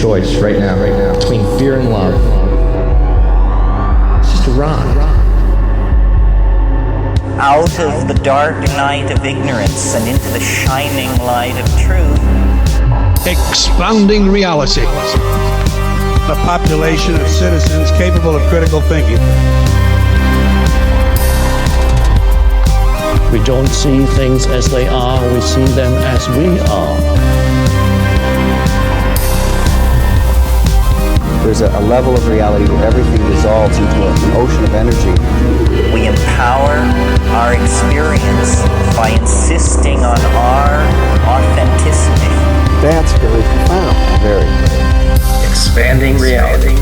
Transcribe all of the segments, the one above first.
choice right now, between fear and love. It's just a rock. Out of the dark night of ignorance and into the shining light of truth. Expanding reality. A population of citizens capable of critical thinking. We don't see things as they are, we see them as we are. There's a level of reality where everything dissolves into an ocean of energy. We empower our experience by insisting on our authenticity. That's very profound. Very. Expanding reality.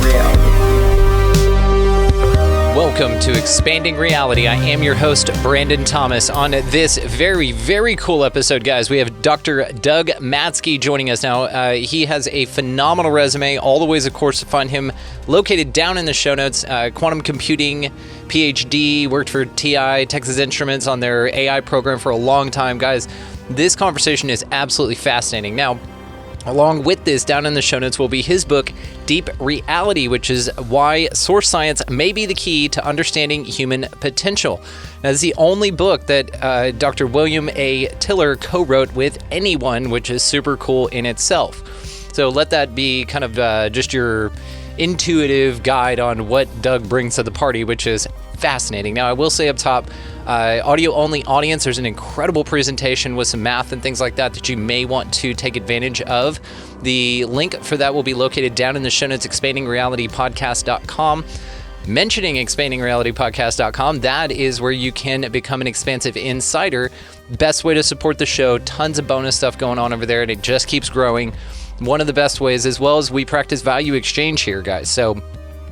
Welcome to Expanding Reality. I am your host, Brandon Thomas. On this very, very cool episode, guys, we have Dr. Doug Matzke joining us now. He has a phenomenal resume. All the ways, of course, to find him located down in the show notes. Quantum computing, PhD, worked for TI, Texas Instruments on their AI program for a long time. Guys, this conversation is absolutely fascinating. Now, along with this, down in the show notes will be his book, Deep Reality, which is why source science may be the key to understanding human potential. Now, this is the only book that Dr. William A. Tiller co-wrote with anyone, which is super cool in itself. So let that be kind of just your intuitive guide on what Doug brings to the party, which is fascinating. Now, I will say up top, audio-only audience, there's an incredible presentation with some math and things like that that you may want to take advantage of. The link for that will be located down in the show notes, expandingrealitypodcast.com. Mentioning expandingrealitypodcast.com, that is where you can become an expansive insider. Best way to support the show, tons of bonus stuff going on over there, and it just keeps growing. One of the best ways, as well as we practice value exchange here, guys. So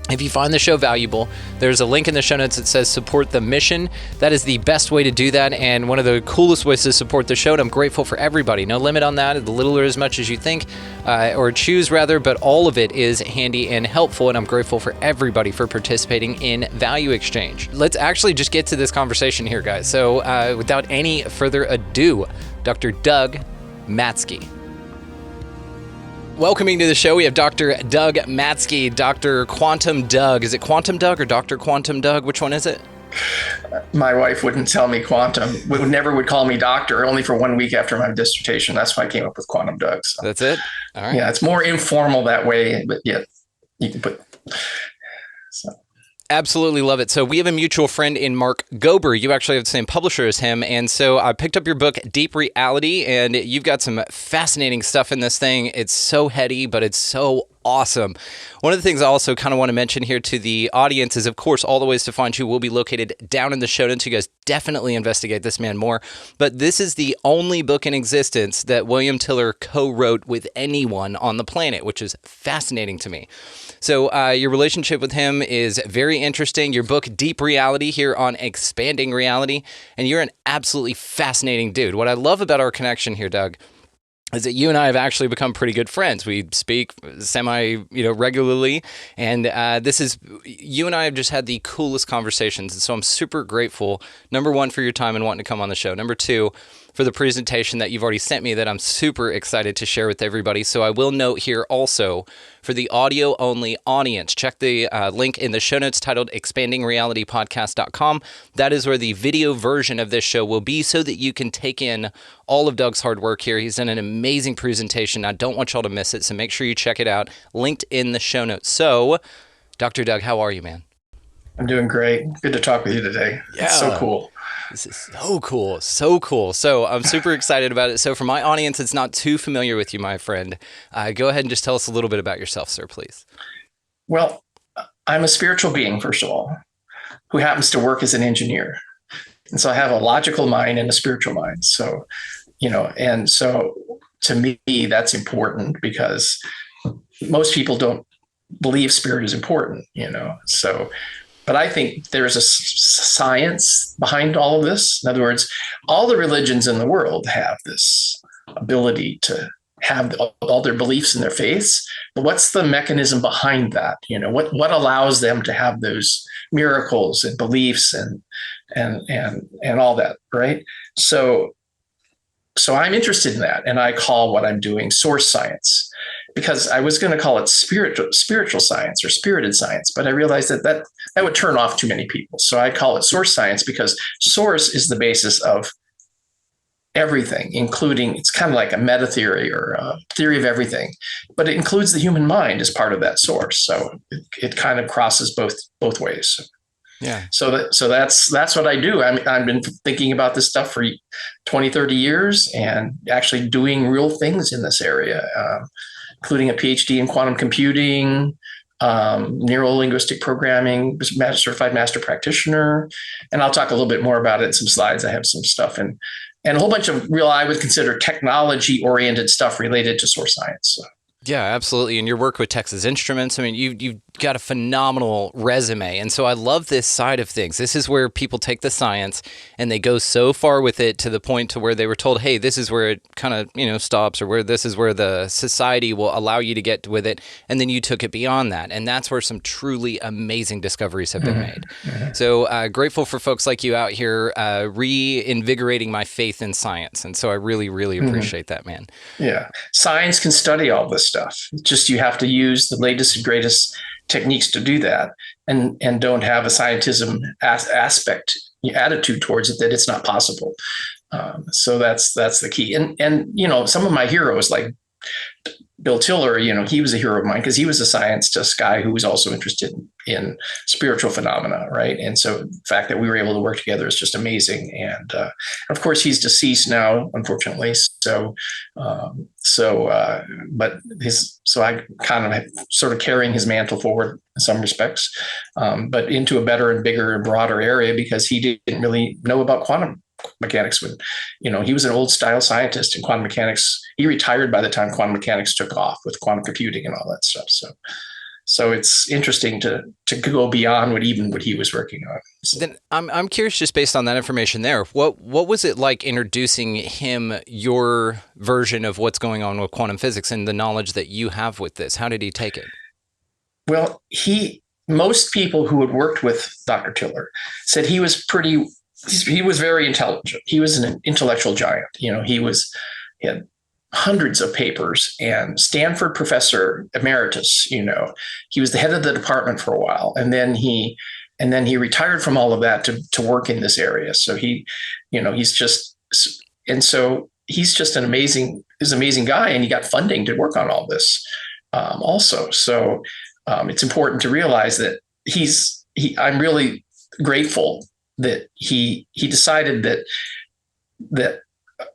if you find the show valuable, there's a link in the show notes that says support the mission. That is the best way to do that, and one of the coolest ways to support the show, and I'm grateful for everybody. No limit on that, a little or as much as you think, or choose rather, but all of it is handy and helpful, and I'm grateful for everybody for participating in value exchange. Let's actually just get to this conversation here, guys. So without any further ado, Dr. Doug Matzke. Welcoming to the show, we have Dr. Doug Matzke, Dr. Quantum Doug. Is it Quantum Doug or Dr. Quantum Doug? Which one is it? My wife wouldn't tell me quantum, would call me doctor, only for 1 week after my dissertation. That's why I came up with Quantum Doug. So. That's it? All right. Yeah, it's more informal that way, but yeah, you can put... So. Absolutely love it. So we have a mutual friend in Mark Gober. You actually have the same publisher as him. And so I picked up your book, Deep Reality, and you've got some fascinating stuff in this thing. It's so heady, but it's so awesome. One of the things I also kind of want to mention here to the audience is, of course, all the ways to find you will be located down in the show notes. You guys definitely investigate this man more. But this is the only book in existence that William Tiller co-wrote with anyone on the planet, which is fascinating to me. So your relationship with him is very interesting. Your book, Deep Reality, here on Expanding Reality, and you're an absolutely fascinating dude. What I love about our connection here, Doug, is that you and I have actually become pretty good friends. We speak regularly, and you and I have just had the coolest conversations, and so I'm super grateful, number one, for your time and wanting to come on the show. Number two, for the presentation that you've already sent me that I'm super excited to share with everybody. So I will note here also, for the audio-only audience, check the link in the show notes titled expandingrealitypodcast.com. That is where the video version of this show will be so that you can take in all of Doug's hard work here. He's done an amazing presentation. I don't want y'all to miss it, so make sure you check it out. Linked in the show notes. So, Dr. Doug, how are you, man? I'm doing great. Good to talk with you today. Yeah. It's so cool. This is so cool. So cool. So I'm super excited about it. So for my audience that's not too familiar with you, my friend, go ahead and just tell us a little bit about yourself, sir, please. Well, I'm a spiritual being, first of all, who happens to work as an engineer. And so I have a logical mind and a spiritual mind. So, and so to me, that's important because most people don't believe spirit is important, so... But I think there's a science behind all of this. In other words, all the religions in the world have this ability to have all their beliefs and their faiths. But what's the mechanism behind that? What allows them to have those miracles and beliefs and all that, right? So I'm interested in that, and I call what I'm doing source science. because I was going to call it spiritual science or spirited science, but I realized that would turn off too many people. So I call it source science, because source is the basis of everything, including, it's kind of like a meta theory or a theory of everything, but it includes the human mind as part of that source. So it kind of crosses both ways. Yeah. So that's what I do. I've been thinking about this stuff for 20, 30 years and actually doing real things in this area, including a PhD in quantum computing, neuro-linguistic programming, certified master practitioner. And I'll talk a little bit more about it in some slides. I have some stuff and a whole bunch of real, I would consider, technology-oriented stuff related to source science. So. Yeah, absolutely. And your work with Texas Instruments, I mean, you've got a phenomenal resume. And so I love this side of things. This is where people take the science and they go so far with it to the point to where they were told, hey, this is where it kind of, stops, or where this is where the society will allow you to get with it. And then you took it beyond that. And that's where some truly amazing discoveries have been made. So grateful for folks like you out here reinvigorating my faith in science. And so I really, really appreciate that, man. Yeah. Science can study all this stuff. It's just you have to use the latest and greatest techniques to do that, and don't have a scientism attitude towards it that it's not possible. So that's the key. And some of my heroes, like Bill Tiller, he was a hero of mine because he was a scientist guy who was also interested in spiritual phenomena, right? And so the fact that we were able to work together is just amazing. And of course, he's deceased now, unfortunately. So I kind of sort of carrying his mantle forward in some respects, but into a better and bigger and broader area, because he didn't really know about quantum mechanics. He was an old style scientist in quantum mechanics. He retired by the time quantum mechanics took off with quantum computing and all that stuff. So it's interesting to go beyond what he was working on. So. Then I'm curious, just based on that information there, what was it like introducing him your version of what's going on with quantum physics and the knowledge that you have with this? How did he take it? Well, most people who had worked with Dr. Tiller said he was very intelligent. He was an intellectual giant. He had hundreds of papers, and Stanford professor emeritus. He was the head of the department for a while, and then he retired from all of that to work in this area. So he's just an amazing guy, and he got funding to work on all this also. So it's important to realize that I'm really grateful that he decided that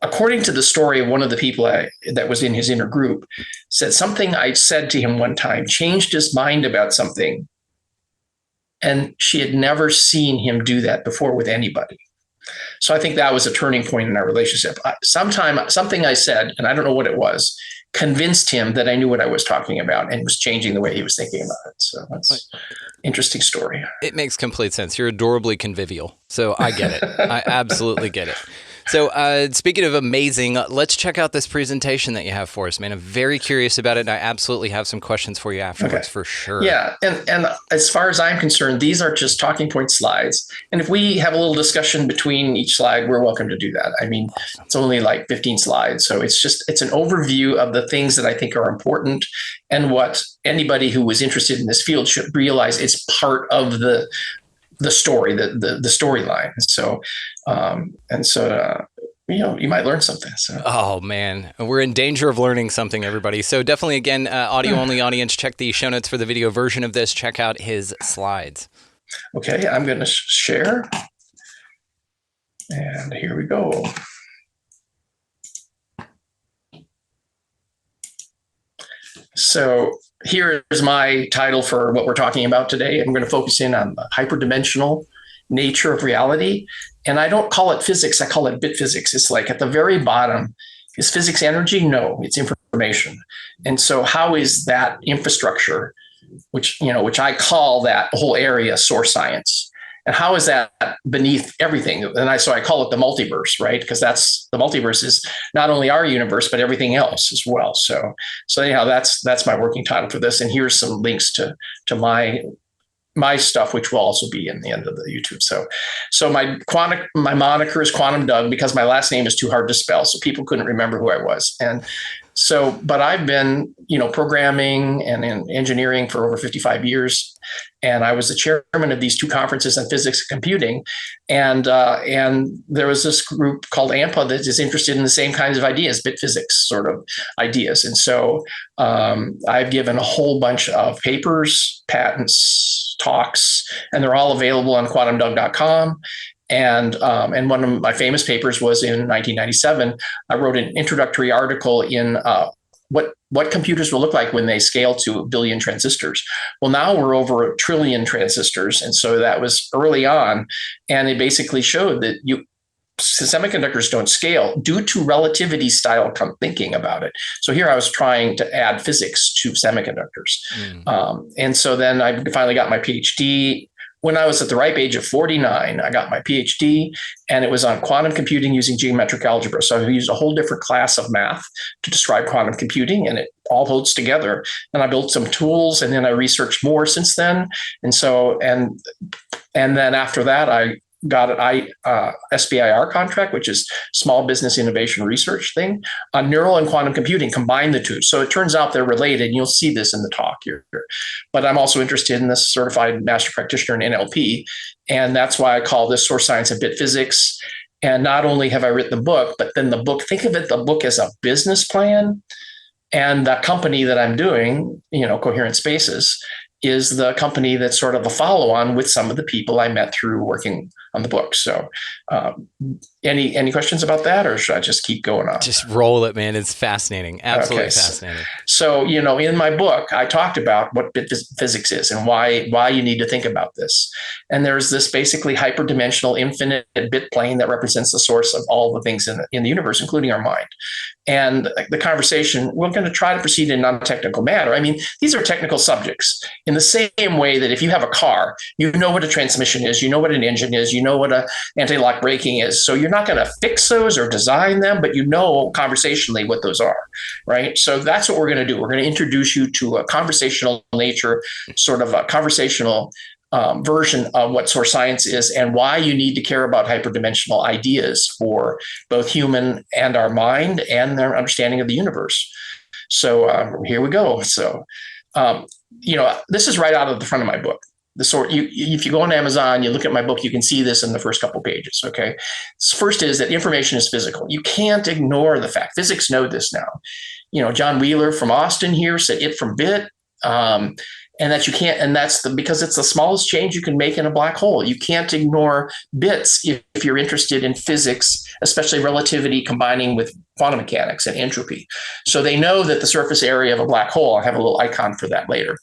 according to the story of one of the people that was in his inner group, said something I said to him one time changed his mind about something, and she had never seen him do that before with anybody. So I think that was a turning point in our relationship. Something I said, and I don't know what it was, convinced him that I knew what I was talking about and was changing the way he was thinking about it. So that's an interesting story. It makes complete sense. You're adorably convivial. So I get it. I absolutely get it. So speaking of amazing, let's check out this presentation that you have for us, man. I'm very curious about it, and I absolutely have some questions for you afterwards, for sure. Yeah, and as far as I'm concerned, these are just talking point slides. And if we have a little discussion between each slide, we're welcome to do that. I mean, It's only like 15 slides. So it's an overview of the things that I think are important and what anybody who was interested in this field should realize it's part of the story, the storyline. So, you might learn something. So. Oh man, we're in danger of learning something, everybody. So definitely, again, audio only audience, check the show notes for the video version of this. Check out his slides. Okay, I'm going to share. And here we go. So here is my title for what we're talking about today. I'm going to focus in on the hyperdimensional nature of reality. And I don't call it physics, I call it bit physics. It's like at the very bottom, is physics energy? No, it's information. And so how is that infrastructure, which I call that whole area source science, and how is that beneath everything? And so I call it the multiverse, right? Because the multiverse is not only our universe, but everything else as well. So anyhow, that's my working title for this. And here's some links to my stuff, which will also be in the end of the YouTube. So my moniker is Quantum Doug because my last name is too hard to spell, so people couldn't remember who I was. And So, but I've been, programming and in engineering for over 55 years. And I was the chairman of these two conferences on physics and computing. And there was this group called ANPA that is interested in the same kinds of ideas, bit physics sort of ideas. And so I've given a whole bunch of papers, patents, talks, and they're all available on quantumdoug.com. And one of my famous papers was in 1997. I wrote an introductory article in what computers will look like when they scale to 1 billion transistors. Well, now we're over 1 trillion transistors. And so that was early on. And it basically showed that semiconductors don't scale due to relativity style thinking about it. So here I was trying to add physics to semiconductors. And so then I finally got my PhD. When I was at the ripe age of 49, I got my PhD, and it was on quantum computing using geometric algebra. So I used a whole different class of math to describe quantum computing, and it all holds together. And I built some tools, and then I researched more since then. And so, and then after that, I got an SBIR contract, which is Small Business Innovation Research thing, on neural and quantum computing, combine the two. So it turns out they're related, and you'll see this in the talk here. But I'm also interested in this certified master practitioner in NLP, and that's why I call this Source Science of Bit Physics. And not only have I written the book, but then the book, think of it, the book as a business plan, and the company that I'm doing, Coherent Spaces, is the company that's sort of a follow-on with some of the people I met through working on the book. So any questions about that, or should I just keep going on? Just roll it, man. It's fascinating. Absolutely okay. Fascinating. So, in my book, I talked about what bit physics is and why you need to think about this. And there's this basically hyperdimensional infinite bit plane that represents the source of all the things in the universe, including our mind. And the conversation, we're going to try to proceed in non-technical manner. I mean, these are technical subjects in the same way that if you have a car, you know what a transmission is, you know what an engine is, you know what an anti-lock braking is. So you're not going to fix those or design them, but you know conversationally what those are, right? So that's what we're going to do. We're going to introduce you to a conversational nature, sort of a conversational version of what source science is and why you need to care about hyperdimensional ideas for both human and our mind and their understanding of the universe. So here we go. So, this is right out of the front of my book. If you go on Amazon, you look at my book, you can see this in the first couple pages. Okay. First is that information is physical. You can't ignore the fact. Physics know this now. John Wheeler from Austin here said it from bit. And that you can't, and that's because it's the smallest change you can make in a black hole. You can't ignore bits if you're interested in physics, especially relativity combining with quantum mechanics and entropy. So they know that the surface area of a black hole, I'll have a little icon for that later,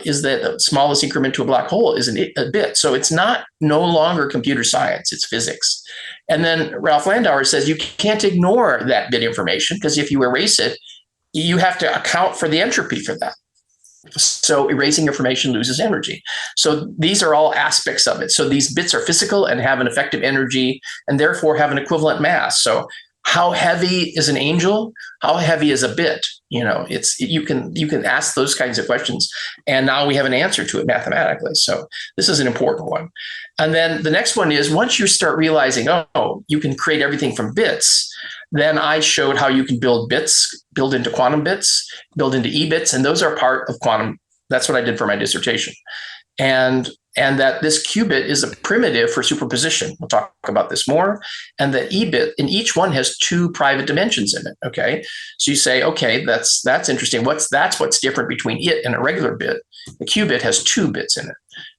is that the smallest increment to a black hole is a bit. So it's no longer computer science, it's physics. And then Ralph Landauer says you can't ignore that bit information because if you erase it, you have to account for the entropy for that. So erasing information loses energy. So these are all aspects of it. So these bits are physical and have an effective energy and therefore have an equivalent mass. So how heavy is an angel? How heavy is a bit? You can ask those kinds of questions. And now we have an answer to it mathematically. So this is an important one. And then the next one is once you start realizing, you can create everything from bits, then I showed how you can build bits, build into quantum bits, build into E-bits, and those are part of quantum. That's what I did for my dissertation. And that this qubit is a primitive for superposition. We'll talk about this more. And the E-bit in each one has 2 private dimensions in it. Okay. So you say, okay, that's interesting. That's what's different between it and a regular bit. The qubit has 2 bits in it.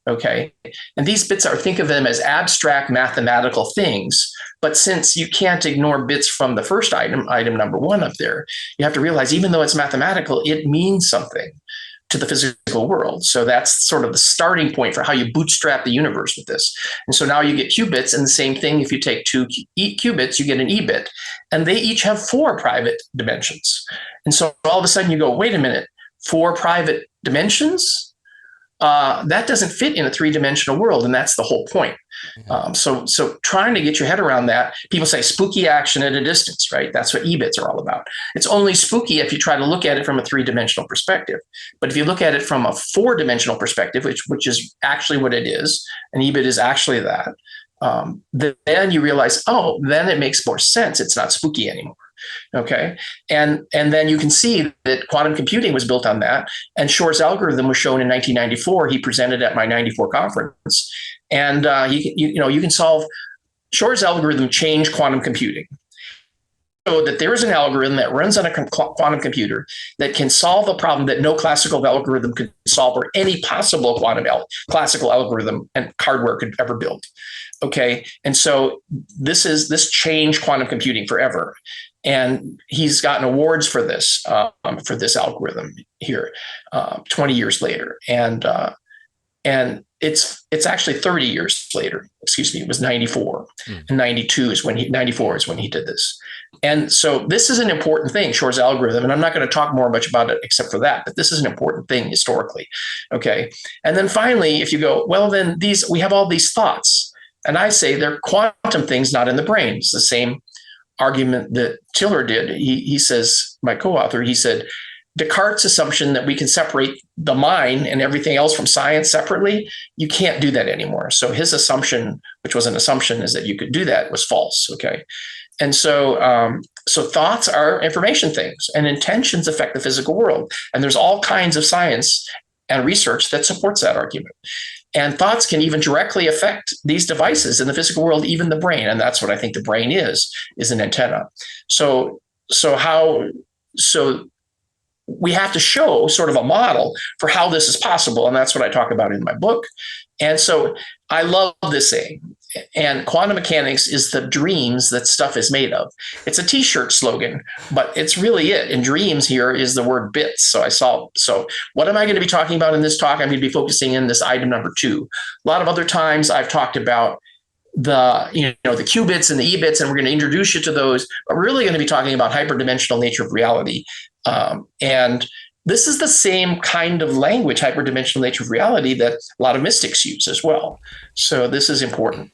Okay. And these bits think of them as abstract mathematical things. But since you can't ignore bits from the first item number 1 up there, you have to realize even though it's mathematical, it means something to the physical world. So that's sort of the starting point for how you bootstrap the universe with this. And so now you get qubits, and the same thing, if you take 2 qubits, you get an E-bit, and they each have 4 private dimensions. And so all of a sudden you go, wait a minute, 4 private dimensions? That doesn't fit in a 3-dimensional world, and that's the whole point. So trying to get your head around that, people say spooky action at a distance, right? That's what E-bits are all about. It's only spooky if you try to look at it from a 3-dimensional perspective. But if you look at it from a 4-dimensional perspective, which is actually what it is, an E-bit is actually that, then you realize, then it makes more sense. It's not spooky anymore. Okay. And then you can see that quantum computing was built on that. And Shor's algorithm was shown in 1994. He presented at my 94 conference. And you can solve Shor's algorithm changed quantum computing. So that there is an algorithm that runs on a quantum computer that can solve a problem that no classical algorithm could solve, or any possible classical algorithm and hardware could ever build. Okay, and so this changed quantum computing forever, and he's gotten awards for this algorithm here, 20 years later, and it's actually 30 years later. Excuse me, it was 94, and 94 is when he did this. And so this is an important thing, Shor's algorithm, and I'm not going to talk much about it except for that, but this is an important thing historically. Okay. And then finally, if you go, well, then we have all these thoughts, and I say they're quantum things, not in the brain. It's the same argument that Tiller did. He says, my co-author, he said, Descartes' assumption that we can separate the mind and everything else from science separately, you can't do that anymore. So his assumption, which was an assumption, is that you could do that, was false. Okay. And so thoughts are information things, and intentions affect the physical world. And there's all kinds of science and research that supports that argument. And thoughts can even directly affect these devices in the physical world, even the brain. And that's what I think the brain is an antenna. So we have to show sort of a model for how this is possible. And that's what I talk about in my book. And so I love this saying. And quantum mechanics is the dreams that stuff is made of. It's a t-shirt slogan, but it's really it. And dreams here is the word bits. So what am I going to be talking about in this talk? I'm going to be focusing in this item number 2. A lot of other times I've talked about the qubits and the e-bits, and we're going to introduce you to those, but we're really going to be talking about hyperdimensional nature of reality. And this is the same kind of language, hyperdimensional nature of reality, that a lot of mystics use as well. So this is important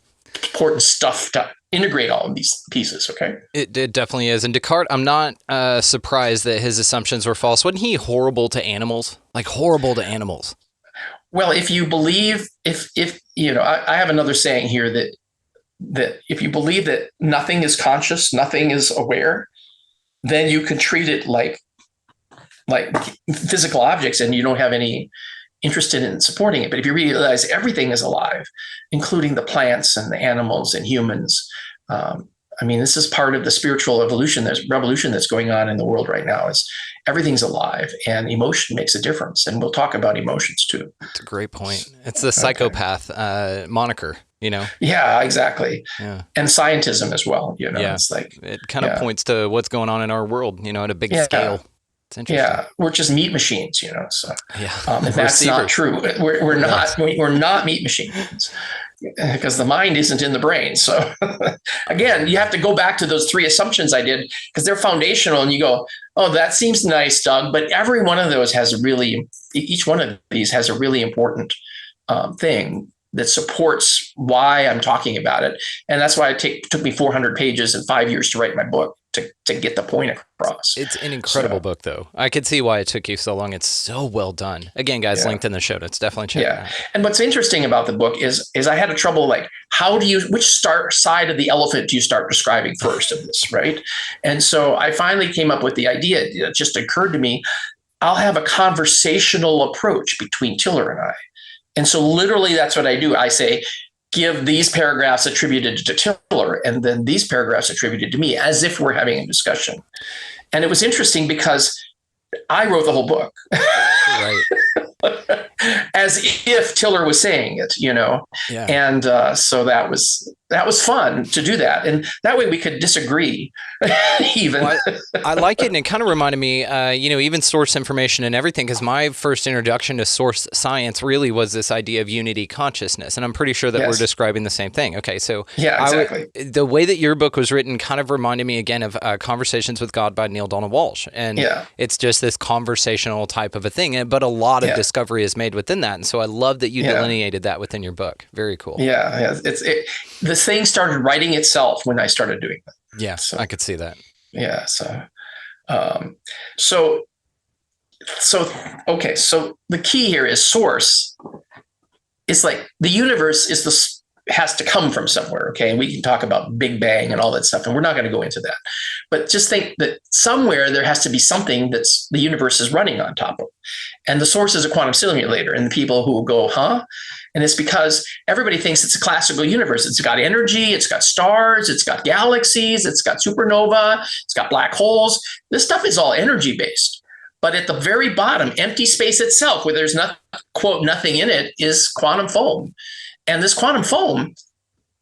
stuff to integrate all of these pieces. Okay. It definitely is. And Descartes, I'm not surprised that his assumptions were false. Wasn't he horrible to animals? Like horrible to animals? Well, if you believe, I have another saying here that if you believe that nothing is conscious, nothing is aware, then you can treat it like physical objects, and you don't have any interest in supporting it. But if you realize everything is alive, including the plants and the animals and humans, this is part of the spiritual evolution. There's revolution that's going on in the world right now. Is everything's alive, and emotion makes a difference. And we'll talk about emotions too. That's a great point. It's the psychopath moniker. Yeah, exactly. Yeah. And scientism as well. It's like it kind of points to what's going on in our world. At a big scale. It's interesting. Yeah, we're just meat machines, So and that's receivers. not true. We're not. We're not meat machines, because the mind isn't in the brain. So again, you have to go back to those 3 assumptions I did, because they're foundational. And you go, oh, that seems nice, Doug. But every one of those each one of these has a really important thing that supports why I'm talking about it. And that's why it took me 400 pages and 5 years to write my book, to get the point across. It's an incredible book, though. I could see why it took you so long. It's so well done. Again, guys, linked in the show notes. Definitely check it out. And what's interesting about the book is I had a trouble, which side of the elephant do you start describing first of this, right? And so I finally came up with the idea. It just occurred to me, I'll have a conversational approach between Tiller and I. And so literally that's what I do. I say, give these paragraphs attributed to Tiller, and then these paragraphs attributed to me, as if we're having a discussion. And it was interesting because I wrote the whole book. Right. As if Tiller was saying it, Yeah. And so that was fun to do that. And that way we could disagree even. Well, I like it. And it kind of reminded me, even source information and everything, because my first introduction to source science really was this idea of unity consciousness. And I'm pretty sure that we're describing the same thing. Okay. So yeah, exactly. The way that your book was written kind of reminded me again of Conversations with God by Neil Donald Walsh. And it's just this conversational type of a thing, but a lot of discovery is made within that. And so I love that you delineated that within your book. Very cool. Yeah. The thing started writing itself when I started doing that. Yeah, so, I could see that. Yeah. So the key here is source. It's like the universe is has to come from somewhere. Okay. And we can talk about Big Bang and all that stuff, and we're not going to go into that. But just think that somewhere there has to be something that's the universe is running on top of. And the source is a quantum simulator. And the people who will go, huh? And it's because everybody thinks it's a classical universe. It's got energy, it's got stars, it's got galaxies, it's got supernova, it's got black holes. This stuff is all energy based. But at the very bottom, empty space itself, where there's not, quote, nothing in it, is quantum foam. And this quantum foam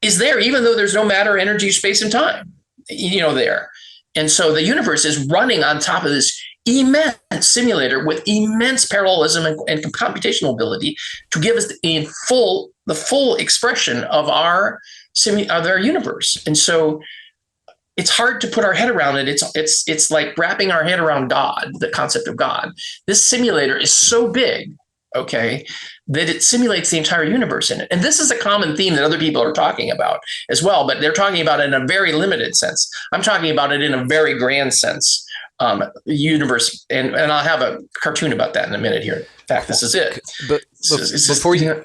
is there, even though there's no matter, energy, space, and time, there. And so the universe is running on top of this immense simulator with immense parallelism and computational ability to give us the full expression of our universe. And so it's hard to put our head around it. It's like wrapping our head around God, the concept of God. This simulator is so big, okay, that it simulates the entire universe in it. And this is a common theme that other people are talking about as well, but they're talking about it in a very limited sense. I'm talking about it in a very grand sense, universe. And I'll have a cartoon about that in a minute here. In fact, this is it. But before you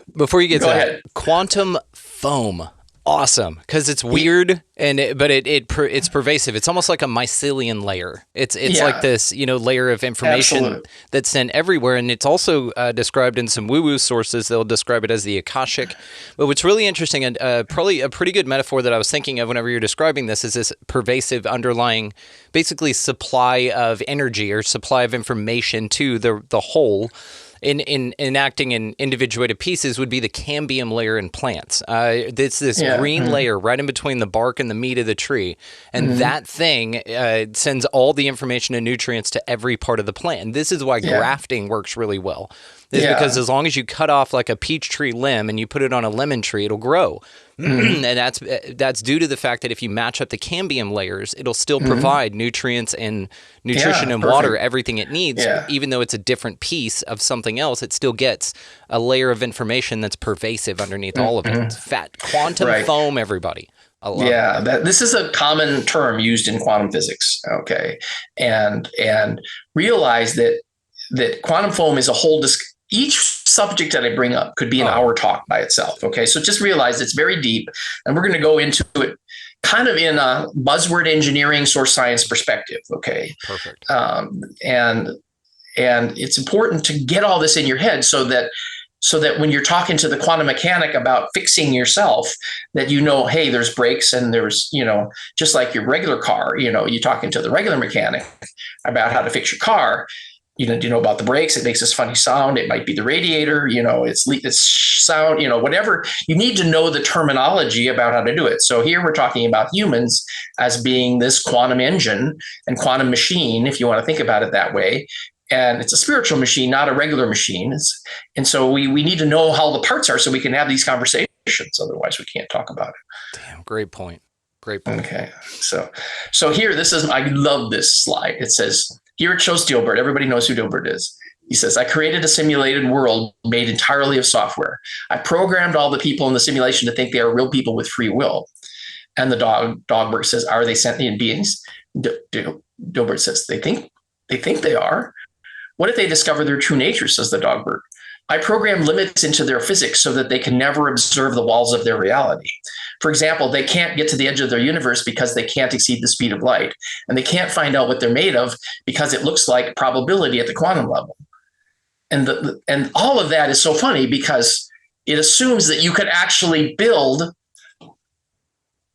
get to that, quantum foam. Awesome, because it's weird but it's pervasive. It's almost like a mycelium layer. It's like this layer of information that's sent everywhere, and it's also described in some woo-woo sources. They'll describe it as the Akashic. But what's really interesting, and probably a pretty good metaphor that I was thinking of whenever you're describing this, is this pervasive underlying, basically, supply of energy or supply of information to the whole. In enacting in individuated pieces would be the cambium layer in plants. It's this green layer right in between the bark and the meat of the tree. And that thing sends all the information and nutrients to every part of the plant. And this is why grafting works really well. It's because as long as you cut off like a peach tree limb and you put it on a lemon tree, it'll grow. And that's due to the fact that if you match up the cambium layers, it'll still provide nutrients and nutrition and water, everything it needs. Even though it's a different piece of something else, it still gets a layer of information that's pervasive underneath all of it. It's fat quantum foam, everybody. This is a common term used in quantum physics. Okay, and realize that quantum foam is a whole each subject that I bring up could be an hour talk by itself. Okay. So just realize it's very deep, and we're going to go into it kind of in a buzzword engineering source science perspective. Okay. Perfect. And it's important to get all this in your head so that when you're talking to the quantum mechanic about fixing yourself, that hey, there's brakes, and there's, just like your regular car, you're talking to the regular mechanic about how to fix your car. Do you know about the brakes? It makes this funny sound. It might be the radiator, it's sound, whatever. You need to know the terminology about how to do it. So here we're talking about humans as being this quantum engine and quantum machine, if you want to think about it that way. And it's a spiritual machine, not a regular machine. And so we need to know how the parts are so we can have these conversations. Otherwise, we can't talk about it. Damn, great point. Great point. Okay. So here, I love this slide. It says, here it shows Dilbert. Everybody knows who Dilbert is. He says, I created a simulated world made entirely of software. I programmed all the people in the simulation to think they are real people with free will. And the Dogbert says, are they sentient beings? Dilbert says, they think they are. What if they discover their true nature, says the Dogbert. I program limits into their physics so that they can never observe the walls of their reality. For example, they can't get to the edge of their universe because they can't exceed the speed of light. And they can't find out what they're made of because it looks like probability at the quantum level. And all of that is so funny because it assumes that you could actually build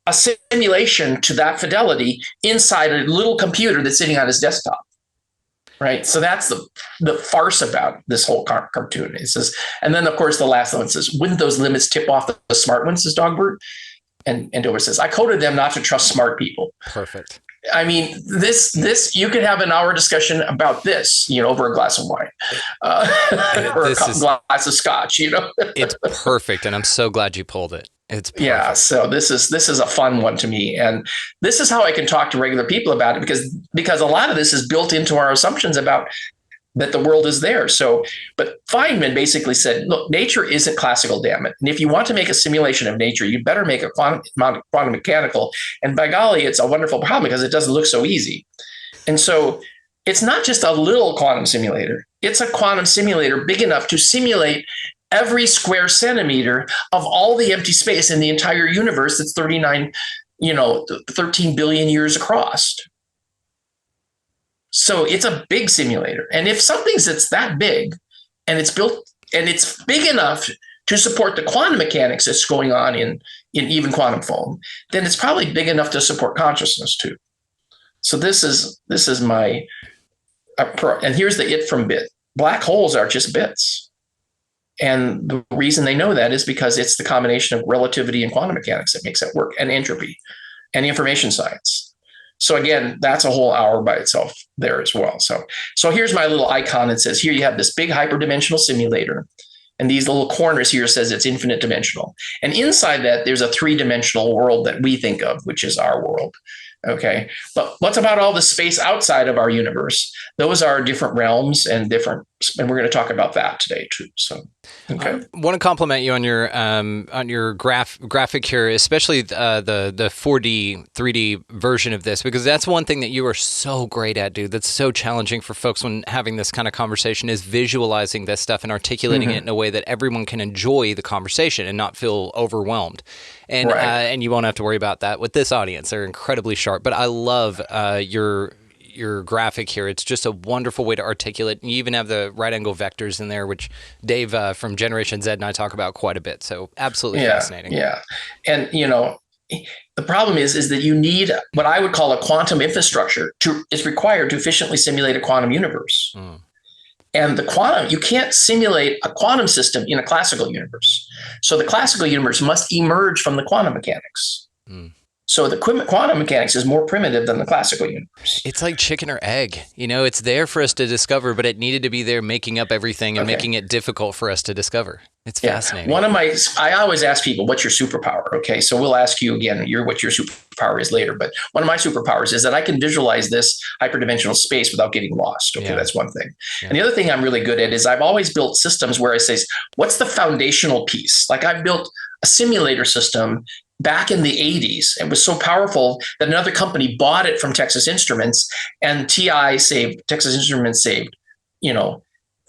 a simulation to that fidelity inside a little computer that's sitting on his desktop. Right. So that's the farce about this whole cartoon. It says, and then, of course, the last one says, wouldn't those limits tip off the smart ones, says Dogbert? And Dilbert says, I coded them not to trust smart people. Perfect. I mean, this you could have an hour discussion about this, over a glass of wine or a glass of scotch, It's perfect. And I'm so glad you pulled it. It's perfect. Yeah. So this is a fun one to me. And this is how I can talk to regular people about it because a lot of this is built into our assumptions about that the world is there. So, but Feynman basically said, look, nature isn't classical, damn it. And if you want to make a simulation of nature, you better make a quantum mechanical. And by golly, it's a wonderful problem because it doesn't look so easy. And so it's not just a little quantum simulator. It's a quantum simulator big enough to simulate every square centimeter of all the empty space in the entire universe that's 13 billion years across. So it's a big simulator. And if something's that's that big and it's built and it's big enough to support the quantum mechanics that's going on in even quantum foam, then it's probably big enough to support consciousness too. So this is my, and here's the it from bit. Black holes are just bits. And the reason they know that is because it's the combination of relativity and quantum mechanics that makes that work, and entropy and information science. So again, that's a whole hour by itself there as well. So here's my little icon that says, here you have this big hyperdimensional simulator. And these little corners here says it's infinite dimensional. And inside that, there's a 3-dimensional world that we think of, which is our world. Okay. But what's about all the space outside of our universe? Those are different realms and we're going to talk about that today too. So, okay. I want to compliment you on your graphic here, especially the 4D, 3D version of this, because that's one thing that you are so great at, dude. That's so challenging for folks when having this kind of conversation is visualizing this stuff and articulating it in a way that everyone can enjoy the conversation and not feel overwhelmed. And right. And you won't have to worry about that with this audience. They're incredibly sharp. But I love your graphic here. It's just a wonderful way to articulate. You even have the right angle vectors in there, which Dave from Generation Z and I talk about quite a bit. So absolutely fascinating. Yeah. And, the problem is that you need what I would call a quantum infrastructure is required to efficiently simulate a quantum universe. And you can't simulate a quantum system in a classical universe. So the classical universe must emerge from the quantum mechanics. So the quantum mechanics is more primitive than the classical universe. It's like chicken or egg. It's there for us to discover, but it needed to be there making up everything and making it difficult for us to discover. It's fascinating. I always ask people, what's your superpower? Okay, so we'll ask you again, what your superpower is later. But one of my superpowers is that I can visualize this hyperdimensional space without getting lost. Okay, that's one thing. Yeah. And the other thing I'm really good at is I've always built systems where I say, what's the foundational piece? Like I've built a simulator system back in the 80s. It was so powerful that another company bought it from Texas Instruments, and Texas Instruments saved,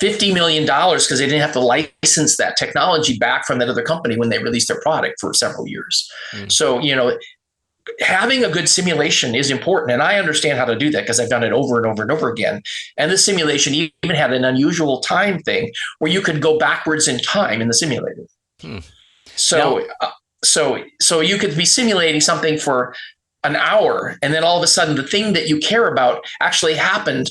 $50 million because they didn't have to license that technology back from that other company when they released their product for several years. So, having a good simulation is important. And I understand how to do that because I've done it over and over and over again. And the simulation even had an unusual time thing where you could go backwards in time in the simulator. So you could be simulating something for an hour, and then all of a sudden the thing that you care about actually happened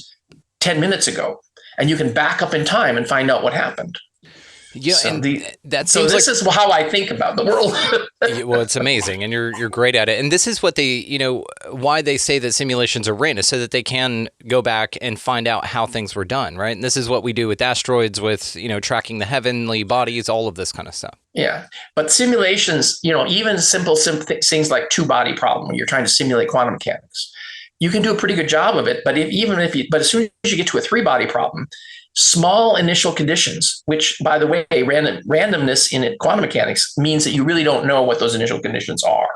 10 minutes ago, and you can back up in time and find out what happened. Yeah, so and this is how I think about the world. Well, it's amazing, and you're great at it. And this is what why they say that simulations are random, so that they can go back and find out how things were done, right? And this is what we do with asteroids, with tracking the heavenly bodies, all of this kind of stuff. Yeah, but simulations, even simple things like two-body problem, when you're trying to simulate quantum mechanics, you can do a pretty good job of it. But as soon as you get to a three-body problem, small initial conditions, which, by the way, randomness in quantum mechanics means that you really don't know what those initial conditions are.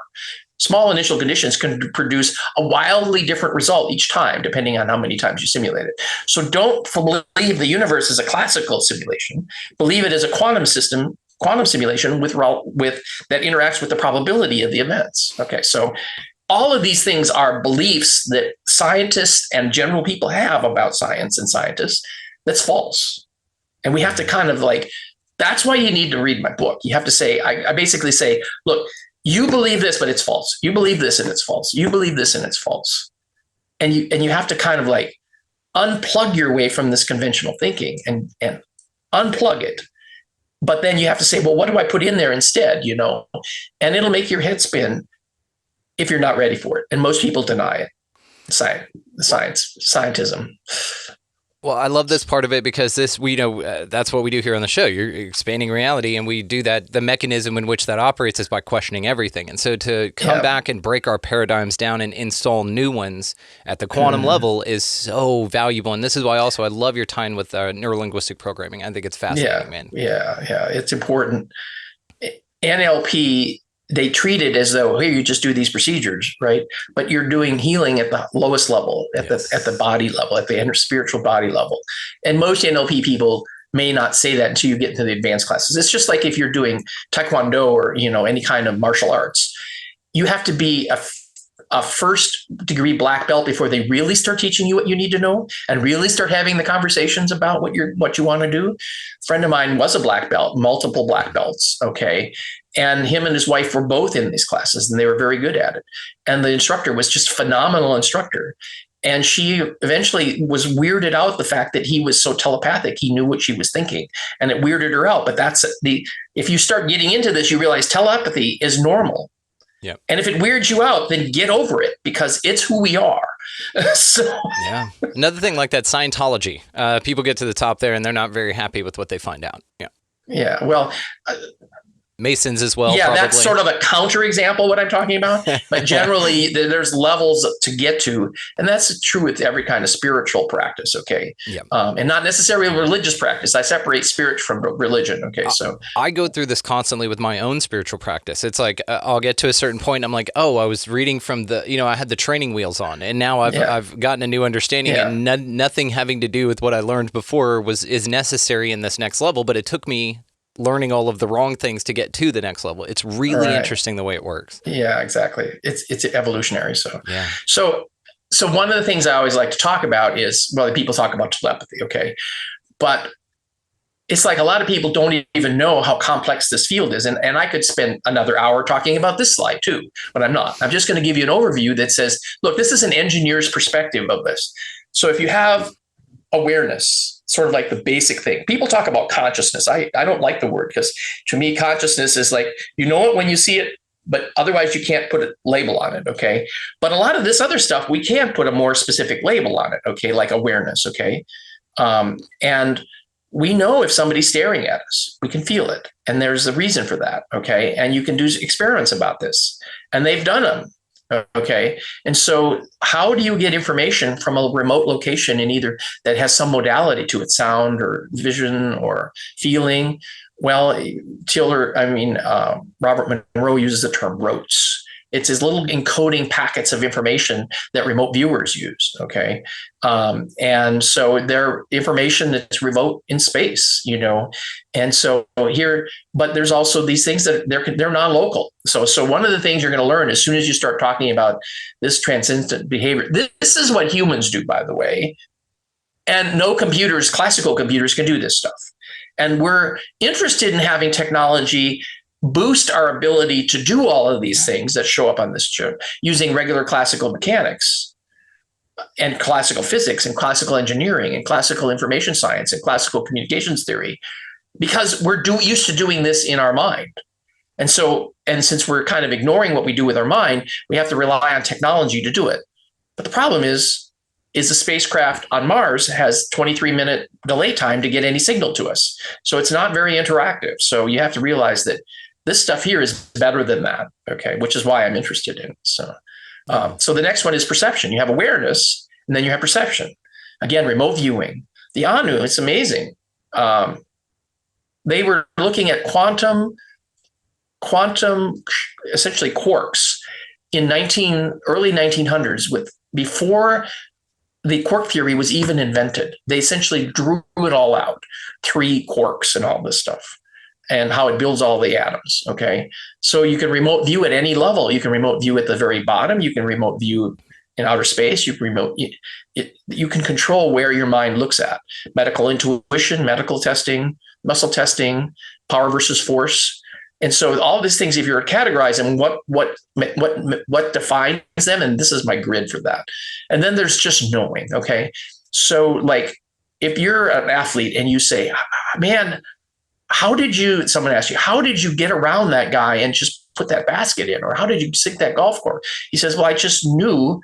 Small initial conditions can produce a wildly different result each time, depending on how many times you simulate it. So don't believe the universe is a classical simulation. Believe it as a quantum simulation with that interacts with the probability of the events. Okay, so all of these things are beliefs that scientists and general people have about science and scientists. That's false. And we have to that's why you need to read my book. You have to say, I basically say, look, you believe this, but it's false. You believe this and it's false. You believe this and it's false. And you have to unplug your way from this conventional thinking and unplug it. But then you have to say, well, what do I put in there instead? And it'll make your head spin if you're not ready for it. And most people deny it. Scientism. Well, I love this part of it because that's what we do here on the show. You're expanding reality, and we do that. The mechanism in which that operates is by questioning everything. And so to come back and break our paradigms down and install new ones at the quantum level is so valuable. And this is why also I love your time with neurolinguistic programming. I think it's fascinating, man. Yeah, it's important. NLP, they treat it as though, hey, you just do these procedures, right? But you're doing healing at the lowest level, at the body level, at the spiritual body level. And most NLP people may not say that until you get into the advanced classes. It's just like if you're doing Taekwondo or, any kind of martial arts, you have to be a first degree black belt before they really start teaching you what you need to know and really start having the conversations about what you want to do. A friend of mine was a black belt, multiple black belts. Okay. And him and his wife were both in these classes and they were very good at it. And the instructor was just a phenomenal instructor. And she eventually was weirded out the fact that he was so telepathic. He knew what she was thinking and it weirded her out. But if you start getting into this, you realize telepathy is normal. Yeah. And if it weirds you out, then get over it because it's who we are. Yeah. Another thing like that, Scientology. People get to the top there and they're not very happy with what they find out. Yeah. Yeah. Well, Masons as well. Yeah, probably. That's sort of a counterexample what I'm talking about. But generally, there's levels to get to, and that's true with every kind of spiritual practice. Okay, yeah, and not necessarily religious practice. I separate spirit from religion. Okay, so I go through this constantly with my own spiritual practice. It's like I'll get to a certain point, and I'm like, oh, I was reading from I had the training wheels on, and now I've gotten a new understanding, and nothing having to do with what I learned before is necessary in this next level. But it took me learning all of the wrong things to get to the next level. It's really interesting the way it works. Yeah, exactly. It's evolutionary. So, yeah. So one of the things I always like to talk about is, well, people talk about telepathy. Okay. But it's like a lot of people don't even know how complex this field is. And I could spend another hour talking about this slide too, but I'm not. I'm just going to give you an overview that says, look, this is an engineer's perspective of this. So if you have awareness, sort of like the basic thing. People talk about consciousness. I don't like the word because to me, consciousness is like, you know it when you see it, but otherwise you can't put a label on it. Okay. But a lot of this other stuff, we can put a more specific label on it. Okay. Like awareness. Okay. And we know if somebody's staring at us, we can feel it. And there's a reason for that. Okay. And you can do experiments about this and they've done them. Okay. And so how do you get information from a remote location in either that has some modality to it, sound or vision or feeling? Well, Robert Monroe uses the term rotes. It's his little encoding packets of information that remote viewers use. Okay. And so they're information that's remote in space, and so here, but there's also these things that they're non-local. So one of the things you're going to learn as soon as you start talking about this transcendent behavior, this is what humans do, by the way. And no classical computers can do this stuff. And we're interested in having technology boost our ability to do all of these things that show up on this chip using regular classical mechanics and classical physics and classical engineering and classical information science and classical communications theory, because we're used to doing this in our mind. And since we're kind of ignoring what we do with our mind, we have to rely on technology to do it. But the problem is the spacecraft on Mars has 23-minute delay time to get any signal to us. So it's not very interactive. So you have to realize that this stuff here is better than that, okay, which is why I'm interested in it. So the next one is perception. You have awareness, and then you have perception. Again, remote viewing. The ANU, it's amazing. They were looking at quantum, essentially quarks in early 1900s, before the quark theory was even invented. They essentially drew it all out, 3 quarks and all this stuff, and how it builds all the atoms. Okay. So you can remote view at any level. You can remote view at the very bottom. You can remote view in outer space. You can control where your mind looks at. Medical intuition, medical testing, muscle testing, power versus force. And so all these things, if you're categorizing what defines them, and this is my grid for that. And then there's just knowing. Okay. So like if you're an athlete and you say, man, someone asks you, how did you get around that guy and just put that basket in? Or how did you sink that golf course? He says, well, I just knew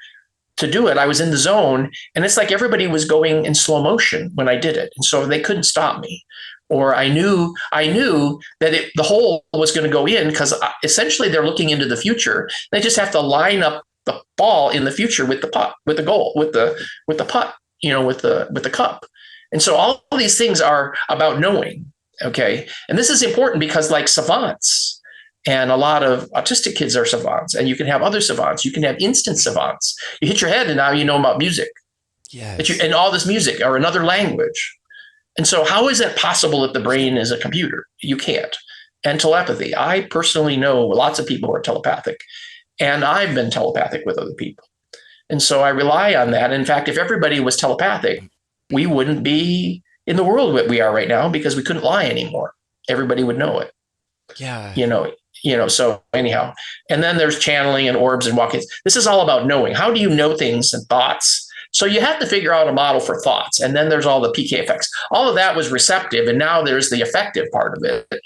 to do it. I was in the zone. And it's like everybody was going in slow motion when I did it. And so they couldn't stop me. Or I knew that the hole was going to go in because essentially they're looking into the future. They just have to line up the ball in the future with the putt, with the goal, with the putt, with the cup. And so all of these things are about knowing. Okay. And this is important because like savants, and a lot of autistic kids are savants, and you can have other savants. You can have instant savants. You hit your head and now you know about music. Yeah. And all this music or another language. And so how is it possible that the brain is a computer? You can't. And telepathy. I personally know lots of people who are telepathic, and I've been telepathic with other people. And so I rely on that. In fact, if everybody was telepathic, we wouldn't be in the world that we are right now because we couldn't lie anymore. Everybody would know it. Yeah. So anyhow, and then there's channeling and orbs and walk-ins. This is all about knowing. How do you know things and thoughts? So you have to figure out a model for thoughts. And then there's all the PK effects. All of that was receptive. And now there's the effective part of it.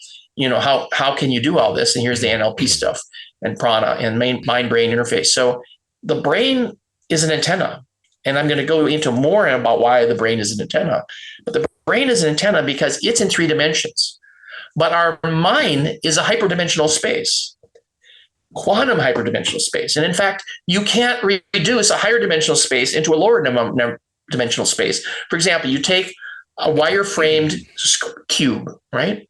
How can you do all this? And here's the NLP stuff and prana and mind-brain interface. So the brain is an antenna. And I'm going to go into more about why the brain is an antenna. But the brain is an antenna because it's in 3 dimensions. But our mind is a hyperdimensional space, quantum hyperdimensional space. And in fact, you can't reduce a higher dimensional space into a lower dimensional space. For example, you take a wire-framed cube, right?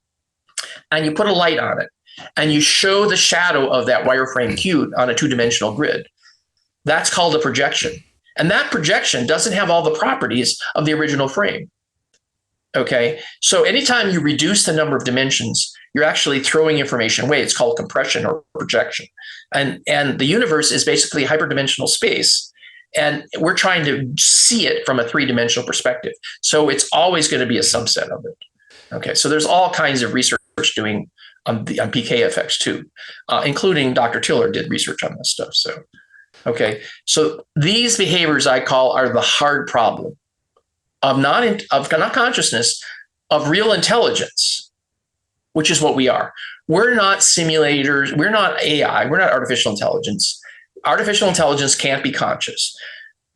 And you put a light on it, and you show the shadow of that wire-framed cube on a 2-dimensional grid. That's called a projection. And that projection doesn't have all the properties of the original frame. Okay, so anytime you reduce the number of dimensions, you're actually throwing information away. It's called compression or projection. And the universe is basically a hyperdimensional space. And we're trying to see it from a 3-dimensional perspective. So it's always going to be a subset of it. Okay, so there's all kinds of research doing on PK effects too, including Dr. Tiller did research on this stuff. So, okay, so these behaviors I call are the hard problem of not consciousness, of real intelligence, which is what we are. We're not simulators. We're not AI. We're not artificial intelligence. Artificial intelligence can't be conscious.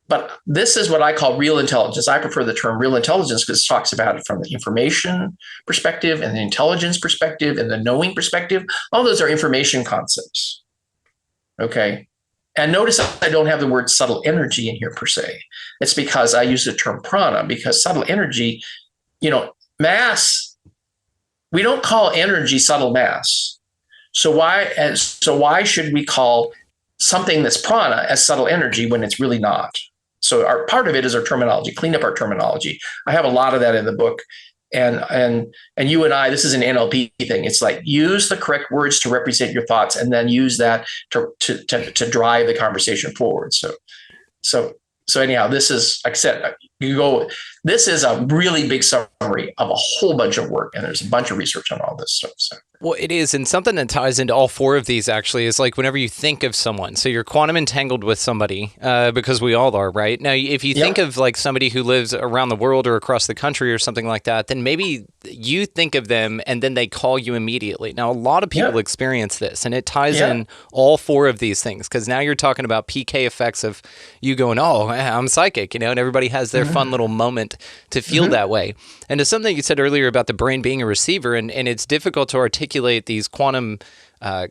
But this is what I call real intelligence. I prefer the term real intelligence because it talks about it from the information perspective and the intelligence perspective and the knowing perspective. All those are information concepts. Okay. And notice I don't have the word subtle energy in here per se. It's because I use the term prana, because subtle energy, mass, we don't call energy subtle mass. So why should we call something that's prana as subtle energy when it's really not? So our part of it is our terminology, clean up our terminology. I have a lot of that in the book. And you and I, this is an NLP thing. It's like use the correct words to represent your thoughts, and then use that to drive the conversation forward. So anyhow, this is, like I said, this is a really big summary of a whole bunch of work, and there's a bunch of research on all this stuff. So. Well, it is. And something that ties into all 4 of these actually is like whenever you think of someone, so you're quantum entangled with somebody, because we all are, right? Now, if you think of like somebody who lives around the world or across the country or something like that, then maybe you think of them and then they call you immediately. Now, a lot of people experience this, and it ties in all 4 of these things, because now you're talking about PK effects of you going, oh, I'm psychic, and everybody has their fun little moment to feel that way. And to something you said earlier about the brain being a receiver, and it's difficult to articulate these quantum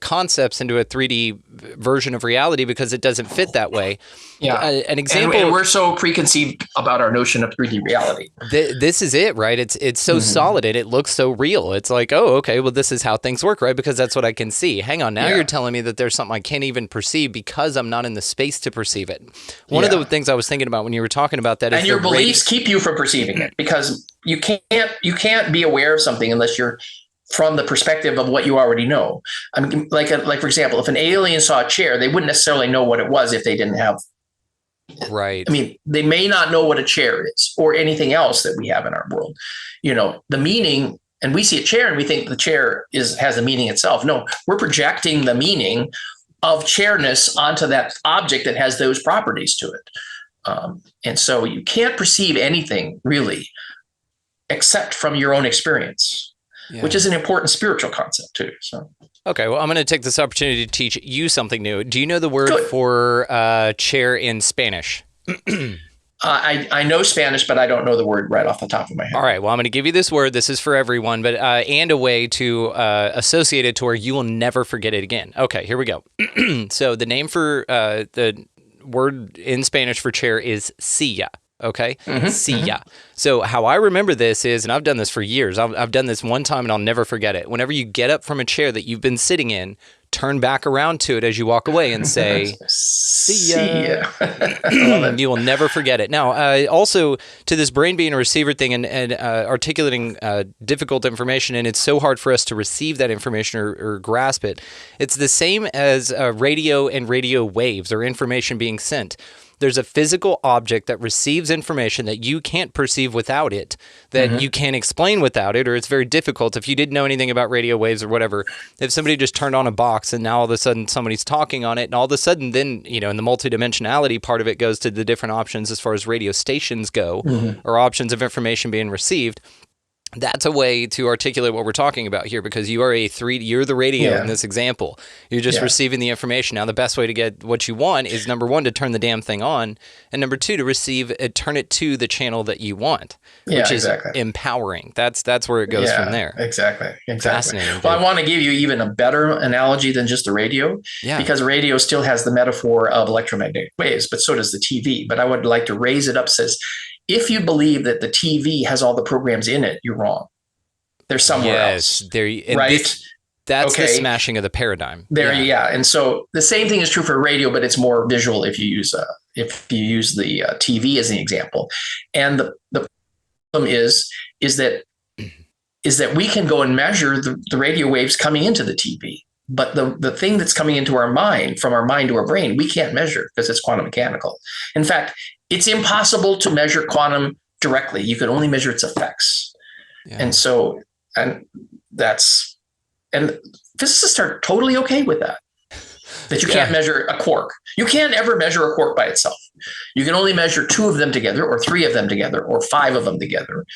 concepts into a 3D version of reality because it doesn't fit that way. Yeah. An example. And we're so preconceived about our notion of 3D reality. This is it, right? It's so solid and it looks so real. It's like, oh, okay, well, this is how things work, right? Because that's what I can see. Hang on, now you're telling me that there's something I can't even perceive because I'm not in the space to perceive it. One of the things I was thinking about when you were talking about that is, and your beliefs keep you from perceiving it, because you can't be aware of something unless you're from the perspective of what you already know. I mean, like for example, if an alien saw a chair, they wouldn't necessarily know what it was if they didn't have. Right. I mean, they may not know what a chair is or anything else that we have in our world. The meaning, and we see a chair and we think the chair has a meaning itself. No, we're projecting the meaning of chairness onto that object that has those properties to it. And so you can't perceive anything really except from your own experience. Which is an important spiritual concept too. So, okay, well, I'm going to take this opportunity to teach you something new. Do you know the word for chair in Spanish? I know Spanish, but I don't know the word right off the top of my head. All right, well, I'm going to give you this word. This is for everyone, but and a way to associate it to where you will never forget it again. Okay, here we go. So the name for the word in Spanish for chair is silla. Okay. See ya. So how I remember this is, and I've done this for years. I've done this one time and I'll never forget it. Whenever you get up from a chair that you've been sitting in, turn back around to it as you walk away and say, see ya. You will never forget it. Now, also to this brain being a receiver thing and articulating difficult information, and it's so hard for us to receive that information or grasp it. It's the same as radio and radio waves or information being sent. There's a physical object that receives information that you can't perceive without it, that you can't explain without it, or it's very difficult. If you didn't know anything about radio waves or whatever, if somebody just turned on a box and now all of a sudden somebody's talking on it, and all of a sudden then, in the multidimensionality part of it goes to the different options as far as radio stations go, or options of information being received. That's a way to articulate what we're talking about here, because you are you're the radio in this example. You're just receiving the information. Now, the best way to get what you want is, number one, to turn the damn thing on, and number two, to turn it to the channel that you want, which is empowering. That's where it goes from there. Exactly. Fascinating. Well, I want to give you even a better analogy than just the radio, because radio still has the metaphor of electromagnetic waves, but so does the TV. But I would like to raise it up, says, if you believe that the TV has all the programs in it, you're wrong. They're somewhere else. Right? That's the smashing of the paradigm. And so the same thing is true for radio, but it's more visual if you use the TV as an example. And the problem is that we can go and measure the radio waves coming into the TV. But the thing that's coming into our mind, from our mind to our brain, we can't measure because it's quantum mechanical. In fact, it's impossible to measure quantum directly. You can only measure its effects. And physicists are totally okay with that you can't measure a quark. You can't ever measure a quark by itself. You can only measure two of them together, or three of them together, or five of them together.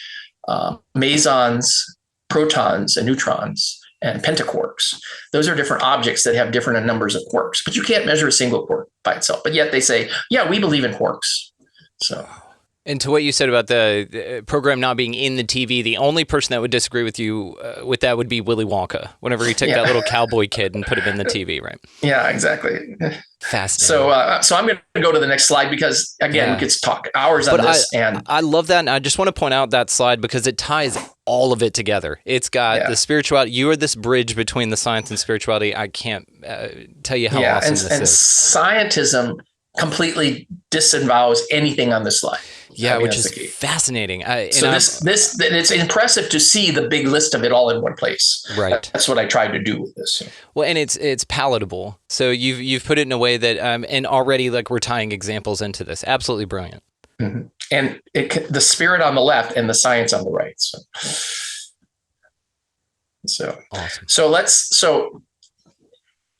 Mesons, protons, and neutrons, and pentaquarks. Those are different objects that have different numbers of quarks, but you can't measure a single quark by itself. But yet they say, we believe in quarks. So, and to what you said about the program not being in the TV, the only person that would disagree with you with that would be Willy Wonka, whenever he took that little cowboy kid and put him in the TV, right? Yeah, exactly. Fascinating. So I'm going to go to the next slide, because again, we could talk hours on this. I love that, and I just want to point out that slide because it ties all of it together. It's got the spirituality. You are this bridge between the science and spirituality. I can't tell you how awesome this is. And scientism completely disavows anything on this slide. Which is fascinating. It's impressive to see the big list of it all in one place. Right. That's what I tried to do with this. Well, and it's palatable. So you've put it in a way that and already we're tying examples into this. Absolutely brilliant. Mm-hmm. And the spirit on the left and the science on the right. So awesome.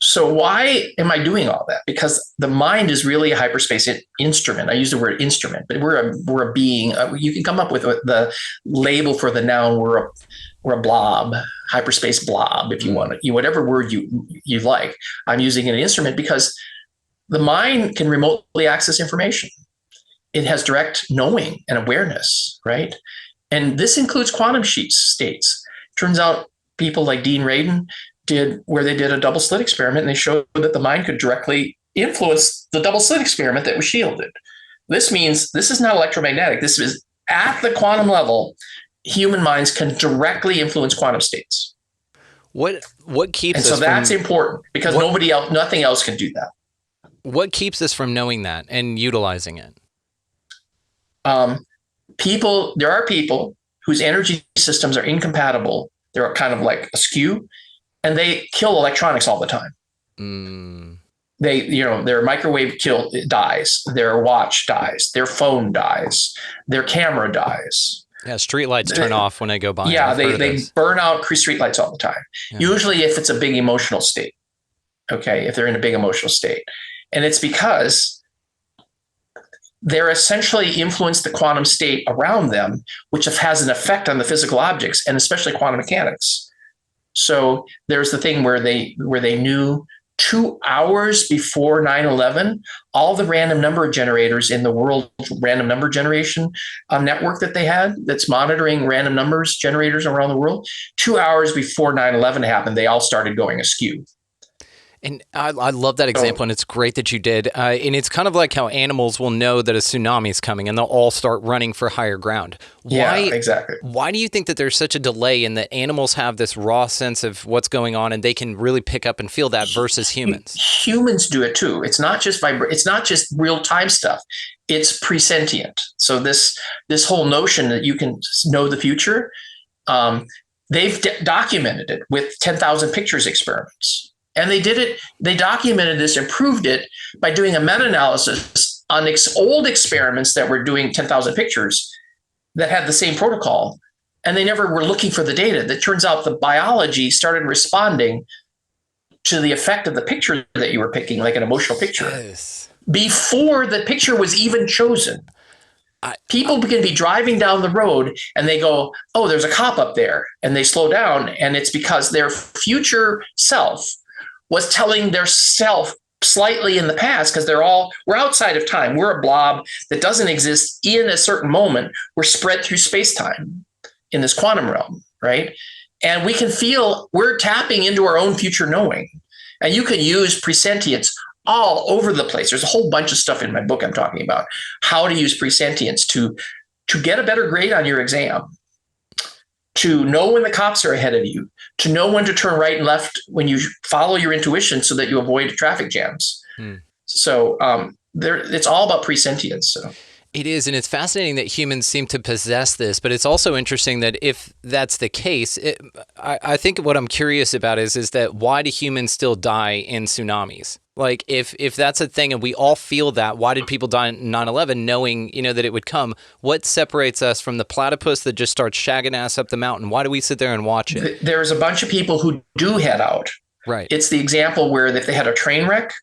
So why am I doing all that? Because the mind is really a hyperspace instrument. I use the word instrument, but we're a being. You can come up with the label for the noun. We're a blob, hyperspace blob, if you want it. Whatever word you like. I'm using an instrument because the mind can remotely access information. It has direct knowing and awareness, right? And this includes quantum states. Turns out people like Dean Radin did a double slit experiment, and they showed that the mind could directly influence the double slit experiment that was shielded. This means this is not electromagnetic. This is at the quantum level, human minds can directly influence quantum states. What keeps us so that's important, because nothing else can do that. What keeps us from knowing that and utilizing it? There are people whose energy systems are incompatible. They're kind of like askew, and they kill electronics all the time. Their microwave dies, their watch dies, their phone dies, their camera dies. Yeah, streetlights turn off when they go by. Yeah, they burn out streetlights all the time. Yeah. Usually if it's a big emotional state. Okay, if they're in a big emotional state. And it's because they're essentially influence the quantum state around them, which has an effect on the physical objects, and especially quantum mechanics. So there's the thing where they knew 2 hours before 9/11, all the random number generators in the world random number generation network that they had that's monitoring random numbers generators around the world, 2 hours before 9/11 happened, they all started going askew. And I love that example, and it's great that you did. And it's kind of like how animals will know that a tsunami is coming, and they'll all start running for higher ground. Yeah, exactly. Why do you think that there's such a delay in that animals have this raw sense of what's going on, and they can really pick up and feel that versus humans? Humans do it too. It's not just it's not just real time stuff. It's presentient. So this whole notion that you can know the future, they've documented it with 10,000 pictures experiments. And they documented this and proved it by doing a meta-analysis on old experiments that were doing 10,000 pictures that had the same protocol. And they never were looking for the data. That turns out the biology started responding to the effect of the picture that you were picking, like an emotional picture, before the picture was even chosen. People can be driving down the road and they go, oh, there's a cop up there. And they slow down. And it's because their future self was telling their self slightly in the past, because we're outside of time. We're a blob that doesn't exist in a certain moment. We're spread through space-time in this quantum realm, right? And we can feel we're tapping into our own future knowing. And you can use presentience all over the place. There's a whole bunch of stuff in my book I'm talking about how to use presentience to get a better grade on your exam, to know when the cops are ahead of you, to know when to turn right and left when you follow your intuition so that you avoid traffic jams. So it's all about presentience. So. It is, and it's fascinating that humans seem to possess this, but it's also interesting that if that's the case, I think what I'm curious about is that why do humans still die in tsunamis? Like, if that's a thing and we all feel that, why did people die in 9/11 knowing, that it would come? What separates us from the platypus that just starts shagging ass up the mountain? Why do we sit there and watch it? There's a bunch of people who do head out. Right. It's the example where if they had a train wreck,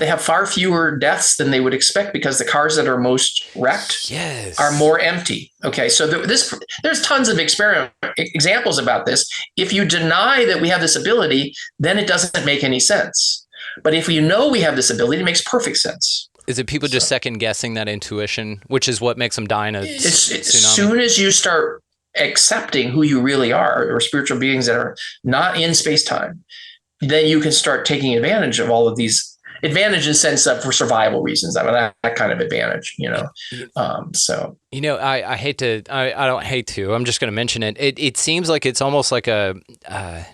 they have far fewer deaths than they would expect because the cars that are most wrecked are more empty. Okay, so there's tons of examples about this. If you deny that we have this ability, then it doesn't make any sense. But if you know we have this ability, it makes perfect sense. Is it people just second guessing that intuition, which is what makes them die in a tsunami? As soon as you start accepting who you really are, or spiritual beings that are not in space-time, then you can start taking advantage of all of these advantage in the sense of for survival reasons. I mean, that kind of advantage, so. I hate to, I don't hate to, I'm just going to mention it. It seems like it's almost like a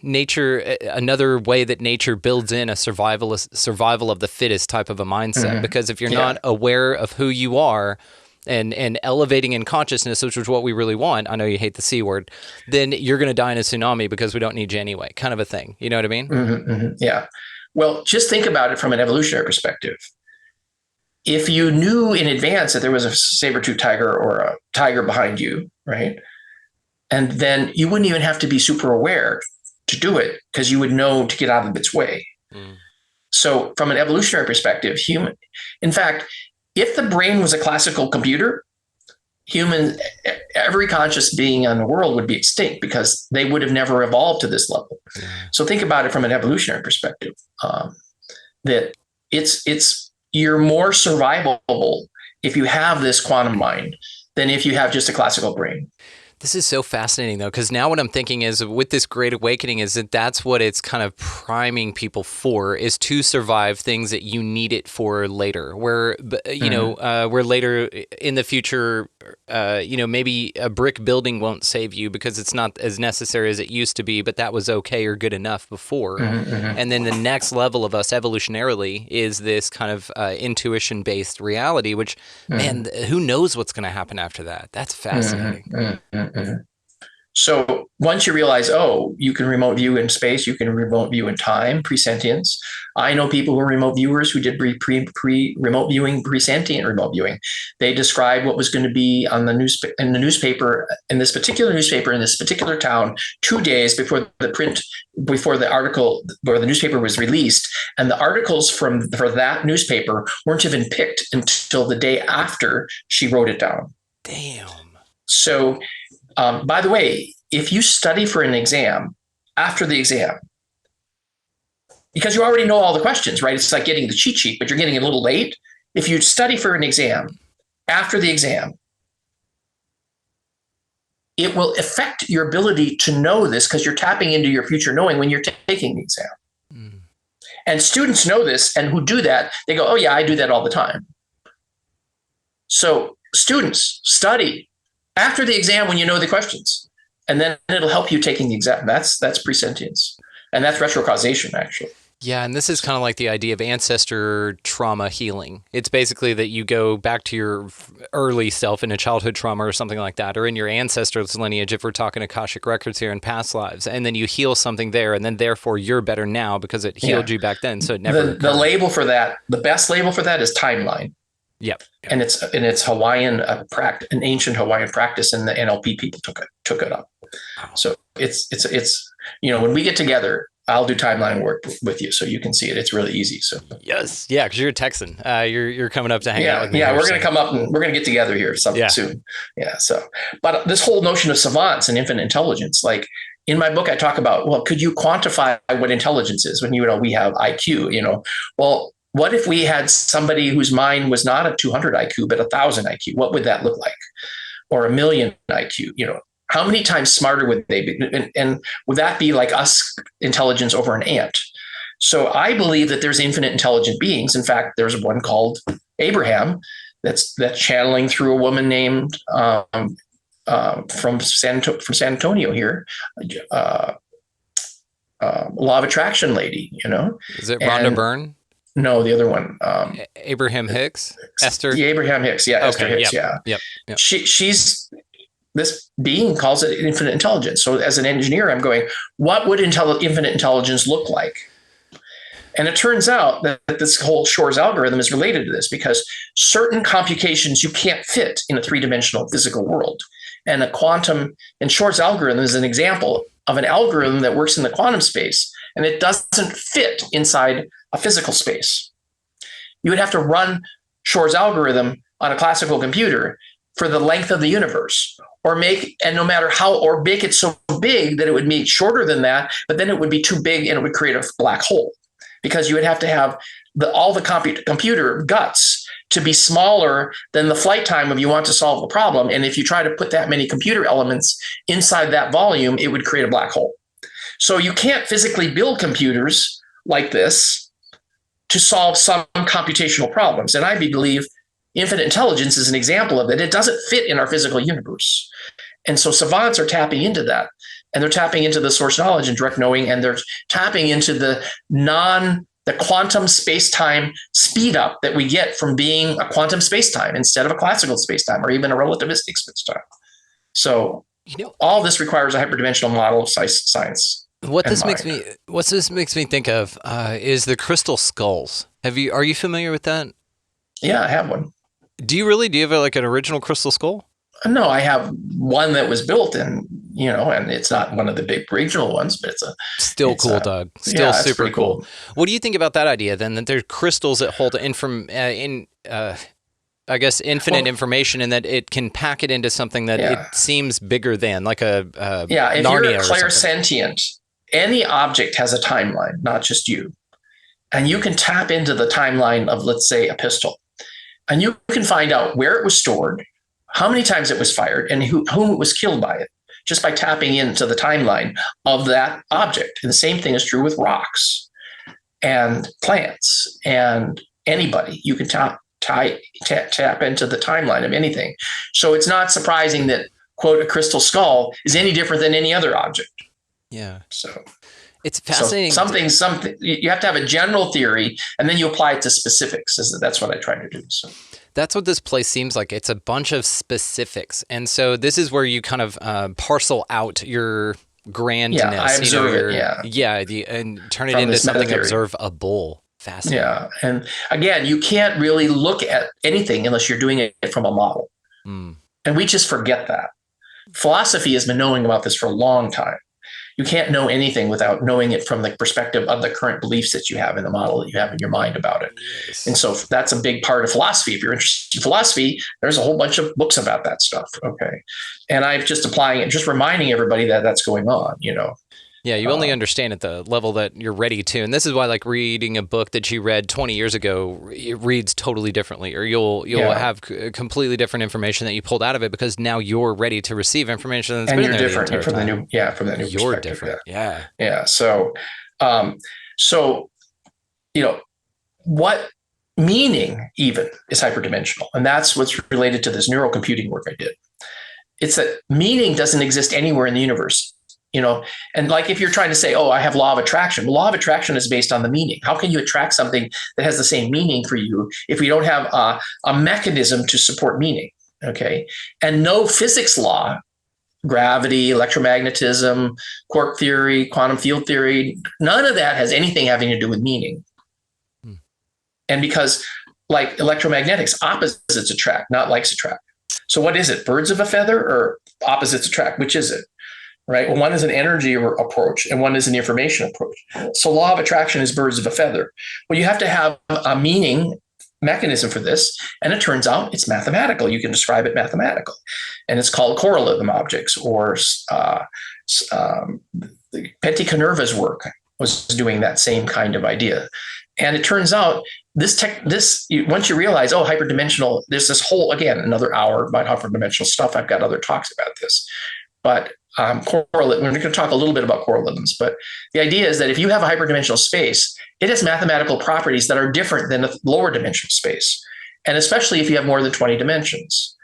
nature, another way that nature builds in a survival of the fittest type of a mindset. Because if you're not aware of who you are and elevating in consciousness, which is what we really want, I know you hate the C word, then you're going to die in a tsunami because we don't need you anyway, kind of a thing. You know what I mean? Yeah. Well, just think about it from an evolutionary perspective. If you knew in advance that there was a saber-toothed tiger or a tiger behind you, right? And then you wouldn't even have to be super aware to do it because you would know to get out of its way. So from an evolutionary perspective, in fact, if the brain was a classical computer, every conscious being in the world would be extinct because they would have never evolved to this level. So think about it from an evolutionary perspective, that you're more survivable if you have this quantum mind than if you have just a classical brain. This is so fascinating, though, because now what I'm thinking is with this Great Awakening is that's what it's kind of priming people for, is to survive things that you need it for later, where, where later in the future, maybe a brick building won't save you because it's not as necessary as it used to be, but that was okay or good enough before. And then the next level of us evolutionarily is this kind of intuition-based reality, which, man, who knows what's going to happen after that? That's fascinating. So once you realize, you can remote view in space, you can remote view in time, presentience. I know people who are remote viewers who did remote viewing, presentient remote viewing. They described what was going to be on the newspaper, in this particular newspaper, in this particular town, 2 days before the article or the newspaper was released. And the articles for that newspaper weren't even picked until the day after she wrote it down. Damn. So, by the way, if you study for an exam after the exam, because you already know all the questions, right? It's like getting the cheat sheet, but you're getting it a little late. If you study for an exam after the exam, it will affect your ability to know this because you're tapping into your future knowing when you're taking the exam. And students know this, and who do that, they go, oh yeah, I do that all the time. So students study after the exam when you know the questions, and then it'll help you taking the exam. That's presentience, and that's retrocausation, actually. Yeah, and this is kind of like the idea of ancestor trauma healing. It's basically that you go back to your early self in a childhood trauma or something like that, or in your ancestors' lineage, if we're talking Akashic records here in past lives, and then you heal something there, and then therefore you're better now because it healed you back then, so it never the label for that, the best label for that is timeline. Yep. And it's Hawaiian an ancient Hawaiian practice, and the NLP people took it up. Wow. So it's when we get together, I'll do timeline work with you so you can see it. It's really easy. So yes, yeah, because you're a Texan. You're coming up to hang out with me. Yeah, we're going to come up and we're going to get together here soon. Yeah. So, but this whole notion of savants and infinite intelligence, like in my book, I talk about, well, could you quantify what intelligence is when we have IQ? Well, what if we had somebody whose mind was not a 200 IQ but 1,000 IQ? What would that look like? Or 1,000,000 IQ? How many times smarter would they be? And would that be like us intelligence over an ant? So I believe that there's infinite intelligent beings. In fact, there's one called Abraham that's channeling through a woman named from San Antonio here, law of attraction lady. Is it Rhonda Byrne? No, the other one. Abraham Hicks? Esther? The Abraham Hicks. Yeah, okay, Esther Hicks. Yep. She's. This being calls it infinite intelligence. So as an engineer, I'm going, what would infinite intelligence look like? And it turns out that this whole Shor's algorithm is related to this, because certain computations you can't fit in a three-dimensional physical world. And Shor's algorithm is an example of an algorithm that works in the quantum space, and it doesn't fit inside a physical space. You would have to run Shor's algorithm on a classical computer for the length of the universe, or make it so big that it would be shorter than that, but then it would be too big and it would create a black hole, because you would have to have all the computer guts to be smaller than the flight time if you want to solve a problem. And if you try to put that many computer elements inside that volume, it would create a black hole. So you can't physically build computers like this to solve some computational problems. And I believe infinite intelligence is an example of it. It doesn't fit in our physical universe. And so savants are tapping into that, and they're tapping into the source knowledge and direct knowing, and they're tapping into the quantum space-time speed up that we get from being a quantum space-time instead of a classical space-time or even a relativistic space-time. So all this requires a hyperdimensional model of science. What this makes me think of is the crystal skulls. Are you familiar with that? Yeah, I have one. Do you really? Do you have an original crystal skull? No, I have one that was built and it's not one of the big regional ones, but it's cool, Doug. Still super cool. What do you think about that idea then, that there's crystals that hold infinite information, and that it can pack it into something that it seems bigger than, like a if Narnia you're clairsentient, any object has a timeline, not just you. And you can tap into the timeline of, let's say, a pistol. And you can find out where it was stored, how many times it was fired, and whom it was killed by it, just by tapping into the timeline of that object. And the same thing is true with rocks and plants and anybody. You can tap into the timeline of anything. So it's not surprising that, quote, a crystal skull is any different than any other object. Yeah. So it's fascinating. Something you have to have a general theory, and then you apply it to specifics. That's what I try to do. So that's what this place seems like. It's a bunch of specifics, and so this is where you kind of parcel out your grandness. Yeah, I observe it. And turn it into something observable. Fascinating. Yeah, and again, you can't really look at anything unless you're doing it from a model, and we just forget that. Philosophy has been knowing about this for a long time. You can't know anything without knowing it from the perspective of the current beliefs that you have in the model that you have in your mind about it. Yes. And so that's a big part of philosophy. If you're interested in philosophy, there's a whole bunch of books about that stuff. Okay. And I'm just applying it, just reminding everybody that that's going on, Yeah, you only understand at the level that you're ready to. And this is why, like, reading a book that you read 20 years ago, it reads totally differently, or you'll have completely different information that you pulled out of it, because now you're ready to receive information that's been there different from the new you're different. Yeah. Yeah. So what meaning even is hyperdimensional. And that's what's related to this neural computing work I did. It's that meaning doesn't exist anywhere in the universe. And like if you're trying to say, oh, I have law of attraction. Well, law of attraction is based on the meaning. How can you attract something that has the same meaning for you if we don't have a mechanism to support meaning? Okay. And no physics law, gravity, electromagnetism, quark theory, quantum field theory, none of that has anything having to do with meaning. And because like electromagnetics, opposites attract, not likes attract. So what is it? Birds of a feather or opposites attract? Which is it? Right. Well, one is an energy approach and one is an information approach. So law of attraction is birds of a feather. Well, you have to have a meaning mechanism for this. And it turns out it's mathematical. You can describe it mathematically. And it's called correlative objects, or Pentti-Kanerva's work was doing that same kind of idea. And it turns out once you realize, oh, hyperdimensional, there's this whole, again, another hour about hyperdimensional stuff. I've got other talks about this. But we're going to talk a little bit about correlatives, but the idea is that if you have a hyperdimensional space, it has mathematical properties that are different than a lower dimensional space, and especially if you have more than 20 dimensions.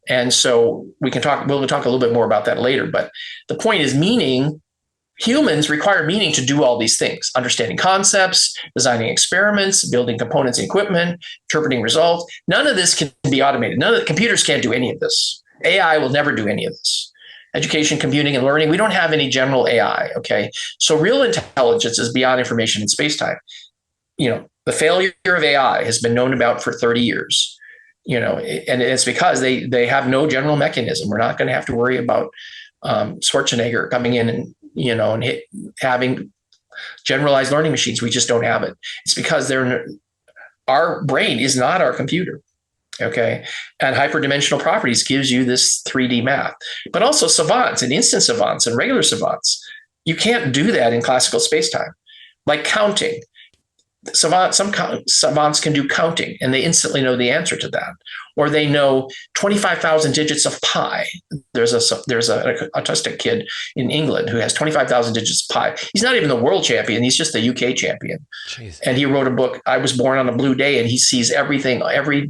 And so we'll talk a little bit more about that later. But the point is, meaning. Humans require meaning to do all these things: understanding concepts, designing experiments, building components and equipment, interpreting results. None of this can be automated. None of the computers can't do any of this. AI will never do any of this. Education, computing, and learning, we don't have any general AI, okay? So real intelligence is beyond information in space-time. The failure of AI has been known about for 30 years, and it's because they have no general mechanism. We're not going to have to worry about Schwarzenegger coming in and, having generalized learning machines. We just don't have it. It's because our brain is not our computer. Okay. And hyperdimensional properties gives you this 3D math, but also savants and instant savants and regular savants. You can't do that in classical spacetime. Like counting. Some savants can do counting and they instantly know the answer to that. Or they know 25,000 digits of pi. There's an autistic kid in England who has 25,000 digits of pi. He's not even the world champion. He's just the UK champion. Jeez. And he wrote a book, I Was Born on a Blue Day, and he sees everything, every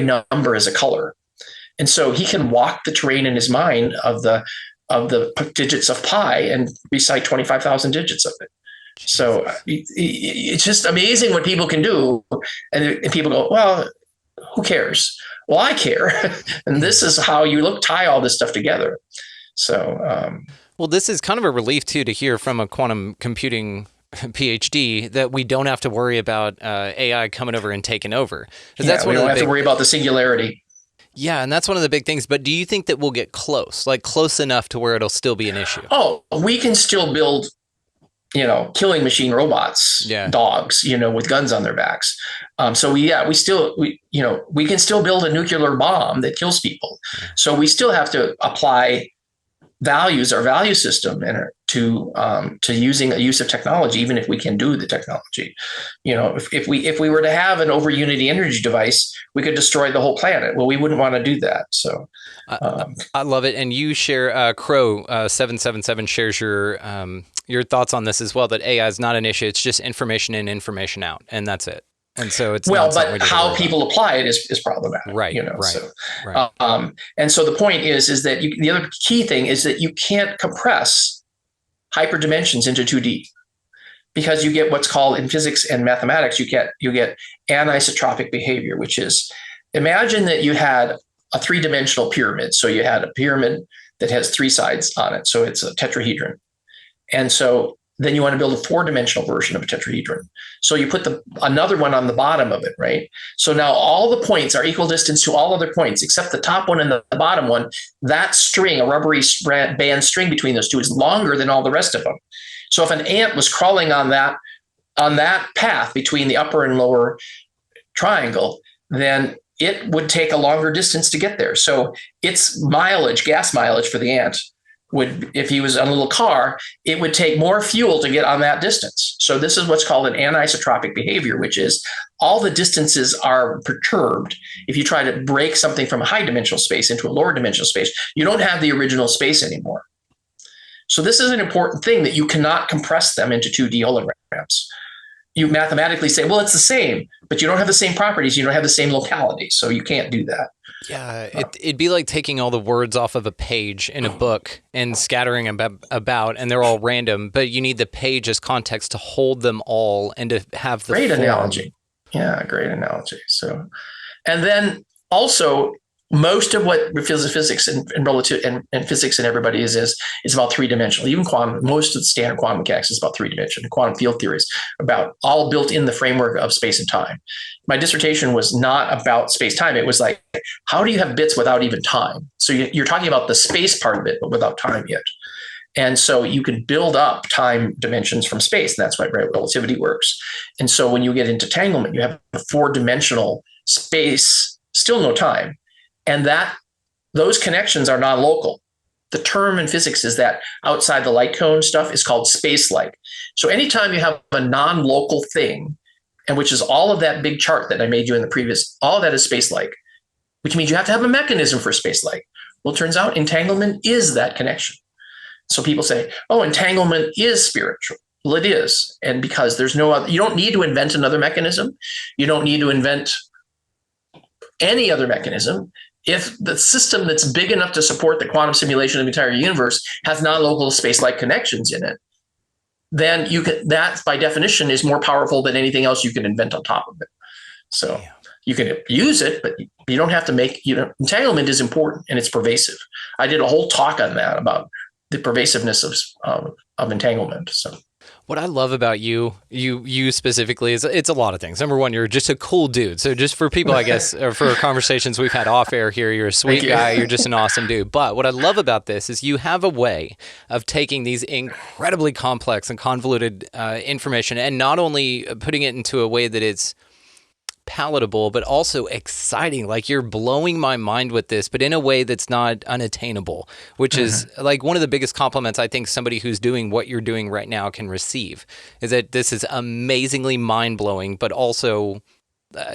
number as a color. And so he can walk the terrain in his mind of the digits of pi and recite 25,000 digits of it. So it's just amazing what people can do. And people go, well, who cares? Well, I care. And this is how you tie all this stuff together. So, well, this is kind of a relief too, to hear from a quantum computing PhD that we don't have to worry about AI coming over and taking over. We don't have to worry about the singularity. Yeah, and that's one of the big things. But do you think that we'll get close enough to where it'll still be an issue? Oh, we can still build killing machine robots, dogs, with guns on their backs. So we can still build a nuclear bomb that kills people. So we still have to apply our value system to using a use of technology, even if we can do the technology. If we were to have an over unity energy device, we could destroy the whole planet. Well, we wouldn't want to do that. So I love it. And you share Crow 777 shares your thoughts on this as well, that AI is not an issue. It's just information in, information out, and that's it. And so it's but how people apply it is problematic, right? Right. And so the point is that the other key thing is that you can't compress hyperdimensions into 2D, because you get what's called in physics and mathematics, you get anisotropic behavior, which is, imagine that you had a 3-dimensional pyramid. So you had a pyramid that has 3 sides on it, so it's a tetrahedron. And so then you want to build a 4-dimensional version of a tetrahedron. So you put another one on the bottom of it, right? So now all the points are equal distance to all other points, except the top one and the bottom one. That string, a rubbery band string between those two, is longer than all the rest of them. So if an ant was crawling on that path between the upper and lower triangle, then it would take a longer distance to get there. So its gas mileage for the ant if he was on a little car, it would take more fuel to get on that distance. So this is what's called an anisotropic behavior, which is all the distances are perturbed. If you try to break something from a high dimensional space into a lower dimensional space, you don't have the original space anymore. So this is an important thing, that you cannot compress them into 2D holograms. you mathematically say, well, it's the same, but you don't have the same properties. You don't have the same locality. So you can't do that. Yeah, it'd be like taking all the words off of a page in a book and scattering them about, and they're all random, but you need the page as context to hold them all and to have the great form. Analogy. Yeah, great analogy. So, and then also most of what physics and relative and physics and everybody is about three-dimensional. Even quantum, most of the standard quantum mechanics is about three-dimensional. Quantum field theories about all built in the framework of space and time. My dissertation was not about space-time. It was like, how do you have bits without even time? So you're talking about the space part of it, but without time yet. And so you can build up time dimensions from space. And that's why relativity works. And so when you get into entanglement, you have a four-dimensional space, still no time. And those connections are non-local. The term in physics is that outside the light cone stuff is called space-like. So anytime you have a non-local thing, and which is all of that big chart that I made you in the previous, all of that is space-like, which means you have to have a mechanism for space-like. Well, it turns out entanglement is that connection. So people say, oh, entanglement is spiritual. Well, it is. And because there's no other, you don't need to invent another mechanism. You don't need to invent any other mechanism. If the system that's big enough to support the quantum simulation of the entire universe has non-local space-like connections in it, then that by definition is more powerful than anything else you can invent on top of it. So you can use it, but you don't have to make, entanglement is important and it's pervasive. I did a whole talk on that about the pervasiveness of entanglement. So what I love about you specifically is it's a lot of things. Number one, you're just a cool dude. So just for people, I guess, or for conversations we've had off air here, you're a sweet guy. You're just an awesome dude. But what I love about this is you have a way of taking these incredibly complex and convoluted information and not only putting it into a way that it's palatable, but also exciting. Like you're blowing my mind with this, but in a way that's not unattainable, which is like one of the biggest compliments I think somebody who's doing what you're doing right now can receive, is that this is amazingly mind-blowing, but also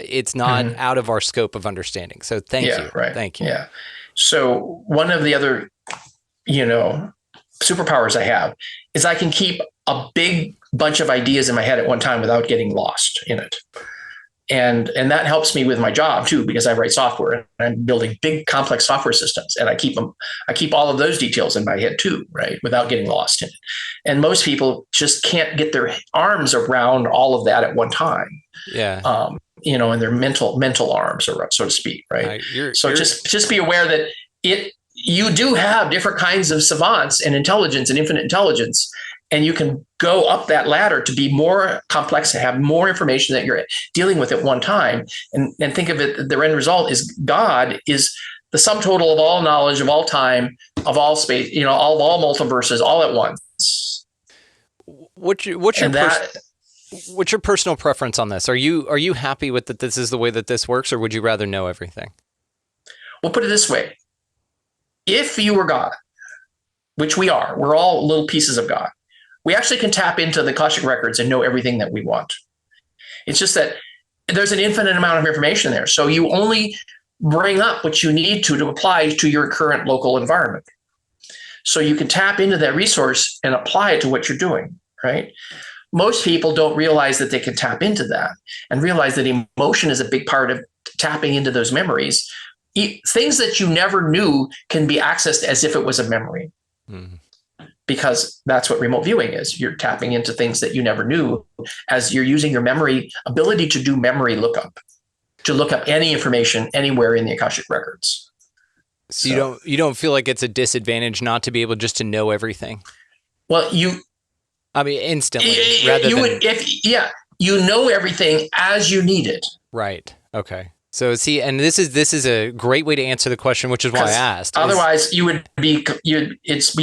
it's not out of our scope of understanding. So thank you. Right. Thank you. Yeah. So one of the other, superpowers I have is I can keep a big bunch of ideas in my head at one time without getting lost in it. And that helps me with my job too, because I write software and I'm building big complex software systems, and I keep all of those details in my head too, right? Without getting lost in it. And most people just can't get their arms around all of that at one time. Yeah. In their mental arms, or so to speak, right? Just be aware that you do have different kinds of savants and intelligence and infinite intelligence. And you can go up that ladder to be more complex, to have more information that you're dealing with at one time. And think of it, the end result is God is the sum total of all knowledge, of all time, of all space, all multiverses, all at once. What's your personal preference on this? Are you happy with that this is the way that this works, or would you rather know everything? Well, put it this way. If you were God, which we are, we're all little pieces of God. We actually can tap into the Akashic records and know everything that we want. It's just that there's an infinite amount of information there. So you only bring up what you need to apply to your current local environment. So you can tap into that resource and apply it to what you're doing, right? Most people don't realize that they can tap into that and realize that emotion is a big part of tapping into those memories. Things that you never knew can be accessed as if it was a memory. Because that's what remote viewing is. You're tapping into things that you never knew as you're using your memory ability to do memory lookup, to look up any information anywhere in the Akashic records. So you don't feel like it's a disadvantage not to be able just to know everything? Well, instantly. You know everything as you need it. Right. Okay. So see, and this is a great way to answer the question, which is why I asked. Otherwise, it'd be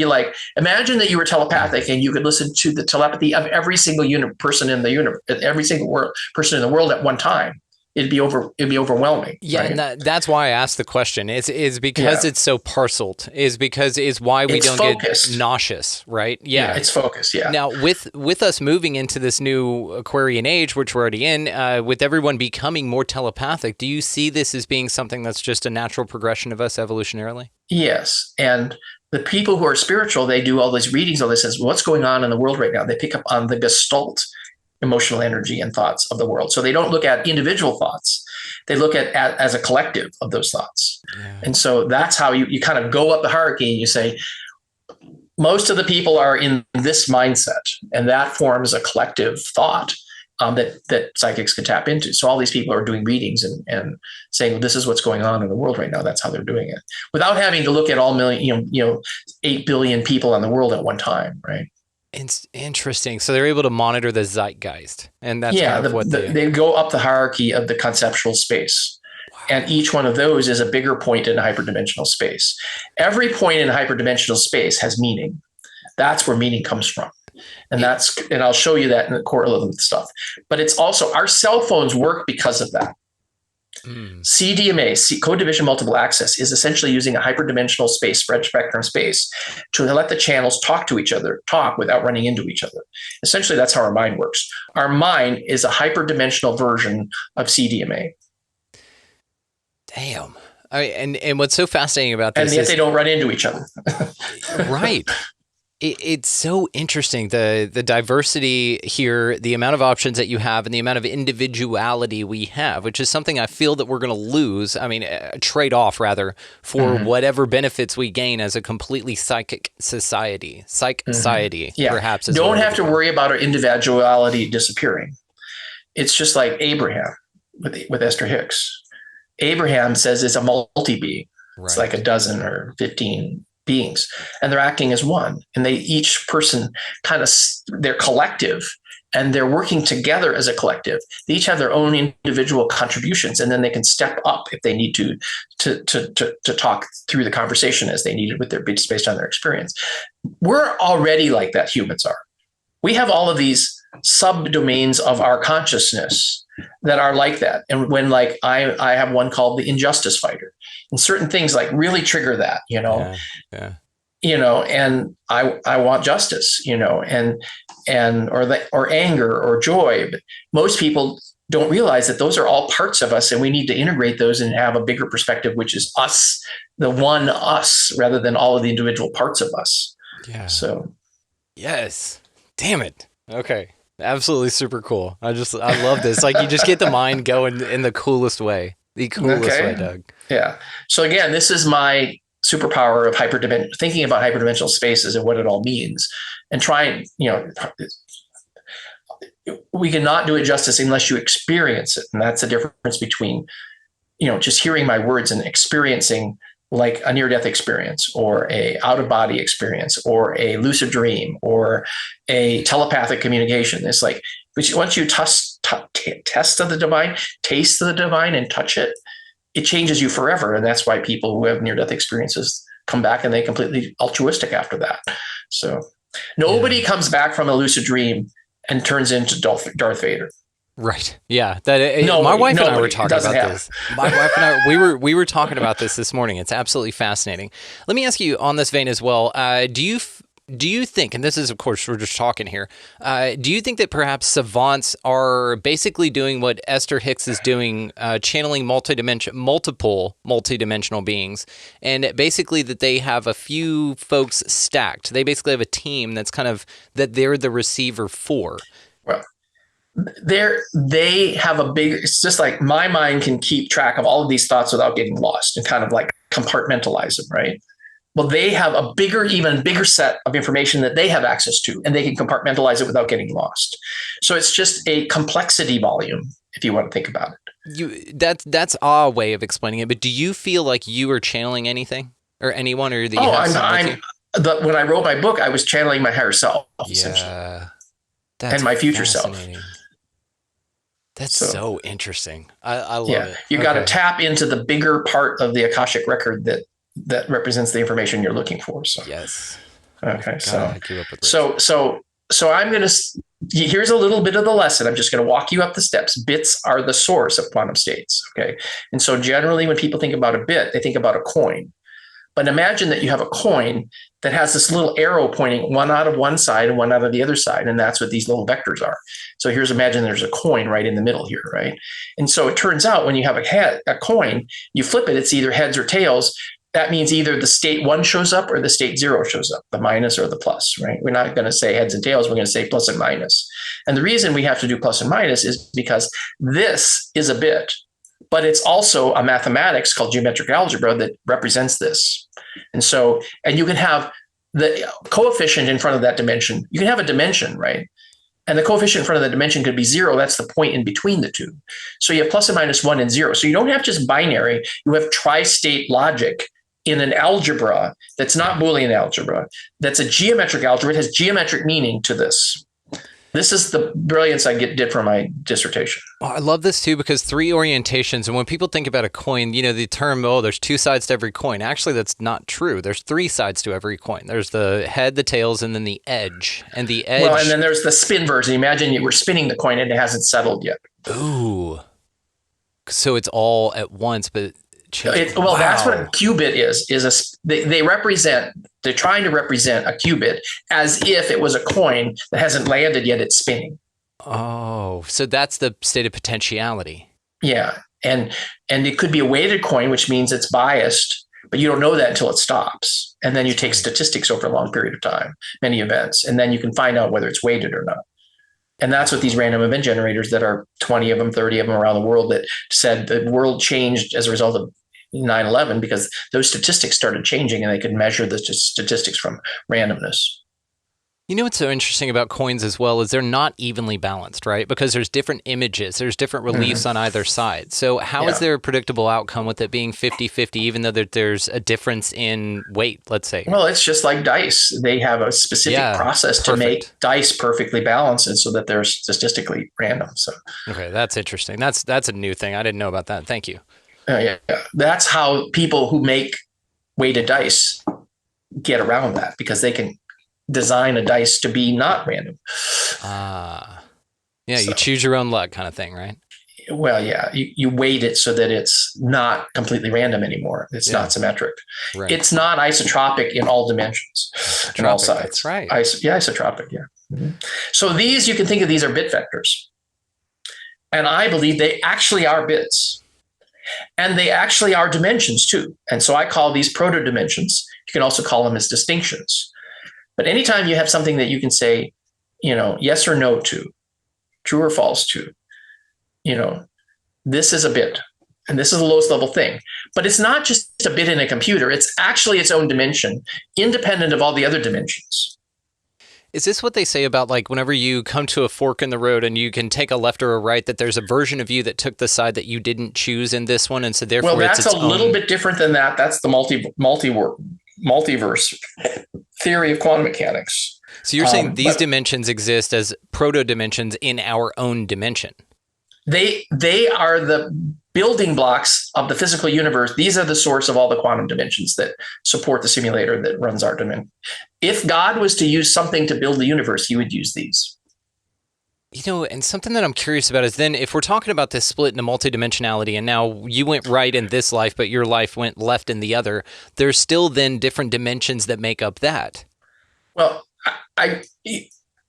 like, imagine that you were telepathic and you could listen to the telepathy of every single person in the universe, every single person in the world at one time. It'd be overwhelming. Yeah, right? And that's why I asked the question. Is because it's so parceled. Is because it's why we don't focused. Get nauseous, right? Yeah, it's focused. Yeah. Now with us moving into this new Aquarian age, which we're already in, with everyone becoming more telepathic, do you see this as being something that's just a natural progression of us evolutionarily? Yes, and the people who are spiritual, they do all these readings, all this says, what's going on in the world right now? They pick up on the gestalt emotional energy and thoughts of the world. So they don't look at individual thoughts. They look at as a collective of those thoughts. Yeah. And so that's how you kind of go up the hierarchy and you say, most of the people are in this mindset, and that forms a collective thought that psychics can tap into. So all these people are doing readings and saying, this is what's going on in the world right now. That's how they're doing it, without having to look at all 8 billion people in the world at one time, right? It's interesting. So they're able to monitor the zeitgeist, and that's kind of what they go up the hierarchy of the conceptual space. Wow. And each one of those is a bigger point in a hyperdimensional space. Every point in a hyperdimensional space has meaning. That's where meaning comes from. And I'll show you that in the correlative stuff. But it's also, our cell phones work because of that. CDMA, code division multiple access, is essentially using a hyperdimensional space, spread spectrum space, to let the channels talk to each other, talk without running into each other. Essentially, that's how our mind works. Our mind is a hyperdimensional version of CDMA. Damn. And what's so fascinating about this is, yet they don't run into each other. Right. It's so interesting, the diversity here, the amount of options that you have, and the amount of individuality we have, which is something I feel that we're going to lose. I mean, trade off rather for whatever benefits we gain as a completely psychic society, society, perhaps. Don't have to worry about our individuality disappearing. It's just like Abraham with Esther Hicks. Abraham says it's a multi-being. Right. It's like a dozen or 15 beings, and they're acting as one, and each person they're collective, and they're working together as a collective. They each have their own individual contributions, and then they can step up if they need to talk through the conversation as they need it with their bits based on their experience. We're already like that. Humans are. We have all of these subdomains of our consciousness that are like that. And when I have one called the injustice fighter, and certain things really trigger that, and I want justice, or anger or joy. But most people don't realize that those are all parts of us, and we need to integrate those and have a bigger perspective, which is us, the one us, rather than all of the individual parts of us. Yeah. So. Yes. Damn it. Okay. Absolutely super cool. I love this. You just get the mind going in the coolest way. The coolest way, Doug. Yeah. So again, this is my superpower of thinking about hyperdimensional spaces and what it all means, and trying, we cannot do it justice unless you experience it. And that's the difference between, just hearing my words and experiencing like a near-death experience or a out-of-body experience or a lucid dream or a telepathic communication. It's like, once you test of the divine, taste of the divine and touch it, it changes you forever. And that's why people who have near-death experiences come back and they completely altruistic after that. So nobody comes back from a lucid dream and turns into Darth Vader. Right. Yeah. My wife and I were talking about this. My wife and I, we were talking about this morning. It's absolutely fascinating. Let me ask you on this vein as well. Do you think, and this is, of course, we're just talking here, do you think that perhaps savants are basically doing what Esther Hicks is doing, channeling multiple multidimensional beings, and basically that they have a few folks stacked? They basically have a team that's that they're the receiver for. Well, they have it's just like my mind can keep track of all of these thoughts without getting lost and compartmentalize them, right? Well, they have a even bigger set of information that they have access to, and they can compartmentalize it without getting lost. So it's just a complexity volume, if you want to think about it. That's our way of explaining it. But do you feel like you are channeling anything or anyone, or that when I wrote my book, I was channeling my higher self, essentially, and my future self. That's so interesting. I love it. You got to tap into the bigger part of the Akashic record that represents the information you're looking for. So yes. Okay. So I'm going to, here's a little bit of the lesson. I'm just going to walk you up the steps. Bits are the source of quantum states. Okay. And so generally when people think about a bit, they think about a coin. But imagine that you have a coin that has this little arrow pointing one out of one side and one out of the other side. And that's what these little vectors are. So imagine there's a coin right in the middle here, right? And so it turns out when you have a coin, you flip it, it's either heads or tails. that means either the state 1 shows up or the state 0 shows up, the minus or the plus, right? We're not going to say heads and tails. We're going to say plus and minus. And the reason we have to do plus and minus is because this is a bit, but it's also a mathematics called geometric algebra that represents this. And so, and you can have the coefficient in front of that dimension. You can have a dimension, right? And the coefficient in front of the dimension could be 0. That's the point in between the two. So you have plus and minus 1 and 0. So you don't have just binary. You have tri-state logic in an algebra that's not Boolean algebra. That's a geometric algebra. It has geometric meaning to this. This is the brilliance I did for my dissertation. I love this too, because 3 orientations. And when people think about a coin, the term, there's 2 sides to every coin. Actually, that's not true. There's 3 sides to every coin. There's the head, the tails, and then the edge. And the edge. Well, and then there's the spin version. Imagine you were spinning the coin and it hasn't settled yet. Ooh. So it's all at once, but that's what a qubit is. They're trying to represent a qubit as if it was a coin that hasn't landed yet, it's spinning. Oh, so that's the state of potentiality. Yeah. And it could be a weighted coin, which means it's biased, but you don't know that until it stops. And then you take statistics over a long period of time, many events, and then you can find out whether it's weighted or not. And that's what these random event generators that are 20 of them, 30 of them around the world that said the world changed as a result of 9/11 because those statistics started changing and they could measure the statistics from randomness. What's so interesting about coins as well is they're not evenly balanced, right? Because there's different images, there's different reliefs on either side. So how is there a predictable outcome with it being 50-50, even though there's a difference in weight, let's say? Well, it's just like dice. They have a specific process to make dice perfectly balanced and so that they're statistically random. So okay, that's interesting. That's a new thing. I didn't know about that. Thank you. Yeah. That's how people who make weighted dice get around that, because they can design a dice to be not random. Yeah, you choose your own luck kind of thing, right? Well, yeah, you weight it so that it's not completely random anymore. It's not symmetric. Right. It's not isotropic in all dimensions, in all sides. That's right. Isotropic, yeah. Mm-hmm. So you can think of these are bit vectors. And I believe they actually are bits. And they actually are dimensions too. And so I call these proto-dimensions. You can also call them as distinctions. But anytime you have something that you can say, yes or no to, true or false to, this is a bit, and this is the lowest level thing. But it's not just a bit in a computer. It's actually its own dimension, independent of all the other dimensions. Is this what they say about, like, whenever you come to a fork in the road and you can take a left or a right, that there's a version of you that took the side that you didn't choose in this one, and so therefore that's a little bit different than that. That's the multiverse theory of quantum mechanics. So you're saying these dimensions exist as proto-dimensions in our own dimension? They are the building blocks of the physical universe. These are the source of all the quantum dimensions that support the simulator that runs our dimension. If God was to use something to build the universe, he would use these. And something that I'm curious about is then if we're talking about this split into multidimensionality, and now you went right in this life, but your life went left in the other, there's still then different dimensions that make up that. Well, I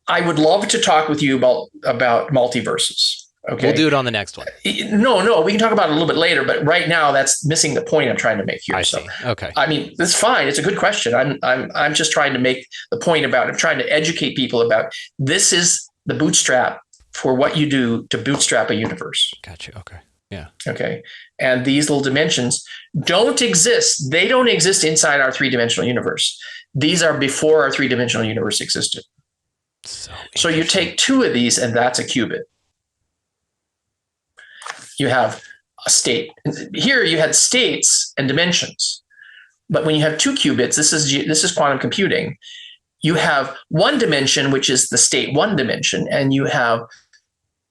would love to talk with you about multiverses. Okay. We'll do it on the next one. No, we can talk about it a little bit later, but right now that's missing the point I'm trying to make here. I see. Okay. I mean, that's fine. It's a good question. I'm just trying to make the point about, I'm trying to educate people about, this is the bootstrap for what you do to bootstrap a universe. Gotcha. Okay. Yeah. Okay. And these little dimensions don't exist. They don't exist inside our 3-dimensional universe. These are before our 3-dimensional universe existed. So you take 2 of these and that's a qubit. You have a state. Here you had states and dimensions. But when you have 2 qubits, this is quantum computing. You have one dimension, which is the state 1 dimension, and you have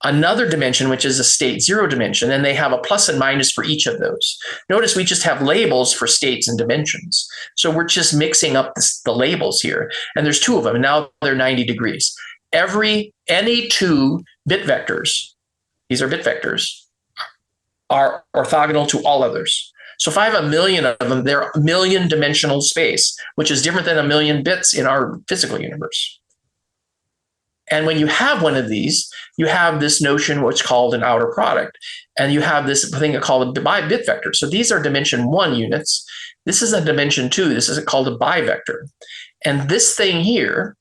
another dimension, which is a state 0 dimension, and they have a plus and minus for each of those. Notice we just have labels for states and dimensions. So we're just mixing up the labels here. And there's 2 of them, and now they're 90 degrees. Any 2 bit vectors, these are bit vectors, are orthogonal to all others. So if I have 1 million of them, they're a 1,000,000 dimensional space, which is different than 1 million bits in our physical universe. And when you have one of these, you have this notion what's called an outer product. And you have this thing called a bit vector. So these are dimension 1 units. This is a dimension 2. This is called a bivector. And this thing here,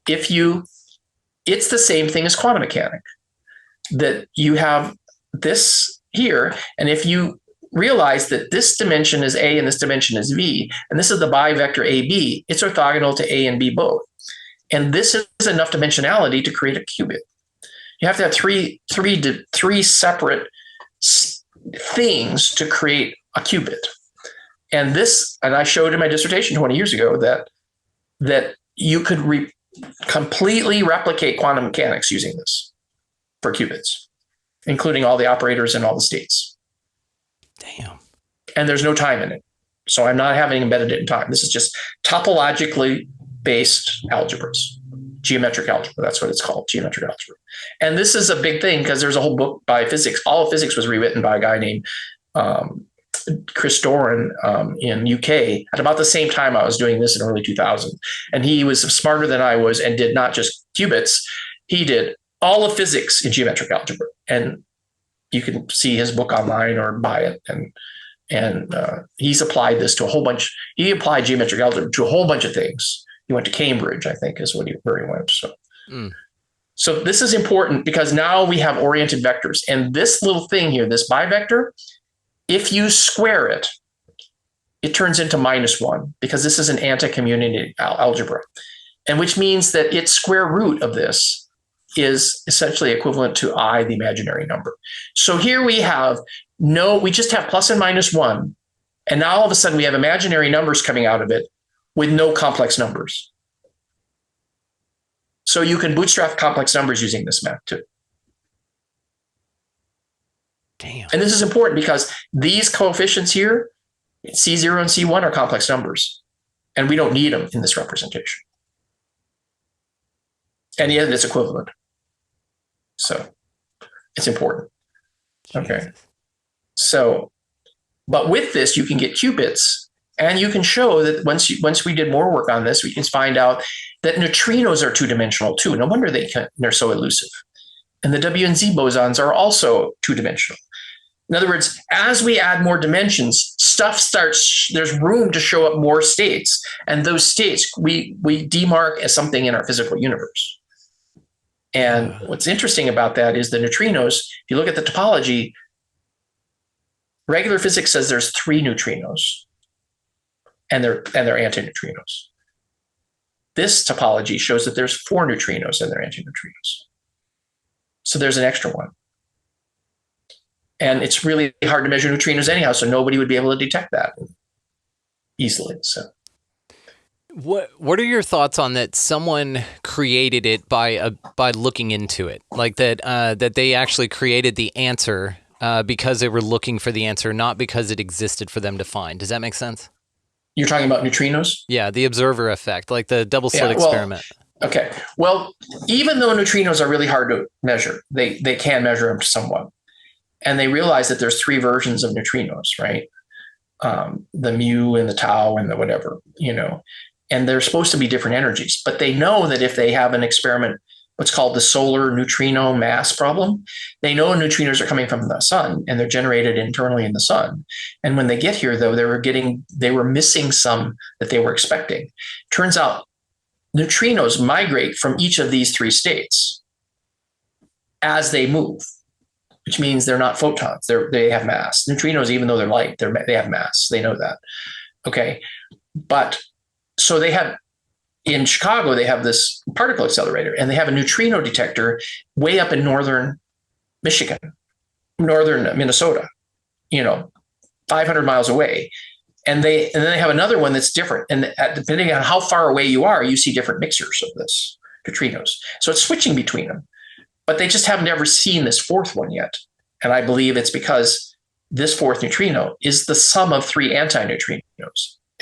it's the same thing as quantum mechanics, that you have this here. And if you realize that this dimension is A and this dimension is V, and this is the bivector AB, it's orthogonal to A and B both. And this is enough dimensionality to create a qubit. You have to have three separate things to create a qubit. And I showed in my dissertation 20 years ago that you could completely replicate quantum mechanics using this for qubits, including all the operators and all the states. Damn. And there's no time in it. So I'm not having embedded it in time. This is just topologically based algebras, geometric algebra. That's what it's called, geometric algebra. And this is a big thing because there's a whole book by physics. All of physics was rewritten by a guy named Chris Doran in UK at about the same time I was doing this in early 2000. And he was smarter than I was and did not just qubits. He did all of physics in geometric algebra. And you can see his book online or buy it. And he's applied this to a whole bunch. He applied geometric algebra to a whole bunch of things. He went to Cambridge, I think, is where he went. So this is important because now we have oriented vectors. And this little thing here, this bivector, if you square it, it turns into -1 because this is an anti-community algebra. And which means that its square root of this is essentially equivalent to I, the imaginary number. So here we just have plus and -1. And now all of a sudden we have imaginary numbers coming out of it with no complex numbers. So you can bootstrap complex numbers using this math too. Damn. And this is important because these coefficients here, C0 and C1, are complex numbers. And we don't need them in this representation. And yet it's equivalent. So it's important. Okay. So, but with this, you can get qubits. And you can show that once we did more work on this, we can find out that neutrinos are two-dimensional too. No wonder they're so elusive. And the W and Z bosons are also two-dimensional. In other words, as we add more dimensions, there's room to show up more states. And those states we demark as something in our physical universe. And what's interesting about that is the neutrinos, if you look at the topology, regular physics says there's 3 neutrinos. And they're antineutrinos. This topology shows that there's 4 neutrinos and they're antineutrinos. So there's an extra one. And it's really hard to measure neutrinos anyhow, so nobody would be able to detect that easily. So what are your thoughts on that someone created it by looking into it? Like that they actually created the answer because they were looking for the answer, not because it existed for them to find. Does that make sense? You're talking about neutrinos? Yeah, the observer effect, like the double slit experiment. Okay. Well, even though neutrinos are really hard to measure, they can measure them somewhat. And they realize that there's 3 versions of neutrinos, right? The mu and the tau and the whatever, and they're supposed to be different energies. But they know that if they have an experiment, what's called the solar neutrino mass problem, they know neutrinos are coming from the sun and they're generated internally in the sun. And when they get here, though, they were missing some that they were expecting. Turns out neutrinos migrate from each of these 3 states as they move, which means they're not photons. They have mass. Neutrinos, even though they're light, they have mass. They know that. Okay. But so in Chicago, they have this particle accelerator and they have a neutrino detector way up in northern Michigan, northern Minnesota, 500 miles away. And then they have another one that's different. And depending on how far away you are, you see different mixtures of this neutrinos. So it's switching between them, but they just have never seen this 4th one yet. And I believe it's because this 4th neutrino is the sum of 3 antineutrinos.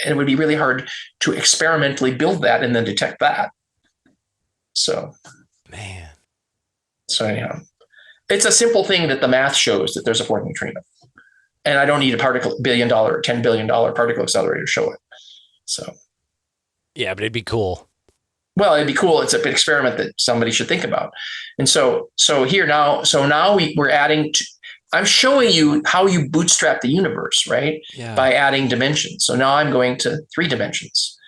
And it would be really hard to experimentally build that and then detect that. So, man. So anyhow, it's a simple thing that the math shows that there's a 4th neutrino. And I don't need a $1 billion or $10 billion particle accelerator to show it. So, yeah, but it'd be cool. Well, it'd be cool. It's an experiment that somebody should think about. And so now we're adding. I'm showing you how you bootstrap the universe, right? Yeah. By adding dimensions. So now I'm going to 3 dimensions.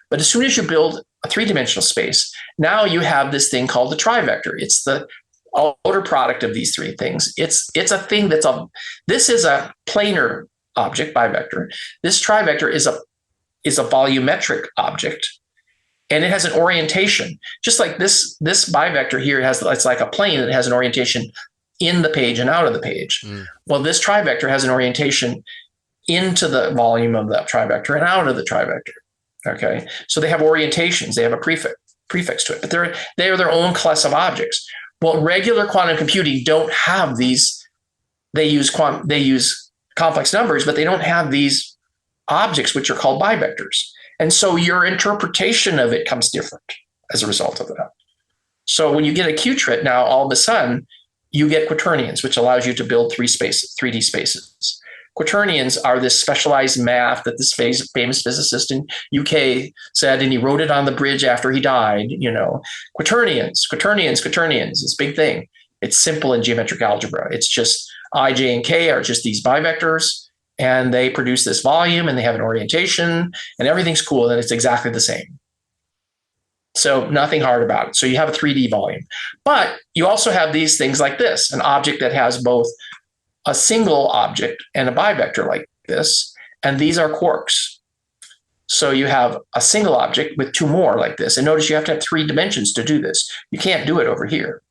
But as soon as you build a 3-dimensional space, now you have this thing called the trivector. It's the outer product of these 3 things. It's a thing this is a planar object, bivector. This trivector is a volumetric object. And it has an orientation, just like this bivector here it's like a plane that has an orientation in the page and out of the page. Well, this trivector has an orientation into the volume of that trivector and out of the trivector. Okay, so they have orientations. They have a prefix to it, but they are their own class of objects. Well, regular quantum computing don't have these. They use complex numbers, but they don't have these objects, which are called bivectors. And so your interpretation of it comes different as a result of that. So when you get a qubit, now all of a sudden you get quaternions, which allows you to build 3D spaces. Quaternions are this specialized math that this famous physicist in UK said, and he wrote it on the bridge after he died. Quaternions, this big thing. It's simple in geometric algebra. It's just I, J, and K are just these bivectors. And they produce this volume and they have an orientation and everything's cool and it's exactly the same. So nothing hard about it. So you have a 3D volume, but you also have these things like this, an object that has both a single object and a bivector like this. And these are quarks. So you have a single object with 2 more like this. And notice you have to have 3 dimensions to do this. You can't do it over here.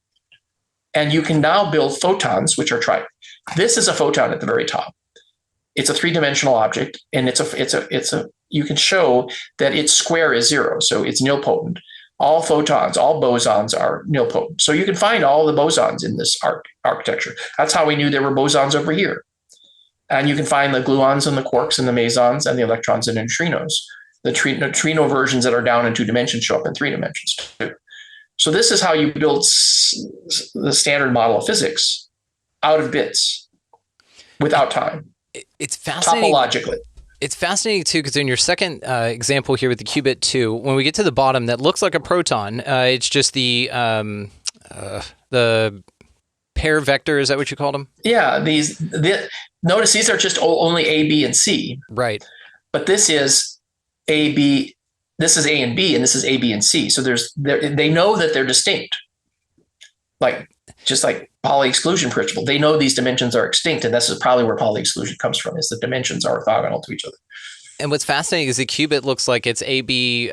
And you can now build photons, which are this is a photon at the very top. It's a 3-dimensional object, and you can show that its square is 0, so it's nilpotent. All photons, all bosons are nilpotent. So you can find all the bosons in this architecture. That's how we knew there were bosons over here. And you can find the gluons and the quarks and the mesons and the electrons and neutrinos. The neutrino versions that are down in 2 dimensions show up in 3 dimensions too. So this is how you build the standard model of physics out of bits without time. It's fascinating. Topologically. It's fascinating too, because in your second example here with the qubit 2, when we get to the bottom, that looks like a proton. It's just the pair vector. Is that what you called them? Yeah. Notice these are just only A, B, and C. Right. But this is A, B. This is A and B, and this is A, B, and C. So they know that they're distinct. Just like Pauli exclusion principle, they know these dimensions are extinct, and this is probably where Pauli exclusion comes from, is the dimensions are orthogonal to each other. And what's fascinating is the qubit looks like it's AB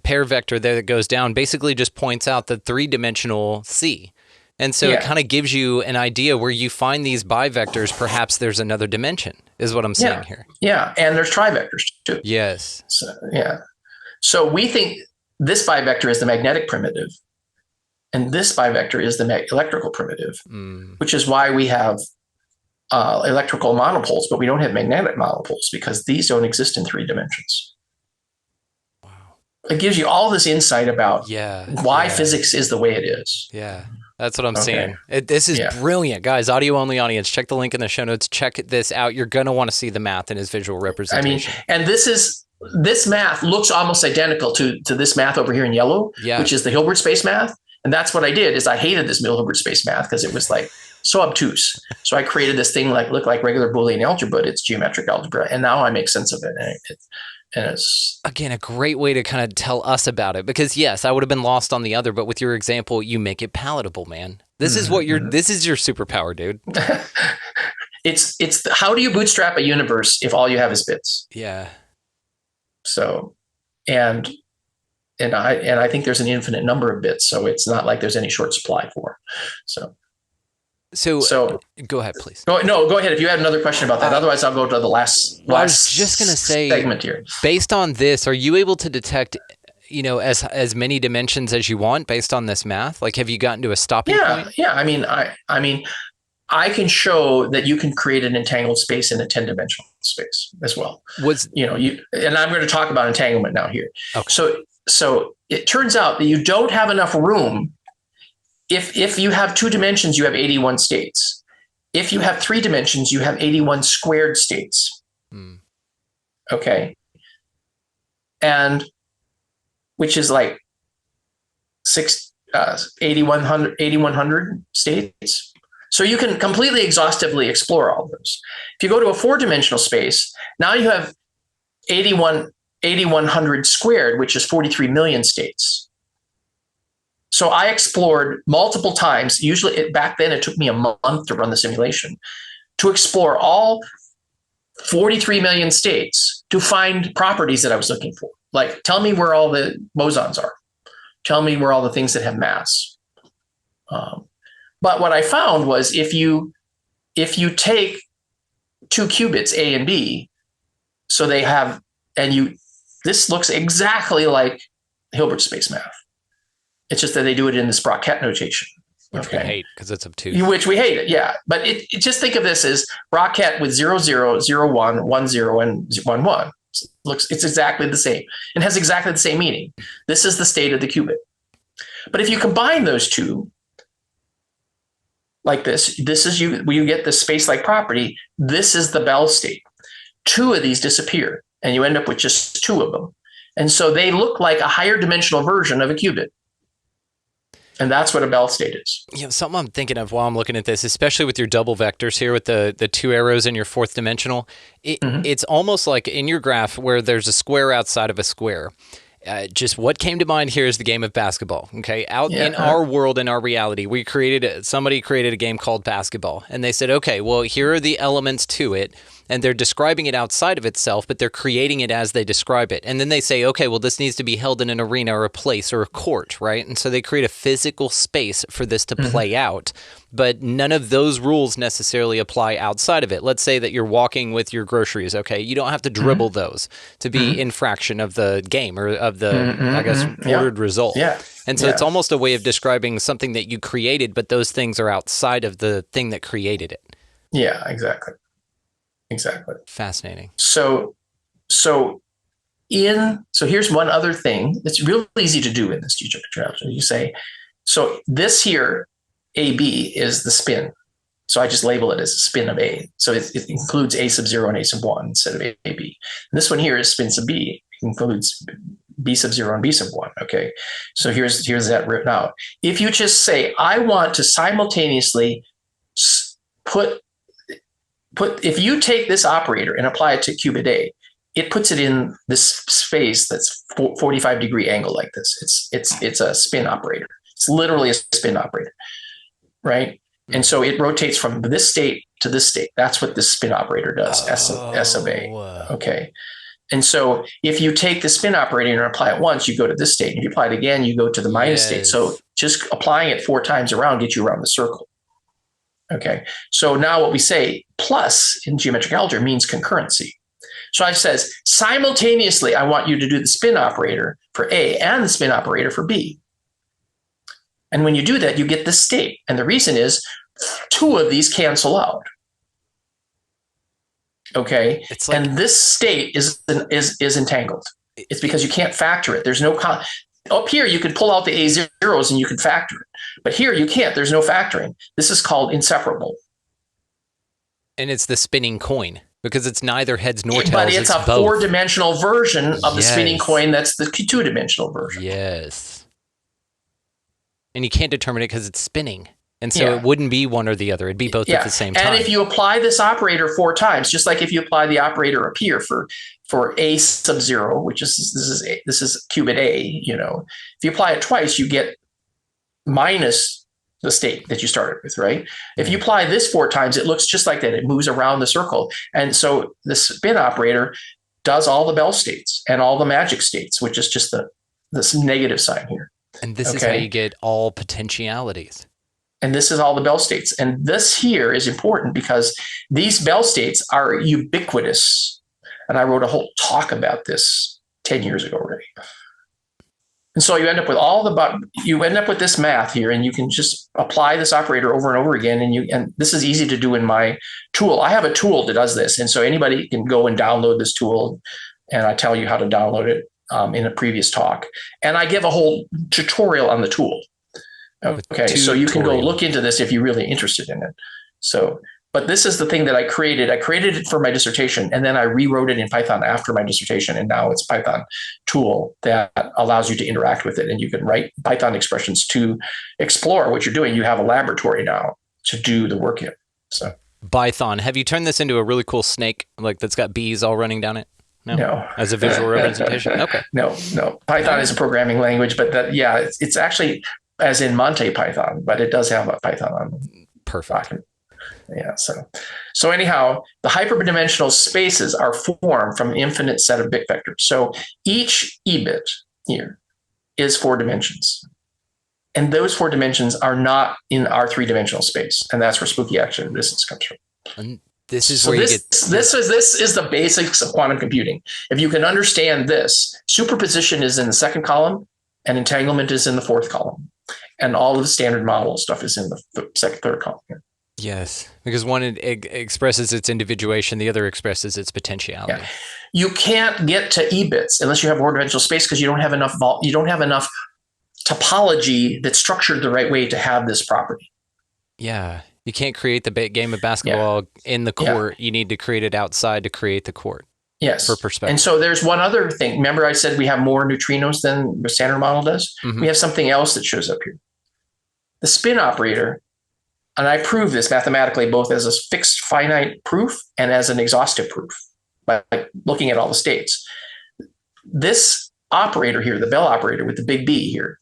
pair vector there that goes down, basically just points out the 3-dimensional C. And so it kind of gives you an idea where you find these bivectors, perhaps there's another dimension, is what I'm saying here. Yeah, and there's trivectors too. Yes. So we think this bivector is the magnetic primitive, and this bivector is the electrical primitive, which is why we have electrical monopoles, but we don't have magnetic monopoles because these don't exist in 3 dimensions. Wow. It gives you all this insight about why physics is the way it is. Yeah, that's what I'm saying. This is brilliant. Guys, audio-only audience, check the link in the show notes. Check this out. You're going to want to see the math in his visual representation. And this math looks almost identical to this math over here in yellow, which is the Hilbert space math. And that's what I did, is I hated this Hilbert space math because it was like so obtuse. So I created this thing looked like regular Boolean algebra, but it's geometric algebra. And now I make sense of it. And it's again a great way to kind of tell us about it, because yes, I would have been lost on the other, but with your example, you make it palatable, man. This is what this is your superpower, dude. It's how do you bootstrap a universe if all you have is bits? Yeah. So, and I think there's an infinite number of bits, so it's not like there's any short supply for. So go ahead, please. Go ahead. If you had another question about that, otherwise I'll go to the last. I was just going to say, segment here. Based on this, are you able to detect, as many dimensions as you want based on this math? Like, have you gotten to a stopping point? Yeah. I mean, I can show that you can create an entangled space in a 10-dimensional space as well. And I'm going to talk about entanglement now here. Okay. So it turns out that you don't have enough room. If you have 2 dimensions, you have 81 states. If you have 3 dimensions, you have 81 squared states. Okay. And which is like 8,100 states. So you can completely exhaustively explore all those. If you go to a 4-dimensional space, now you have 8,100 squared, which is 43 million states. So I explored multiple times. Usually back then it took me a month to run the simulation to explore all 43 million states to find properties that I was looking for. Like, tell me where all the bosons are. Tell me where all the things that have mass. But what I found was if you take two qubits, A and B, so they have, this looks exactly like Hilbert space math. It's just that they do it in the Sprocket notation. Which we hate because it's obtuse. Which we hate it, yeah. But just think of this as Sprocket with 0, 0, 0, 1, 1, 0, and 1, 1. It's exactly the same and has exactly the same meaning. This is the state of the qubit. But if you combine those two, like this is when you get this space-like property. This is the Bell state. Two of these disappear, and you end up with just two of them. And so they look like a higher dimensional version of a qubit. And that's what a Bell state is. Something I'm thinking of while I'm looking at this, especially with your double vectors here with the two arrows in your fourth dimensional, it's almost like in your graph where there's a square outside of a square. Just what came to mind here is the game of basketball. Okay, in our world, in our reality, somebody created a game called basketball, and they said, okay, well, here are the elements to it, and they're describing it outside of itself, but they're creating it as they describe it. And then they say, okay, well, this needs to be held in an arena or a place or a court, right? And so they create a physical space for this to play out. But none of those rules necessarily apply outside of it. Let's say that you're walking with your groceries, okay? You don't have to dribble those to be infraction of the game or of the, I guess, ordered result. Yeah. And so it's almost a way of describing something that you created, but those things are outside of the thing that created it. Yeah, exactly. Exactly. Fascinating. So here's one other thing that's real easy to do in this geometric algebra. You say, so this here, AB is the spin. So I just label it as a spin of A. So it includes A sub 0 and A sub 1 instead of AB. And this one here is spin sub B. It includes B sub 0 and B sub 1. Okay. So here's that written out. If you just say, I want to simultaneously if you take this operator and apply it to qubit A, it puts it in this space that's 45-degree angle like this. It's a spin operator. It's literally a spin operator, right? And so it rotates from this state to this state. That's what this spin operator does, S of A. Okay. And so if you take the spin operator and apply it once, you go to this state. If you apply it again, you go to the minus state. So just applying it 4 times around gets you around the circle. Okay, so now what we say, plus in geometric algebra means concurrency. So I says, simultaneously, I want you to do the spin operator for A and the spin operator for B. And when you do that, you get this state. And the reason is 2 of these cancel out. Okay, it's like, and this state is entangled. It's because you can't factor it. There's no up here, you can pull out the A zeros and you can factor it. But here you can't. There's no factoring. This is called inseparable. And it's the spinning coin because it's neither heads nor tails. But it's a both. 4-dimensional version of the spinning coin. That's the 2-dimensional version. Yes. And you can't determine it because it's spinning. And so it wouldn't be one or the other. It'd be both at the same time. And if you apply this operator 4 times, just like if you apply the operator up here for A sub 0, which is this is qubit A, if you apply it twice, you get minus the state that you started with, right? If you apply this 4 times, it looks just like that. It moves around the circle. And so the spin operator does all the Bell states and all the magic states, which is just this negative sign here. And this is how you get all potentialities. And this is all the Bell states. And this here is important because these Bell states are ubiquitous. And I wrote a whole talk about this 10 years ago already. And so you end up with this math here, and you can just apply this operator over and over again. And this is easy to do in my tool. I have a tool that does this. And so anybody can go and download this tool. And I tell you how to download it in a previous talk. And I give a whole tutorial on the tool. Okay, so you can go look into this if you're really interested in it. So But this is the thing that I created. I created it for my dissertation, and then I rewrote it in Python after my dissertation. And now it's a Python tool that allows you to interact with it. And you can write Python expressions to explore what you're doing. You have a laboratory now to do the work in. So Python. Have you turned this into a really cool snake, like that's got bees all running down it? No. As a visual representation? Okay. No. Python is a programming language, but it's actually as in Manthey Python, but it does have a Python on Perfect. Yeah. So anyhow, the hyperdimensional spaces are formed from an infinite set of bit vectors. So each EBIT here is 4 dimensions. And those 4 dimensions are not in our 3-dimensional space. And that's where spooky action distance comes from. And this is So where this is the basics of quantum computing. If you can understand this, superposition is in the 2nd column and entanglement is in the 4th column. And all of the standard model stuff is in the 2nd, 3rd column here. Yes, because one expresses its individuation, the other expresses its potentiality. Yeah. You can't get to EBITs unless you have 4-dimensional space because you don't have enough topology that's structured the right way to have this property. Yeah, you can't create the game of basketball in the court. You need to create it outside to create the court. Yes. For perspective. And so there's one other thing. Remember I said we have more neutrinos than the standard model does? Mm-hmm. We have something else that shows up here. The spin operator. And I prove this mathematically both as a fixed finite proof and as an exhaustive proof by looking at all the states. This operator here, the Bell operator with the big B here,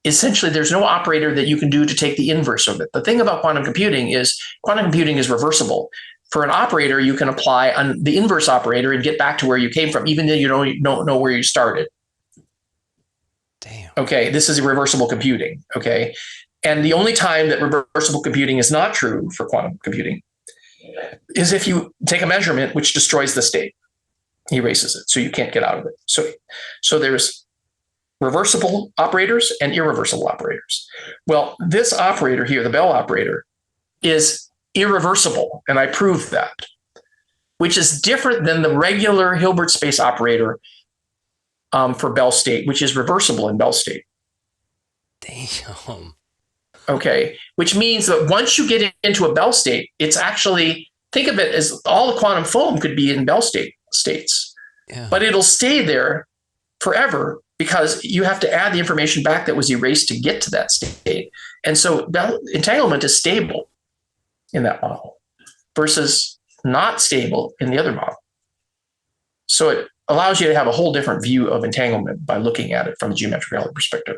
essentially there's no operator that you can do to take the inverse of it. The thing about quantum computing is reversible. For an operator, you can apply on the inverse operator and get back to where you came from, even though you don't know where you started. Damn. Okay, this is reversible computing. Okay. And the only time that reversible computing is not true for quantum computing is if you take a measurement which destroys the state, erases it, so you can't get out of it. So there's reversible operators and irreversible operators. Well, this operator here, the Bell operator, is irreversible, and I proved that, which is different than the regular Hilbert space operator for Bell state, which is reversible in Bell state. Damn. Okay, which means that once you get into a Bell state, it's actually, think of it as all the quantum foam could be in Bell states, but it'll stay there forever because you have to add the information back that was erased to get to that state. And so Bell entanglement is stable in that model versus not stable in the other model. So it allows you to have a whole different view of entanglement by looking at it from a geometric algebra perspective.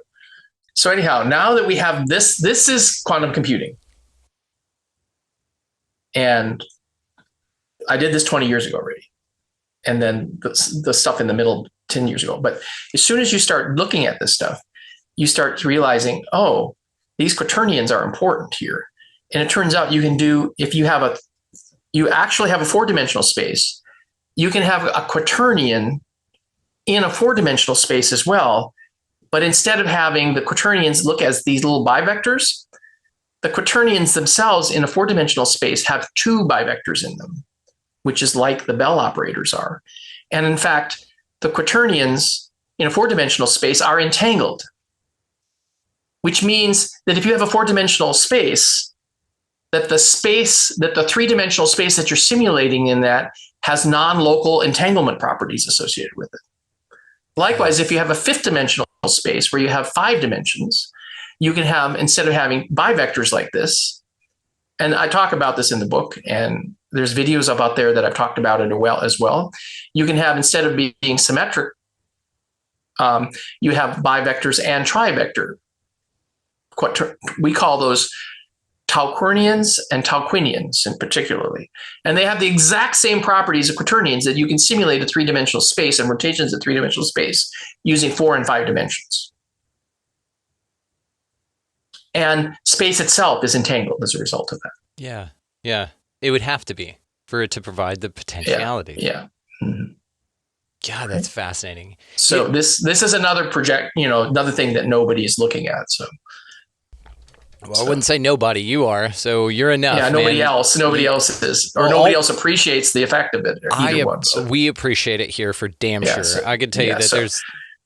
So anyhow, now that we have this is quantum computing. And I did this 20 years ago already. And then the stuff in the middle 10 years ago. But as soon as you start looking at this stuff, you start realizing, oh, these quaternions are important here. And it turns out you can do, if you actually have a 4-dimensional space, you can have a quaternion in a 4-dimensional space as well. But instead of having the quaternions look as these little bivectors, the quaternions themselves in a 4-dimensional space have 2 bivectors in them, which is like the Bell operators are. And in fact, the quaternions in a 4-dimensional space are entangled, which means that if you have a 4-dimensional space, that the 3-dimensional space that you're simulating in that has non-local entanglement properties associated with it. Likewise, if you have a 5th-dimensional space where you have 5 dimensions, you can have, instead of having bivectors like this, and I talk about this in the book, and there's videos up out there that I've talked about it as well. You can have, instead of being symmetric, you have bivectors and trivector. We call those Tauquirnians and Tauquinians in particularly. And they have the exact same properties of quaternions that you can simulate a 3-dimensional space and rotations of 3-dimensional space using 4 and 5 dimensions. And space itself is entangled as a result of that. Yeah. Yeah. It would have to be for it to provide the potentiality. Yeah. Mm-hmm. God, that's fascinating. So this is another another thing that nobody is looking at. So. Well, I wouldn't say nobody. You are, so you're enough. Yeah, nobody else is, or nobody else appreciates the effect of it. We appreciate it here for damn sure. So, I could tell you that there's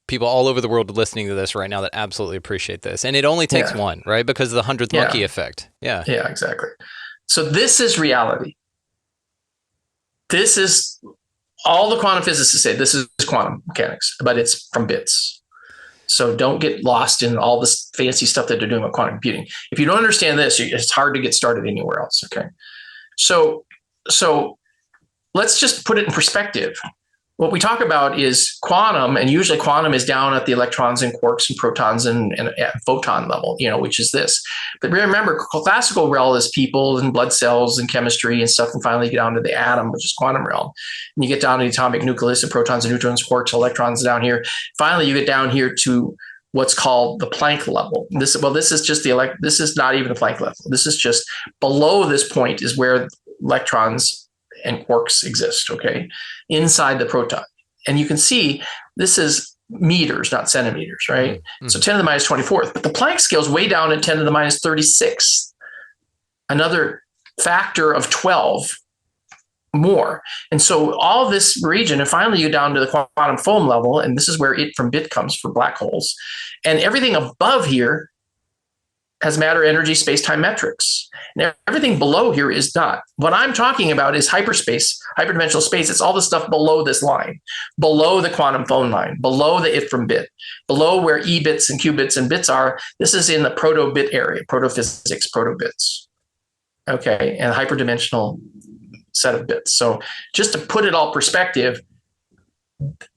people all over the world listening to this right now that absolutely appreciate this, and it only takes one, right? Because of the 100th monkey effect. Yeah. Yeah, exactly. So this is reality. This is all the quantum physicists say this is quantum mechanics, but it's from bits. So don't get lost in all this fancy stuff that they're doing with quantum computing. If you don't understand this, it's hard to get started anywhere else. Okay. So let's just put it in perspective. What we talk about is quantum, and usually quantum is down at the electrons and quarks and protons and at photon level, which is this. But remember, classical realm is people and blood cells and chemistry and stuff, and finally you get down to the atom, which is quantum realm. And you get down to the atomic nucleus and protons and neutrons, quarks, electrons down here. Finally, you get down here to what's called the Planck level. This is just this is not even the Planck level. This is just below this point is where electrons and quarks exist, okay, inside the proton. And you can see this is meters, not centimeters, right? Mm-hmm. So 10 to the minus 24th. But the Planck scale is way down at 10 to the minus 36th, another factor of 12 more. And so all this region, and finally you down to the quantum foam level, and this is where it from bit comes for black holes. And everything above here has matter, energy, space-time metrics. Now, everything below here is not. What I'm talking about is hyperspace, hyperdimensional space. It's all the stuff below this line, below the quantum phone line, below the it from bit, below where E bits and qubits and bits are. This is in the proto-bit area, proto-physics, proto-bits. Okay, and hyperdimensional set of bits. So just to put it all perspective,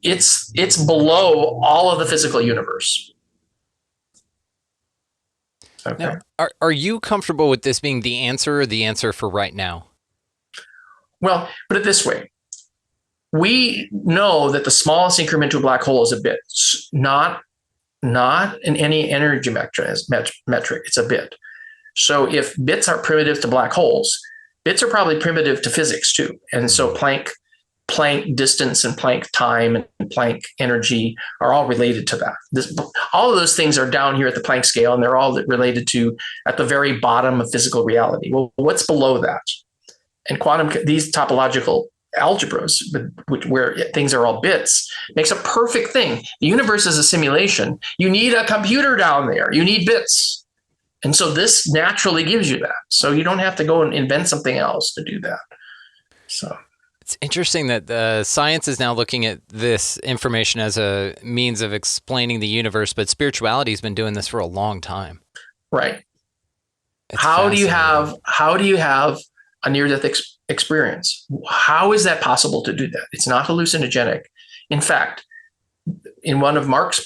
it's below all of the physical universe. Okay. Now, are you comfortable with this being the answer or the answer for right now? Well, put it this way. We know that the smallest increment to a black hole is a bit, not in any energy metric. It's a bit. So if bits are primitive to black holes, bits are probably primitive to physics too. And so Planck distance and Planck time and Planck energy are all related to that. All of those things are down here at the Planck scale, and they're all related to at the very bottom of physical reality. Well, what's below that? And these topological algebras, where things are all bits, makes a perfect thing. The universe is a simulation. You need a computer down there. You need bits. And so this naturally gives you that. So you don't have to go and invent something else to do that. So it's interesting that science is now looking at this information as a means of explaining the universe, but spirituality has been doing this for a long time. Right. How do you have a near-death experience? How is that possible to do that? It's not hallucinogenic. In fact, in one of Mark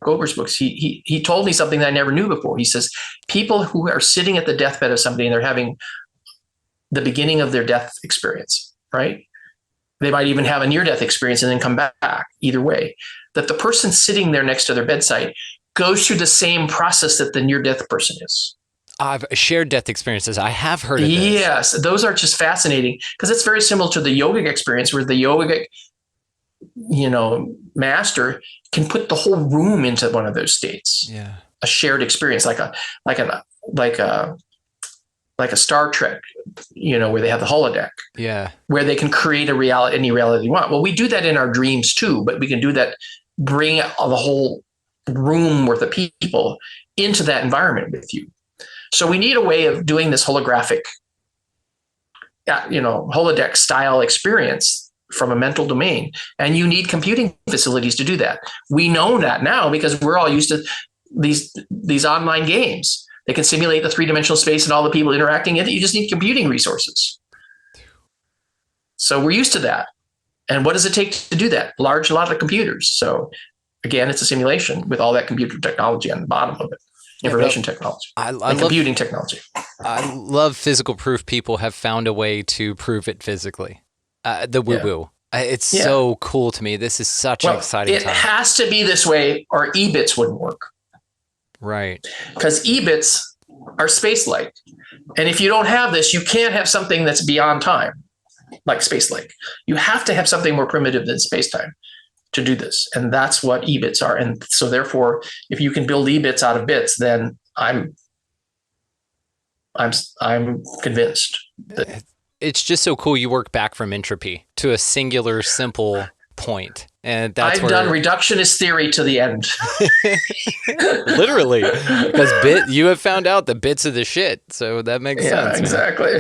Gober's books, he told me something that I never knew before. He says, people who are sitting at the deathbed of somebody and they're having the beginning of their death experience, right? They might even have a near-death experience and then come back, either way, that the person sitting there next to their bedside goes through the same process that the near-death person is. I've shared death experiences. I have heard of this. Yes, those are just fascinating because it's very similar to the yogic experience where the yogic, master can put the whole room into one of those states. Yeah, a shared experience, like a Star Trek, where they have the holodeck. Yeah, where they can create any reality they want. Well, we do that in our dreams too, but we can do that, bring the whole room worth of people into that environment with you. So we need a way of doing this holographic, holodeck style experience from a mental domain. And you need computing facilities to do that. We know that now because we're all used to these online games. They can simulate the three-dimensional space and all the people interacting in it. You just need computing resources. So we're used to that. And what does it take to do that? A lot of computers. So again, it's a simulation with all that computer technology on the bottom of it. Information technology. Computing technology. I love physical proof. People have found a way to prove it physically. The woo-woo. Yeah. It's so cool to me. This is such an exciting time. It has to be this way or E-bits wouldn't work. Right. Because E-bits are space-like. And if you don't have this, you can't have something that's beyond time, like space-like. You have to have something more primitive than space-time to do this. And that's what E-bits are. And so therefore, if you can build E-bits out of bits, then I'm convinced that it's just so cool. You work back from entropy to a singular, simple point. And that's I've done reductionist theory to the end. literally, because you have found out that bits are the shit. So that makes sense. Yeah, exactly.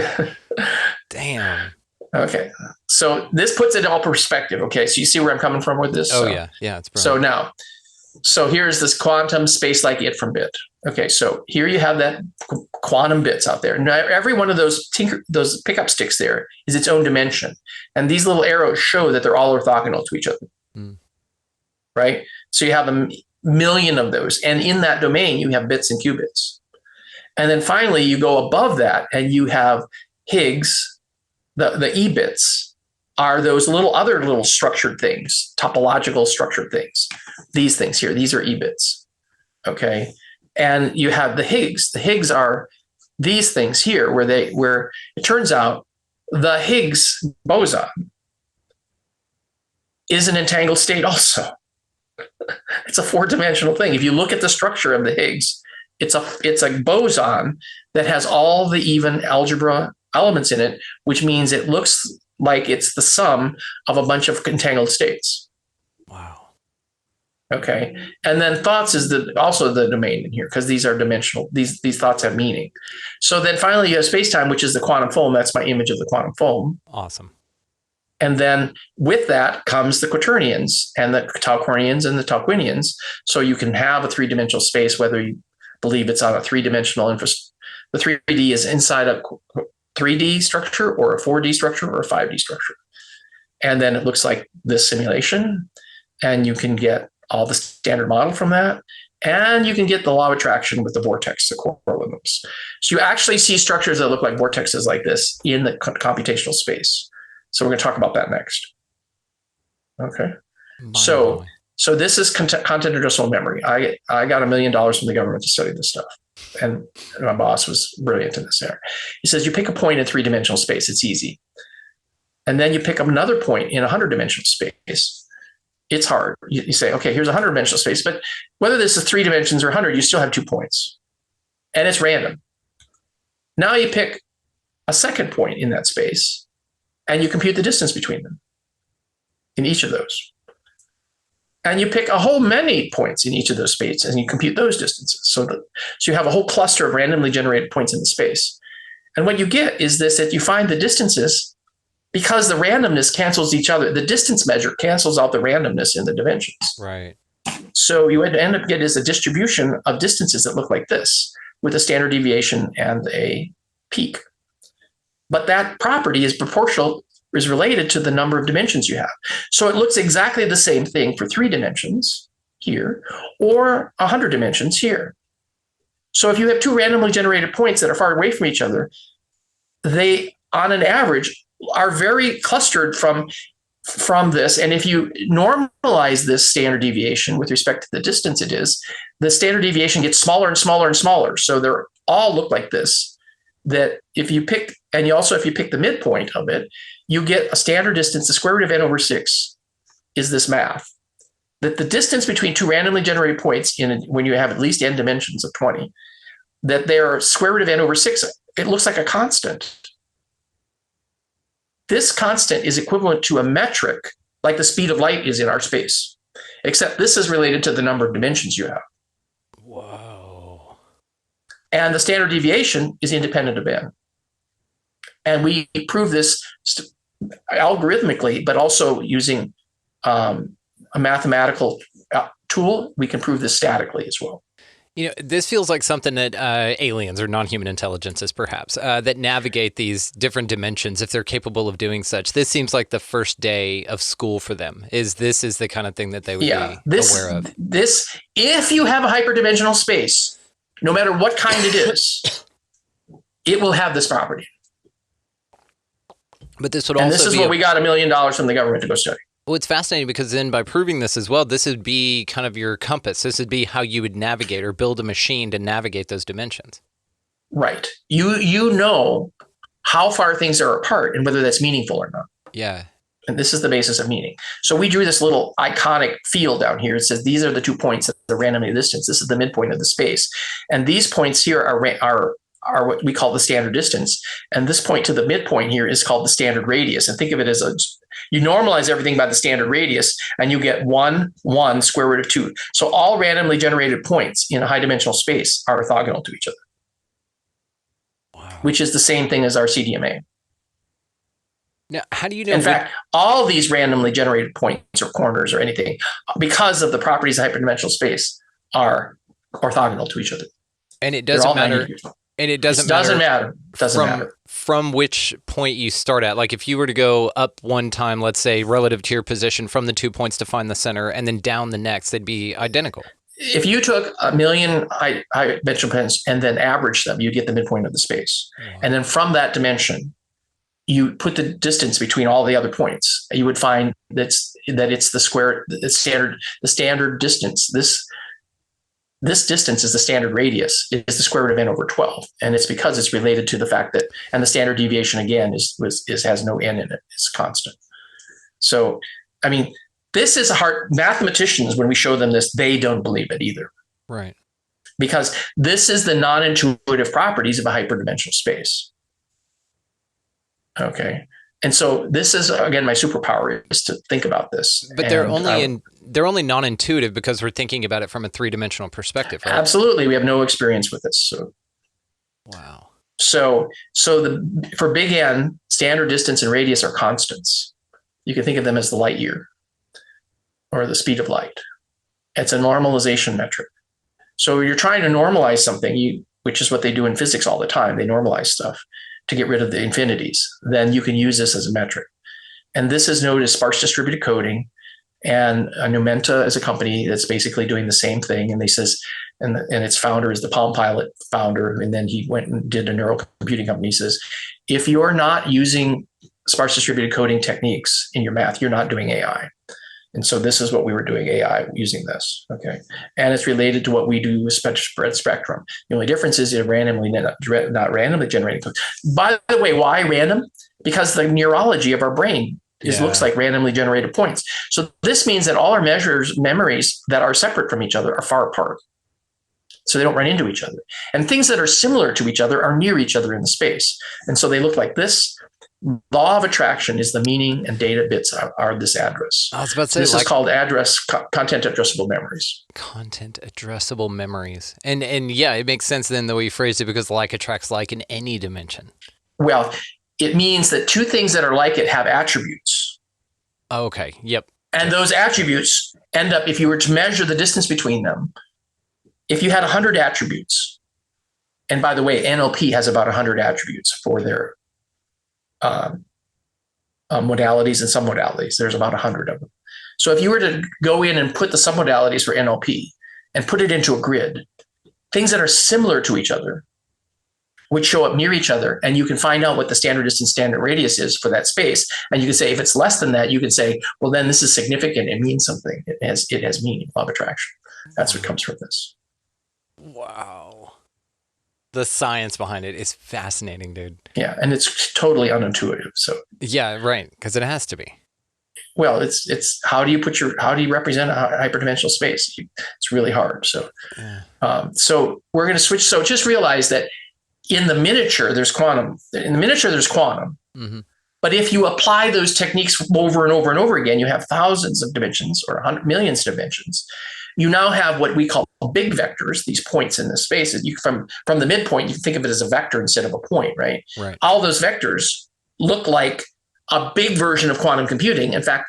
Damn. Okay. So this puts it in all perspective. Okay. So you see where I'm coming from with this? Oh, so, yeah. Yeah. It's brilliant. So here's this quantum space like it from bit. Okay. So here you have that quantum bits out there. Now, every one of those pickup sticks there is its own dimension. And these little arrows show that they're all orthogonal to each other. Right? So you have a million of those. And in that domain, you have bits and qubits. And then finally, you go above that and you have Higgs, the E bits are those other little structured things, topological structured things. These things here, these are E bits. Okay. And you have the Higgs. The Higgs are these things here where it turns out the Higgs boson is an entangled state also. It's a 4-dimensional thing. If you look at the structure of the Higgs, it's a boson that has all the even algebra elements in it, which means it looks like it's the sum of a bunch of entangled states. Wow. Okay. And then thoughts is also the domain in here, because these are dimensional. These thoughts have meaning. So then finally you have space-time, which is the quantum foam. That's my image of the quantum foam. Awesome. And then with that comes the quaternions and the tauquarnians and the tauquinians. So you can have a 3-dimensional space, whether you believe it's on a 3-dimensional the 3D is inside a 3D structure or a 4D structure or a 5D structure. And then it looks like this simulation, and you can get all the standard model from that. And you can get the law of attraction with the vortex, the correlates. So you actually see structures that look like vortexes like this in the computational space. So we're going to talk about that next. Okay. So this is content addressable memory. I got $1 million from the government to study this stuff. And my boss was brilliant in this area. He says, you pick a point in 3-dimensional space, it's easy. And then you pick up another point in 100-dimensional space. It's hard. You say, okay, here's 100-dimensional space, but whether this is 3 dimensions or 100, you still have 2 points. And it's random. Now you pick a second point in that space, and you compute the distance between them in each of those. And you pick a whole many points in each of those spaces, and you compute those distances. So you have a whole cluster of randomly generated points in the space. And what you get is this, that you find the distances, because the randomness cancels each other. The distance measure cancels out the randomness in the dimensions. Right. So you end up getting is a distribution of distances that look like this, with a standard deviation and a peak. But that property is proportional, is related to the number of dimensions you have. So it looks exactly the same thing for 3 dimensions here, or 100 dimensions here. So if you have 2 randomly generated points that are far away from each other, they, on an average, are very clustered from this. And if you normalize this standard deviation with respect to the distance it is, the standard deviation gets smaller and smaller and smaller. So they're all look like this. That if you pick, and you also, if you pick the midpoint of it, you get a standard distance. The square root of n over 6 is this math. That the distance between 2 randomly generated points when you have at least n dimensions of 20, that their square root of n over 6, it looks like a constant. This constant is equivalent to a metric, like the speed of light is in our space, except this is related to the number of dimensions you have. Whoa. And the standard deviation is independent of n. And we prove this algorithmically, but also using a mathematical tool. We can prove this statically as well. You know, this feels like something that aliens or non-human intelligences, perhaps, that navigate these different dimensions, if they're capable of doing such. This seems like the first day of school for them. This is the kind of thing that they would be aware of. This, if you have a hyperdimensional space, no matter what kind it is, it will have this property. But this would and also this is what we got $1 million from the government to go study. Well, it's fascinating because then by proving this as well, this would be kind of your compass. This would be how you would navigate or build a machine to navigate those dimensions. Right. You know how far things are apart and whether that's meaningful or not. Yeah. And this is the basis of meaning. So we drew this little iconic field down here. It says these are the 2 points that are randomly distant. This is the midpoint of the space. And these points here are are what we call the standard distance. And this point to the midpoint here is called the standard radius. And think of it as you normalize everything by the standard radius, and you get 1, 1, square root of 2. So all randomly generated points in a high dimensional space are orthogonal to each other, which is the same thing as our CDMA. Now, how do you know? In fact, all these randomly generated points or corners or anything, because of the properties of hyperdimensional space, are orthogonal to each other. And it doesn't matter. And it doesn't matter. Doesn't matter from which point you start at. Like if you were to go up one time, let's say relative to your position from the 2 points to find the center, and then down the next, they'd be identical. If you took 1,000,000 high dimensional points and then averaged them, you'd get the midpoint of the space. Wow. And then from that dimension, you put the distance between all the other points. You would find that it's the standard distance. This distance is the standard radius, is the square root of n over 12. And it's because it's related to the fact that, and the standard deviation again has no n in it. It's constant. So, I mean, this is hard. Mathematicians, when we show them this, they don't believe it either. Right. Because this is the non-intuitive properties of a hyperdimensional space. Okay. And so this is, again, my superpower is to think about this. But they're only non-intuitive because we're thinking about it from a three-dimensional perspective, right? Absolutely. We have no experience with this. So, wow. So for big N, standard distance and radius are constants. You can think of them as the light year or the speed of light. It's a normalization metric. So you're trying to normalize something, which is what they do in physics all the time. They normalize stuff to get rid of the infinities. Then you can use this as a metric. And this is known as sparse distributed coding. And Numenta is a company that's basically doing the same thing. And and its founder is the Palm Pilot founder. And then he went and did a neural computing company. He says, if you're not using sparse distributed coding techniques in your math, you're not doing AI. And so this is what we were doing AI using this. Okay. And it's related to what we do with spread spectrum. The only difference is not randomly generating code. By the way, why random? Because the neurology of our brain looks like randomly generated points. So this means that all our memories that are separate from each other are far apart. So they don't run into each other. And things that are similar to each other are near each other in the space. And so they look like this. Law of attraction is the meaning, and data bits are this address. I was about to say, this is called content addressable memories. Content addressable memories. And yeah, it makes sense then the way you phrased it, because like attracts like in any dimension. Well, it means that two things that are like it have attributes. Okay. Yep. And those attributes end up, if you were to measure the distance between them, if you had 100 attributes, and by the way, NLP has about 100 attributes for their modalities and submodalities. There's about 100 of them. So if you were to go in and put the submodalities for NLP and put it into a grid, things that are similar to each other would show up near each other, and you can find out what the standard distance, standard radius is for that space. And you can say, if it's less than that, you can say, well, then this is significant. It means something. It has meaning, law of attraction. That's what comes from this. Wow. The science behind it is fascinating, dude. Yeah, and it's totally unintuitive. So yeah, right, because it has to be. Well, it's how do you represent a hyperdimensional space? It's really hard. So, so we're going to switch. So just realize that in the miniature there's quantum. Mm-hmm. But if you apply those techniques over and over and over again, you have thousands of dimensions or millions of dimensions. You now have what we call big vectors, these points in the space. From the midpoint, you can think of it as a vector instead of a point, right? Right. All those vectors look like a big version of quantum computing. In fact,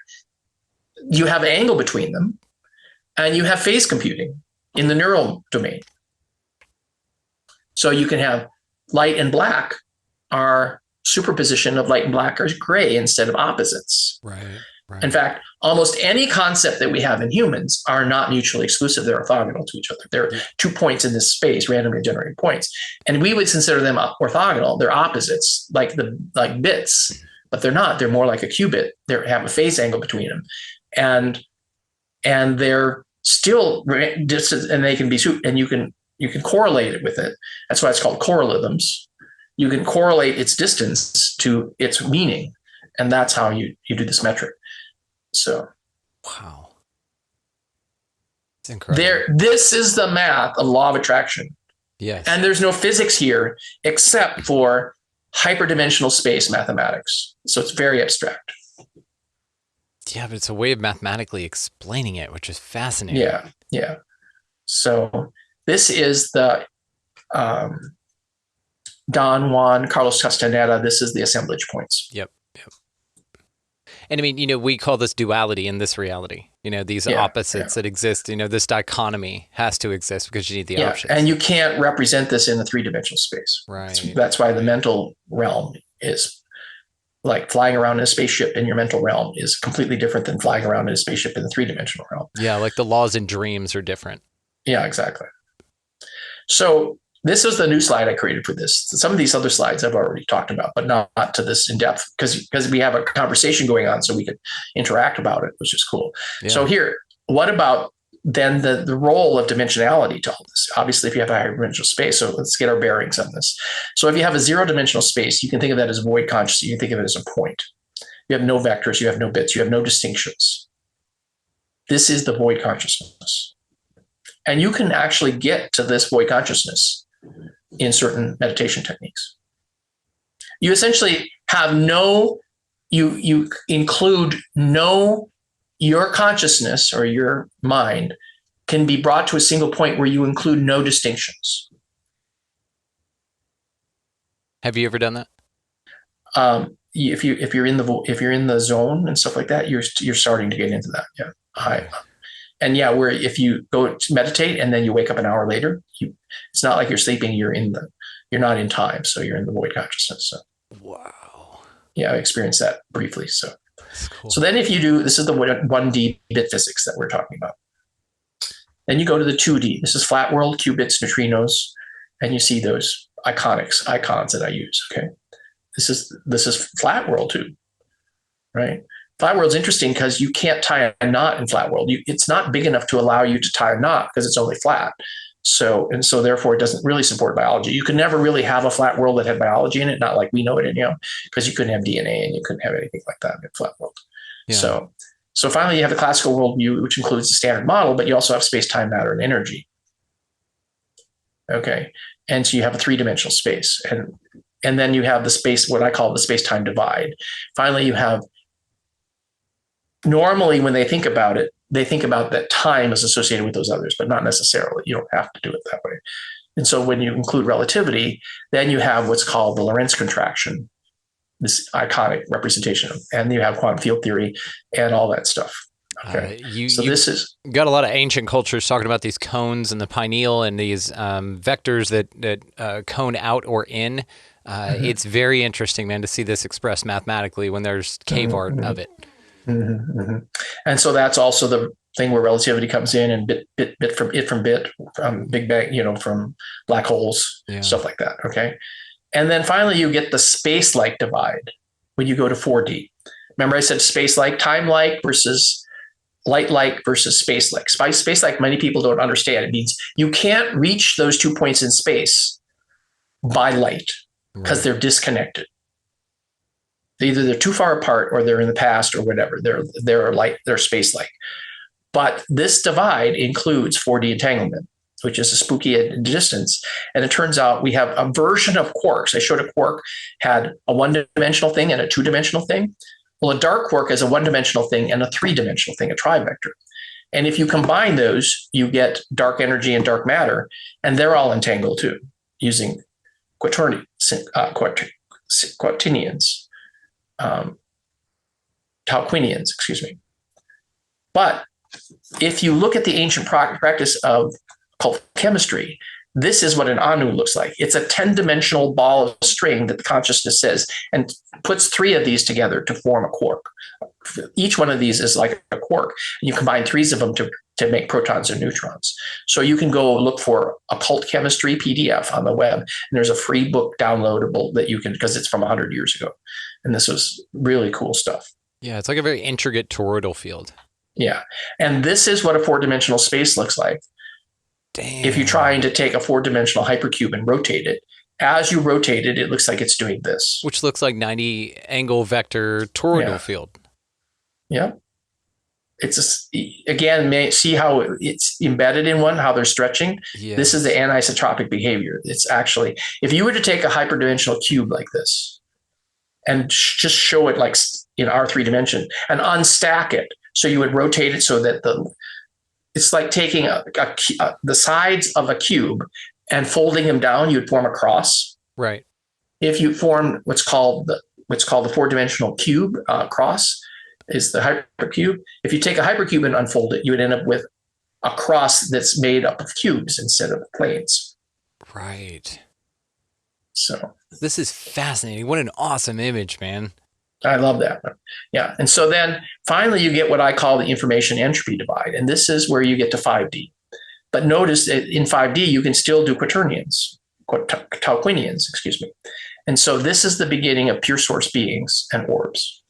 you have an angle between them, and you have phase computing in the neural domain. So you can have light and black are superposition of light and black are gray instead of opposites. Right. In fact, almost any concept that we have in humans are not mutually exclusive. They're orthogonal to each other. There are 2 points in this space, randomly generated points. And we would consider them orthogonal. They're opposites, like bits, but they're not. They're more like a qubit. They have a phase angle between them. And they're still distant, and they can be, and you can correlate it with it. That's why it's called correlations. You can correlate its distance to its meaning. And that's how you do this metric. So, wow, it's incredible. This is the math of law of attraction. Yes. And there's no physics here except for hyperdimensional space mathematics. So it's very abstract. Yeah, but it's a way of mathematically explaining it, which is fascinating. Yeah, yeah. So this is the Don Juan Carlos Castaneda. This is the assemblage points. Yep. And I mean, we call this duality in this reality. These opposites that exist. This dichotomy has to exist because you need the options. And you can't represent this in a three-dimensional space. Right. That's why the mental realm is like flying around in a spaceship in your mental realm is completely different than flying around in a spaceship in the three-dimensional realm. Yeah, like the laws in dreams are different. Yeah, exactly. So this is the new slide I created for this. Some of these other slides I've already talked about, but not to this in depth because we have a conversation going on so we could interact about it, which is cool. Yeah. So here, what about then the role of dimensionality to all this? Obviously, if you have a higher dimensional space, so let's get our bearings on this. So if you have a zero-dimensional space, you can think of that as void consciousness. You can think of it as a point. You have no vectors, you have no bits, you have no distinctions. This is the void consciousness. And you can actually get to this void consciousness in certain meditation techniques. You essentially have you include your consciousness or your mind can be brought to a single point where you include no distinctions. Have you ever done that? If you're in the zone and stuff like that, you're starting to get into that. Yeah. Where if you go to meditate and then you wake up an hour later, it's not like you're sleeping. You're not in time, so you're in the void consciousness. So. Wow. Yeah, I experienced that briefly. So, cool. So then if you do, this is the 1D bit physics that we're talking about. Then you go to the 2D. This is flat world, qubits, neutrinos, and you see those icons that I use. Okay, this is flat world too, right? Flat world's interesting because you can't tie a knot in flat world. It's not big enough to allow you to tie a knot because it's only flat. So therefore it doesn't really support biology. You could never really have a flat world that had biology in it, not like we know it, because you couldn't have DNA and you couldn't have anything like that in a flat world. Yeah. So finally you have the classical worldview, which includes the standard model, but you also have space, time, matter, and energy. Okay. And so you have a three-dimensional space. And then you have the space, what I call the space-time divide. Finally, you have normally when they think about it, they think about that time is associated with those others, but not necessarily. You don't have to do it that way. And so when you include relativity, then you have what's called the Lorentz contraction, this iconic representation, and you have quantum field theory and all that stuff. Okay. This is got a lot of ancient cultures talking about these cones and the pineal and these vectors that cone out or in. It's very interesting, man, to see this expressed mathematically when there's cave art of it. And so that's also the thing where relativity comes in and bit from Big Bang, from black holes, stuff like that. Okay. And then finally you get the space-like divide when you go to 4D. Remember I said space-like, time-like versus light-like versus space-like. Space-like, many people don't understand. It means you can't reach those 2 points in space by light because they're disconnected. Either they're too far apart or they're in the past or whatever. They're space-like. But this divide includes 4D entanglement, which is a spooky distance. And it turns out we have a version of quarks. I showed a quark had a one-dimensional thing and a two-dimensional thing. Well, a dark quark is a one-dimensional thing and a three-dimensional thing, a trivector. And if you combine those, you get dark energy and dark matter, and they're all entangled too, using quaternions. Tauquinians, excuse me. But if you look at the ancient practice of occult chemistry, this is what an Anu looks like. It's a 10-dimensional ball of string that the consciousness says and puts 3 of these together to form a quark. Each one of these is like a quark. And you combine 3 of them to make protons and neutrons. So you can go look for occult chemistry PDF on the web. And there's a free book downloadable that you can, because it's from 100 years ago. And this was really cool stuff. Yeah, it's like a very intricate toroidal field. Yeah. And this is what a 4-dimensional space looks like. Damn. If you're trying to take a 4-dimensional hypercube and rotate it, as you rotate it, it looks like it's doing this. Which looks like 90 angle vector toroidal field. Yeah. again, see how it's embedded in one, how they're stretching. Yes. This is the anisotropic behavior. It's actually, if you were to take a hyperdimensional cube like this and just show it like in our 3 dimension and unstack it, so you would rotate it so that it's like taking the sides of a cube and folding them down, you'd form a cross. Right. If you form what's called the 4-dimensional cube, cross is the hypercube. If you take a hypercube and unfold it, you would end up with a cross that's made up of cubes instead of planes. Right. So this is fascinating. What an awesome image, man. I love that. Yeah. And so then finally you get what I call the information entropy divide. And this is where you get to 5D. But notice that in 5D, you can still do quaternions, excuse me. And so this is the beginning of pure source beings and orbs.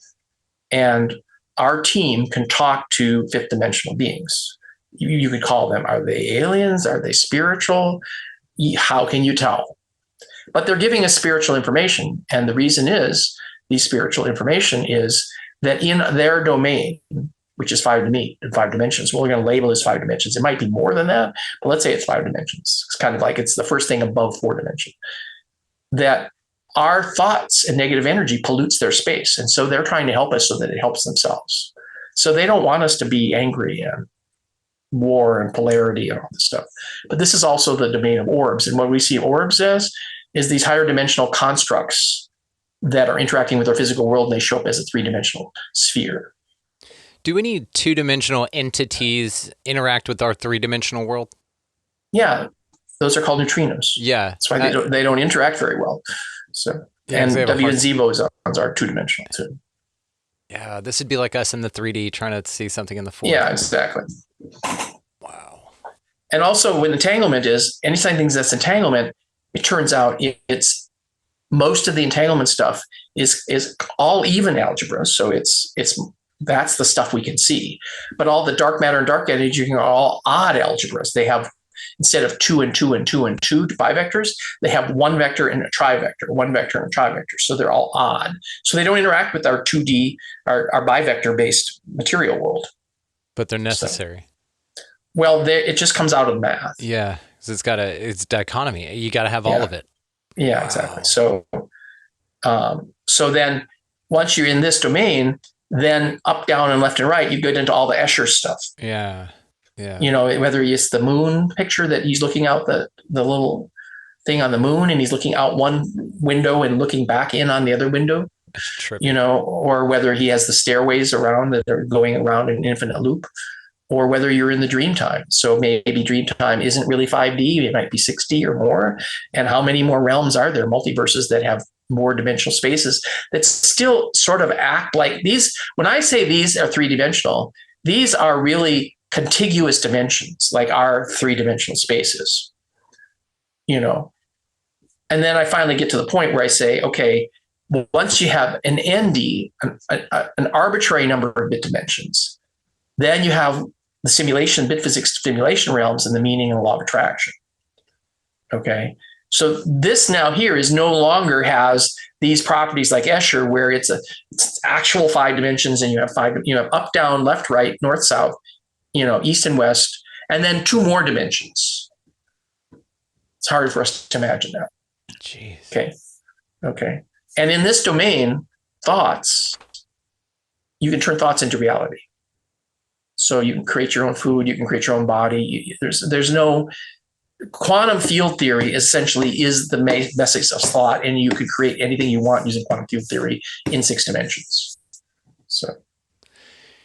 And our team can talk to 5th dimensional beings. You could call them, are they aliens? Are they spiritual? How can you tell? But they're giving us spiritual information. And the reason is, the spiritual information is that in their domain, which is 5 dimensions, well, we're going to label as 5 dimensions. It might be more than that, but let's say it's 5 dimensions. It's kind of like it's the first thing above 4 dimension. That our thoughts and negative energy pollutes their space. And so they're trying to help us so that it helps themselves. So they don't want us to be angry and war and polarity and all this stuff. But this is also the domain of orbs. And what we see orbs as is these higher dimensional constructs that are interacting with our physical world, and they show up as a 3-dimensional sphere. Do any 2-dimensional entities interact with our 3-dimensional world? Yeah, those are called neutrinos. Yeah. That's why they don't interact very well. So, yeah, and W and Z bosons are 2-dimensional too. Yeah, this would be like us in the 3D trying to see something in the 4D. Yeah, exactly. Wow. And also when entanglement is, anytime things that's entanglement, it turns out it's most of the entanglement stuff is all even algebra. So that's the stuff we can see. But all the dark matter and dark energy are all odd algebras. They have, instead of 2 and 2 and 2 and 2 bivectors, they have 1 vector and a trivector, 1 vector and a trivector. So they're all odd. So they don't interact with our 2D, our bivector-based material world. But they're necessary. So, well, it just comes out of math. Yeah, because it's dichotomy. You got to have all of it. Yeah, wow. Exactly. So then once you're in this domain, then up, down, and left and right, you get into all the Escher stuff. Yeah. Yeah. You know, whether it's the moon picture that he's looking out the little thing on the moon and he's looking out one window and looking back in on the other window, you know, or whether he has the stairways around that are going around an infinite loop, or whether you're in the dream time. So maybe dream time isn't really 5D, it might be 6D or more. And how many more realms are there, multiverses that have more dimensional spaces that still sort of act like these? When I say these are 3-dimensional, these are really contiguous dimensions, like our 3-dimensional spaces, you know. And then I finally get to the point where I say, okay, once you have an ND, an arbitrary number of bit dimensions, then you have the simulation, bit physics simulation realms and the meaning and the law of attraction. Okay. So this now here is no longer has these properties like Escher, where it's actual 5 dimensions and you have up, down, left, right, north, south, you know, east and west, and then 2 more dimensions. It's hard for us to imagine that. Jeez. Okay. And in this domain, thoughts, you can turn thoughts into reality. So you can create your own food, you can create your own body. There's no quantum field theory essentially is the message of thought, and you could create anything you want using quantum field theory in 6 dimensions. So,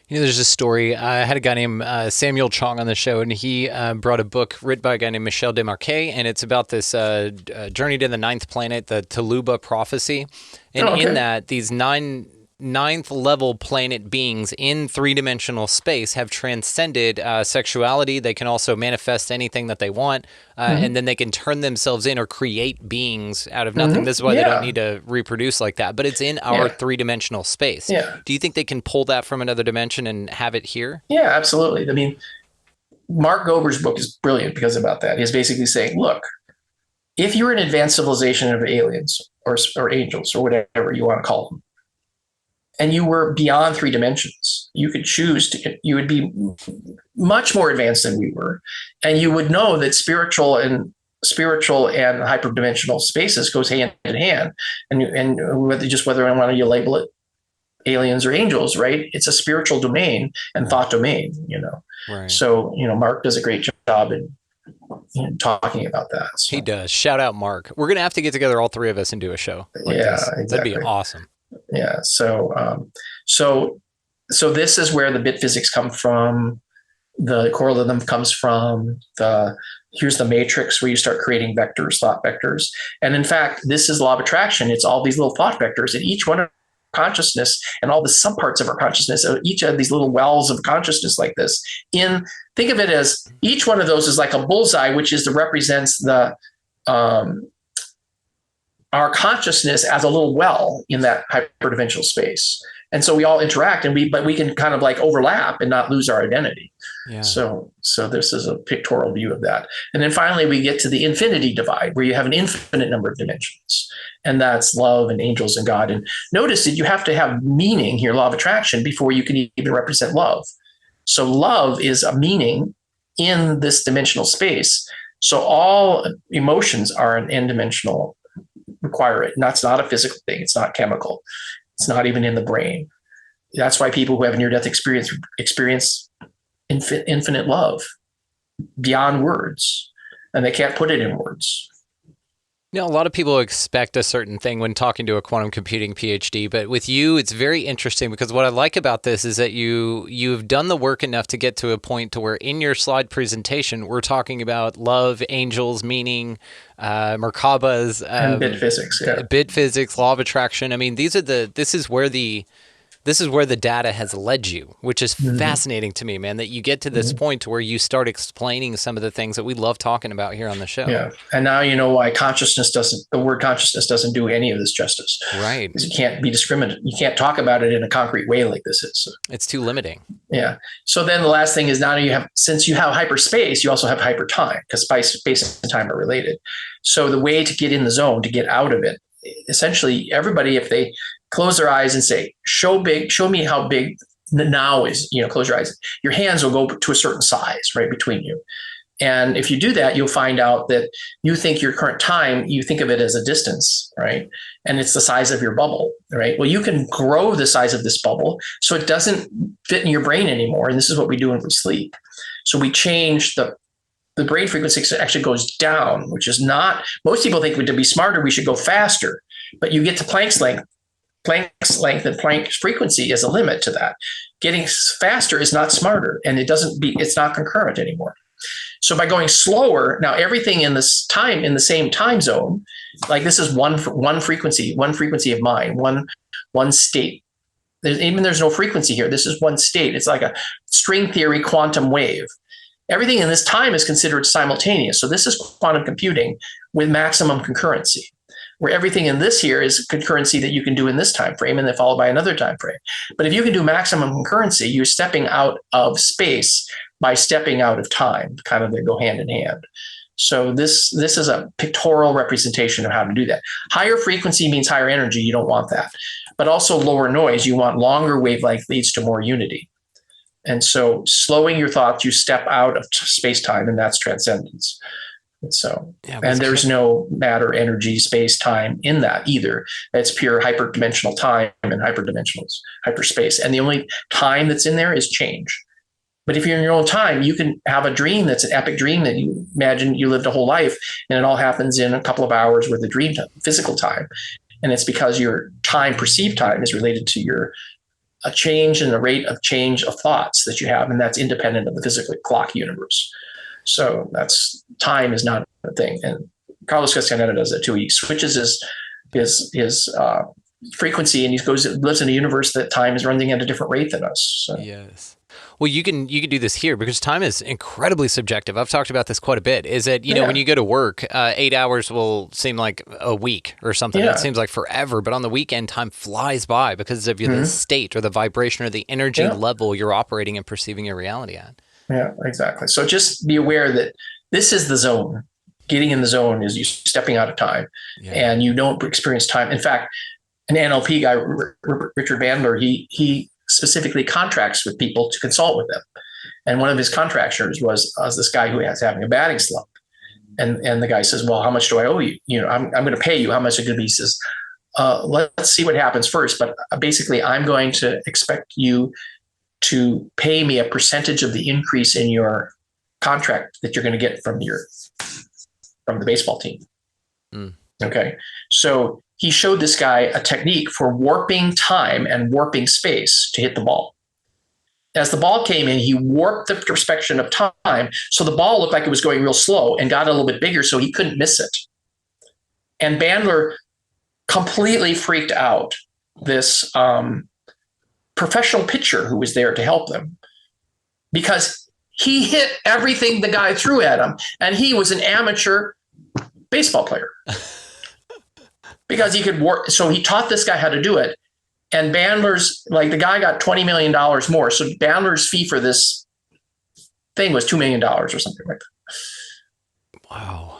you know, there's a story. I had a guy named Samuel Chong on the show, and he brought a book written by a guy named Michel Desmarquet, and it's about this journey to the 9th planet, the Tuluba prophecy. And in that, these 9th level planet beings in 3-dimensional space have transcended sexuality. They can also manifest anything that they want, and then they can turn themselves in or create beings out of nothing. This is why they don't need to reproduce like that. But it's in our 3-dimensional space. Yeah. Do you think they can pull that from another dimension and have it here? Yeah, absolutely. I mean, Mark Gober's book is brilliant because about that. He's basically saying, look, if you're an advanced civilization of aliens or angels or whatever you want to call them, and you were beyond 3 dimensions. You could choose to, you would be much more advanced than we were. And you would know that spiritual and hyperdimensional spaces goes hand in hand. And whether I want to label it aliens or angels, right? It's a spiritual domain and thought domain, Right. So, Mark does a great job in talking about that. So. He does. Shout out Mark. We're going to have to get together, all 3 of us, and do a show like this. Exactly. That'd be awesome. Yeah. So this is where the bit physics come from. The correlatum comes from here's the matrix where you start creating vectors, thought vectors. And in fact, this is law of attraction. It's all these little thought vectors, and each one of consciousness and all the subparts of our consciousness, each of these little wells of consciousness like this. Think of it as each one of those is like a bullseye, which represents our consciousness as a little well in that hyperdimensional space. And so we all interact, but we can kind of like overlap and not lose our identity. Yeah. So this is a pictorial view of that. And then finally, we get to the infinity divide, where you have an infinite number of dimensions. And that's love and angels and God. And notice that you have to have meaning here, law of attraction, before you can even represent love. So love is a meaning in this dimensional space. So all emotions are an n-dimensional, require it. And that's not a physical thing. It's not chemical. It's not even in the brain. That's why people who have near-death experience infinite love beyond words, and they can't put it in words. A lot of people expect a certain thing when talking to a quantum computing PhD, but with you, it's very interesting, because what I like about this is that you've done the work enough to get to a point to where in your slide presentation, we're talking about love, angels, meaning, Merkaba's, and bit physics, bit physics, law of attraction. I mean, this is where the data has led you, which is fascinating to me, man, that you get to this point to where you start explaining some of the things that we love talking about here on the show. Yeah. And now you know why the word consciousness doesn't do any of this justice. Right. Because you can't be discriminate. You can't talk about it in a concrete way like this is. It's too limiting. Yeah. So then the last thing is, now since you have hyperspace, you also have hypertime, because space and time are related. So the way to get in the zone, to get out of it, essentially everybody, if they close their eyes and say, show me how big now is, close your eyes. Your hands will go to a certain size right between you. And if you do that, you'll find out that you think your current time, you think of it as a distance, right? And it's the size of your bubble, right? Well, you can grow the size of this bubble so it doesn't fit in your brain anymore. And this is what we do when we sleep. So we change the brain frequency actually goes down, which is not, most people think to be smarter, we should go faster, but you get to Planck's length. Planck's length and Planck's frequency is a limit to that. Getting faster is not smarter, and it's not concurrent anymore. So by going slower, now everything in this time, in the same time zone, like this is one frequency of mind, one state. There's no frequency here. This is one state. It's like a string theory quantum wave. Everything in this time is considered simultaneous. So this is quantum computing with maximum concurrency, where everything in this here is concurrency that you can do in this time frame and then followed by another time frame. But if you can do maximum concurrency, you're stepping out of space by stepping out of time. Kind of, they go hand in hand. So this is a pictorial representation of how to do that. Higher frequency means higher energy. You don't want that. But also lower noise. You want longer wavelength leads to more unity. And so slowing your thoughts, you step out of space-time, and that's transcendence. So, and there's no matter, energy, space, time in that either. It's pure hyperdimensional time and hyperspace. And the only time that's in there is change. But if you're in your own time, you can have a dream that's an epic dream that you imagine you lived a whole life, and it all happens in a couple of hours worth of dream time, physical time. And it's because your time, perceived time, is related to a change in the rate of change of thoughts that you have, and that's independent of the physical clock universe. So time is not a thing. And Carlos Castaneda does that too. He switches his frequency, and he lives in a universe that time is running at a different rate than us. So. Yes. Well, you can do this here, because time is incredibly subjective. I've talked about this quite a bit. Is that, you know, when you go to work, 8 hours will seem like a week or something. It seems like forever. But on the weekend, time flies by because of the state or the vibration or the energy level you're operating and perceiving your reality at. Yeah, exactly. So just be aware that this is the zone. Getting in the zone is you stepping out of time, and you don't experience time. In fact, an NLP guy, Richard Bandler, he specifically contracts with people to consult with them. And one of his contractors was this guy who was having a batting slump. And the guy says, well, how much do I owe you? I'm going to pay you. How much is it going to be? He says, let's see what happens first. But basically, I'm going to expect you to pay me a percentage of the increase in your contract that you're going to get from the baseball team. Mm. Okay. So he showed this guy a technique for warping time and warping space to hit the ball. As the ball came in, he warped the perspective of time. So the ball looked like it was going real slow and got a little bit bigger so he couldn't miss it. And Bandler completely freaked out this professional pitcher who was there to help them, because he hit everything the guy threw at him. And he was an amateur baseball player because he could warp. So he taught this guy how to do it. And Bandler's, like, the guy got $20 million more. So Bandler's fee for this thing was $2 million or something like that. Wow.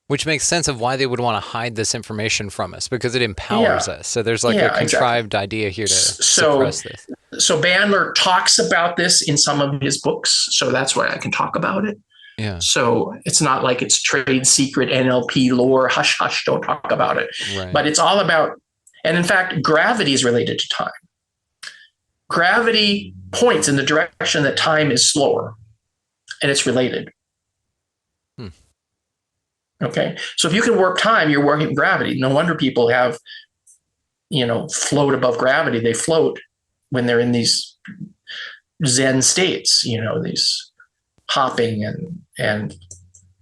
Which makes sense of why they would want to hide this information from us, because it empowers us. So there's like a contrived idea here to suppress this. So Bandler talks about this in some of his books. So that's why I can talk about it. Yeah. So it's not like it's trade secret NLP lore, hush, hush, don't talk about it. Right. But it's all about, and in fact, gravity is related to time. Gravity points in the direction that time is slower, and it's related. Okay. So if you can warp time, you're warping gravity. No wonder people have, float above gravity. They float when they're in these Zen states, these hopping and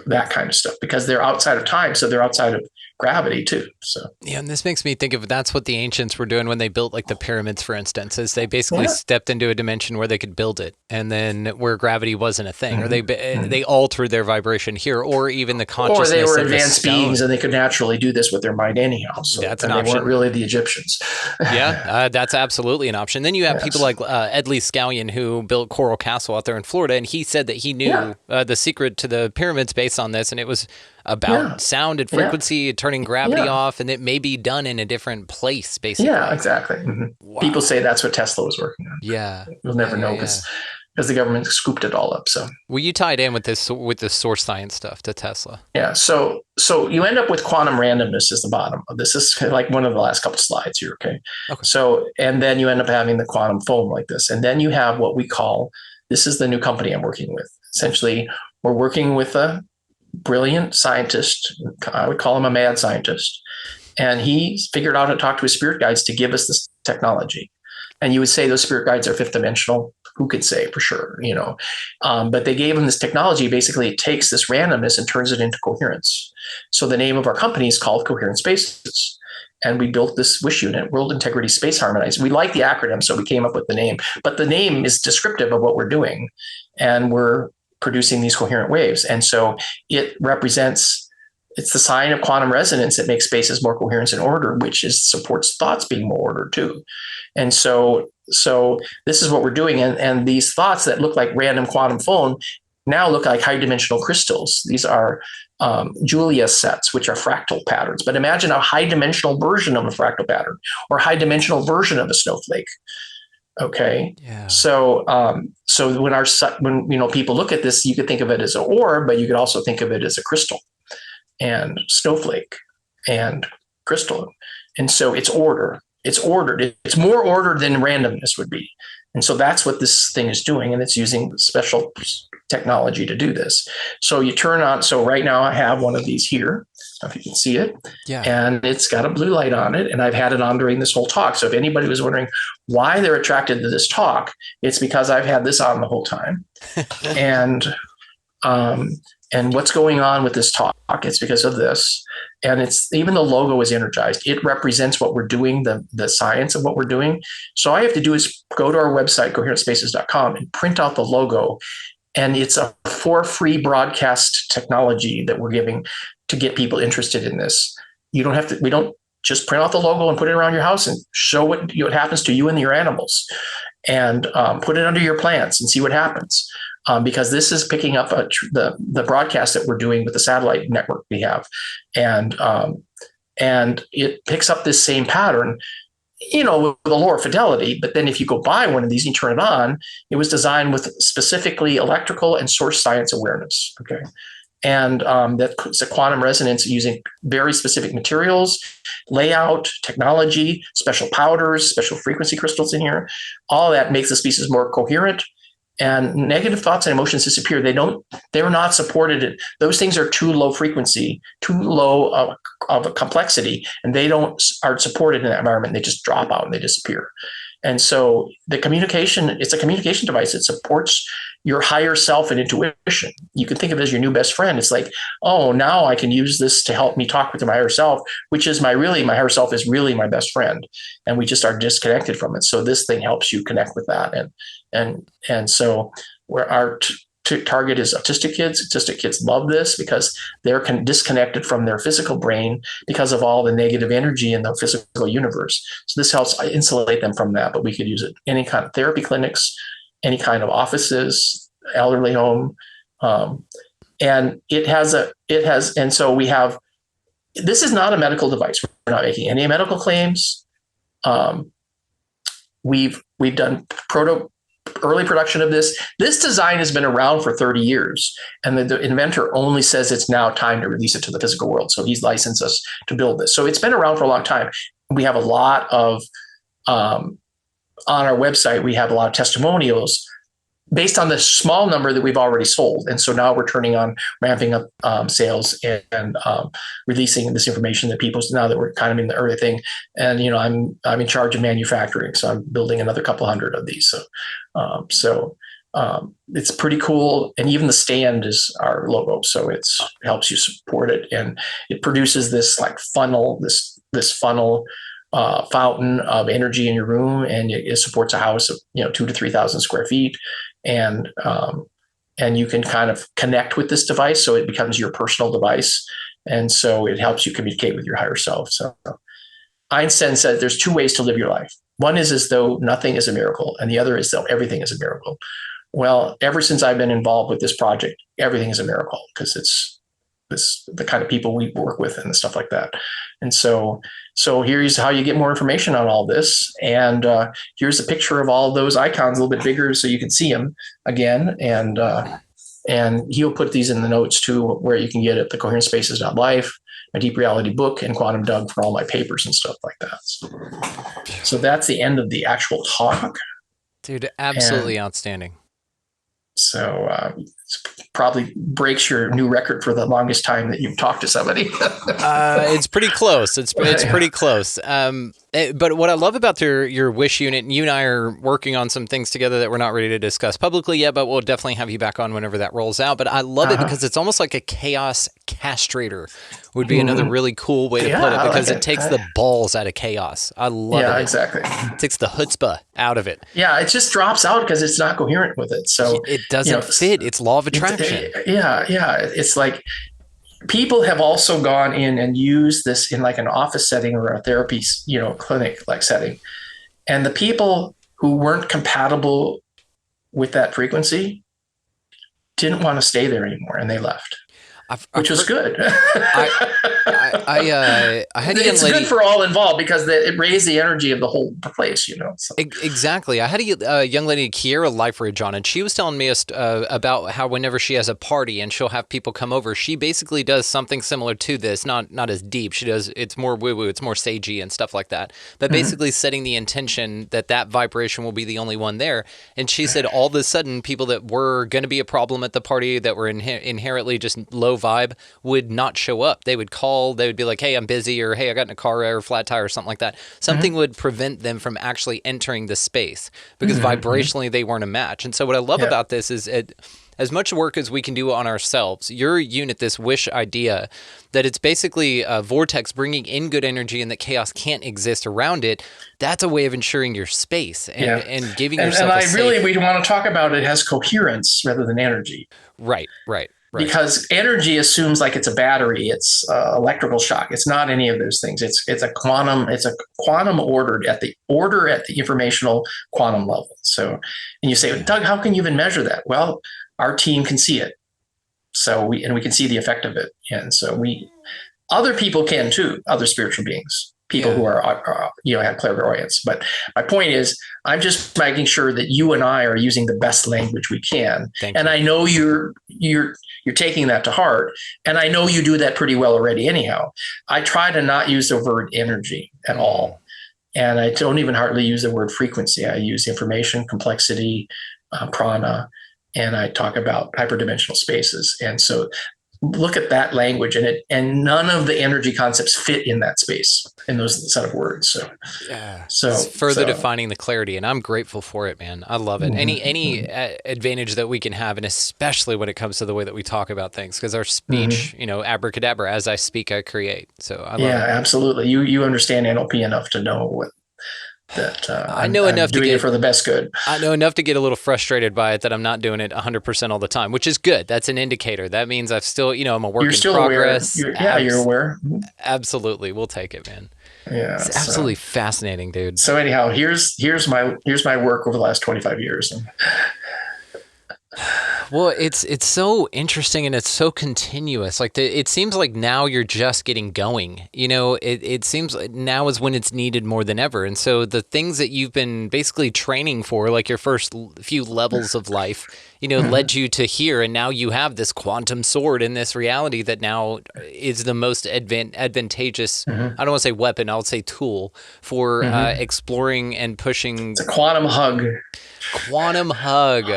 that kind of stuff, because they're outside of time. So they're outside of gravity too. So yeah, and this makes me think of, that's what the ancients were doing when they built like the pyramids, for instance, is they basically stepped into a dimension where they could build it, and then where gravity wasn't a thing, or they altered their vibration here, or even the consciousness. Or they were of advanced beings and they could naturally do this with their mind anyhow. So that's an option. They weren't really the Egyptians. Yeah, that's absolutely an option. Then you have people like Edley Scallion, who built Coral Castle out there in Florida, and he said that he knew the secret to the pyramids based on this, and it was about sound and frequency, turning gravity off, and it may be done in a different place, basically. Yeah, exactly. Mm-hmm. Wow. People say that's what Tesla was working on. Yeah. We'll never know because the government scooped it all up. So you tied in with this source science stuff to Tesla. Yeah. So you end up with quantum randomness as the bottom. This is like one of the last couple slides here. Okay. So, and then you end up having the quantum foam like this. And then you have what we call, this is the new company I'm working with. Essentially, we're working with a brilliant scientist. I would call him a mad scientist. And he figured out how to talk to his spirit guides to give us this technology. And you would say those spirit guides are fifth dimensional. Who could say for sure, but they gave him this technology. Basically, it takes this randomness and turns it into coherence. So the name of our company is called Coherent Spaces. And we built this WISH unit, World Integrity Space Harmonized. We like the acronym, so we came up with the name. But the name is descriptive of what we're doing. And we're producing these coherent waves. And so it represents, it's the sign of quantum resonance that makes spaces more coherent and ordered, which supports thoughts being more ordered too. And so this is what we're doing. And these thoughts that look like random quantum foam now look like high dimensional crystals. These are Julia sets, which are fractal patterns. But imagine a high dimensional version of a fractal pattern, or high dimensional version of a snowflake. Okay. Yeah. So when people look at this, you could think of it as an orb, but you could also think of it as a crystal and snowflake and crystal. And so it's order. It's ordered. It's more ordered than randomness would be. And so that's what this thing is doing. And it's using special technology to do this. So you turn on. So right now I have one of these here, if you can see it. Yeah. And it's got a blue light on it. And I've had it on during this whole talk. So if anybody was wondering why they're attracted to this talk, it's because I've had this on the whole time. And what's going on with this talk? It's because of this. And it's even the logo is energized. It represents what we're doing, the science of what we're doing. So all I have to do is go to our website, coherentspaces.com, and print out the logo. And it's a for free broadcast technology that we're giving to get people interested in this. You don't have to, we don't just print out the logo and put it around your house and show what happens to you and your animals, and put it under your plants and see what happens. Because this is picking up the broadcast that we're doing with the satellite network we have. And and it picks up this same pattern, with a lower fidelity. But then if you go buy one of these and you turn it on, it was designed with specifically electrical and source science awareness. Okay. And that's a quantum resonance using very specific materials, layout, technology, special powders, special frequency crystals in here. All that makes the species more coherent, and negative thoughts and emotions disappear. They're not supported. Those things are too low frequency, too low of a complexity, and aren't supported in that environment. They just drop out and they disappear. And so it's a communication device. It supports your higher self and intuition. You can think of it as your new best friend. It's like, oh, now I can use this to help me talk with my higher self, which is my higher self is really my best friend. And we just are disconnected from it. So this thing helps you connect with that. And so where our target is autistic kids. Autistic kids love this because they're disconnected from their physical brain because of all the negative energy in the physical universe. So this helps insulate them from that, but we could use it in any kind of therapy clinics, any kind of offices, elderly home. And so we have, this is not a medical device. We're not making any medical claims. We've done early production of this. This design has been around for 30 years, and the inventor only says it's now time to release it to the physical world. So he's licensed us to build this. So it's been around for a long time. We have a lot of, on our website, we have a lot of testimonials based on the small number that we've already sold. And so now we're ramping up sales and releasing this information that people, now that we're kind of in the early thing. And, I'm in charge of manufacturing. So I'm building another couple hundred of these. So it's pretty cool. And even the stand is our logo. So it helps you support it. And it produces this like funnel, this funnel fountain of energy in your room. And it supports a house of, 2,000 to 3,000 square feet. And you can kind of connect with this device. So it becomes your personal device. And so it helps you communicate with your higher self. So Einstein said there's two ways to live your life. One is as though nothing is a miracle, and the other is though everything is a miracle. Well, ever since I've been involved with this project, everything is a miracle because it's the kind of people we work with and stuff like that. And so here's how you get more information on all this. And here's a picture of all of those icons a little bit bigger so you can see them again. And he'll put these in the notes too, where you can get it, the coherentspaces.life, my Deep Reality book, and Quantum Doug for all my papers and stuff like that. So that's the end of the actual talk. Dude, absolutely outstanding. So it probably breaks your new record for the longest time that you've talked to somebody. It's pretty close. It's pretty close. But what I love about your Wish unit, and you and I are working on some things together that we're not ready to discuss publicly yet, but we'll definitely have you back on whenever that rolls out. But I love it because it's almost like a chaos castrator would be another really cool way to put it, because it takes the balls out of chaos. I love it. Yeah, exactly. It takes the chutzpah out of it. Yeah, it just drops out because it's not coherent with it. So it doesn't fit. It's law of attraction. Yeah. It's like people have also gone in and used this in like an office setting or a therapy, clinic like setting. And the people who weren't compatible with that frequency didn't want to stay there anymore, and they left. Which was good. I had it's good for all involved because it raised the energy of the whole place, So. Exactly. I had a young lady, Kiera Liferidge, on, and she was telling me about how whenever she has a party and she'll have people come over, she basically does something similar to this, not as deep. It's more woo-woo, it's more sagey and stuff like that. But basically setting the intention that vibration will be the only one there. And she said all of a sudden people that were going to be a problem at the party, that were inherently just low vibe, would not show up. They would call, they would be like, hey, I'm busy, or hey, I got in a car or flat tire or something like that. Something would prevent them from actually entering the space because vibrationally they weren't a match. And so what I love about this is as much work as we can do on ourselves, your unit, this Wish idea, that it's basically a vortex bringing in good energy and that chaos can't exist around it. That's a way of ensuring your space and giving yourself we want to talk about it as coherence rather than energy. Right. Because energy assumes like it's a battery, it's electrical shock. It's not any of those things. It's a quantum ordered at the informational quantum level. So, and you say, Doug, how can you even measure that? Well, our team can see it. So we can see the effect of it. And so other people can too, other spiritual beings, people who are have clairvoyance. But my point is, I'm just making sure that you and I are using the best language we can. And I know you're taking that to heart, and I know you do that pretty well already anyhow. I try to not use the word energy at all. And I don't even hardly use the word frequency. I use information, complexity, prana, and I talk about hyperdimensional spaces. And so look at that language, and none of the energy concepts fit in that space, in those set of words. So it's further defining the clarity, and I'm grateful for it, man. I love it. Any advantage that we can have, and especially when it comes to the way that we talk about things, because our speech, abracadabra, as I speak, I create. So I love it. Absolutely. You understand NLP enough to know that I know enough doing it for the best good. I know enough to get a little frustrated by it, that I'm not doing it 100% all the time, which is good. That's an indicator. That means I've still, I'm a work in progress. You're aware. Absolutely. We'll take it, man. Yeah. It's absolutely fascinating, dude. So anyhow, here's my work over the last 25 years. Well, it's so interesting, and it's so continuous. Like it seems like now you're just getting going. It seems like now is when it's needed more than ever. And so the things that you've been basically training for, like your first few levels of life, led you to here, and now you have this quantum sword in this reality that now is the most advantageous. I don't want to say weapon, I would say tool for exploring and pushing. It's a quantum hug. Quantum hug.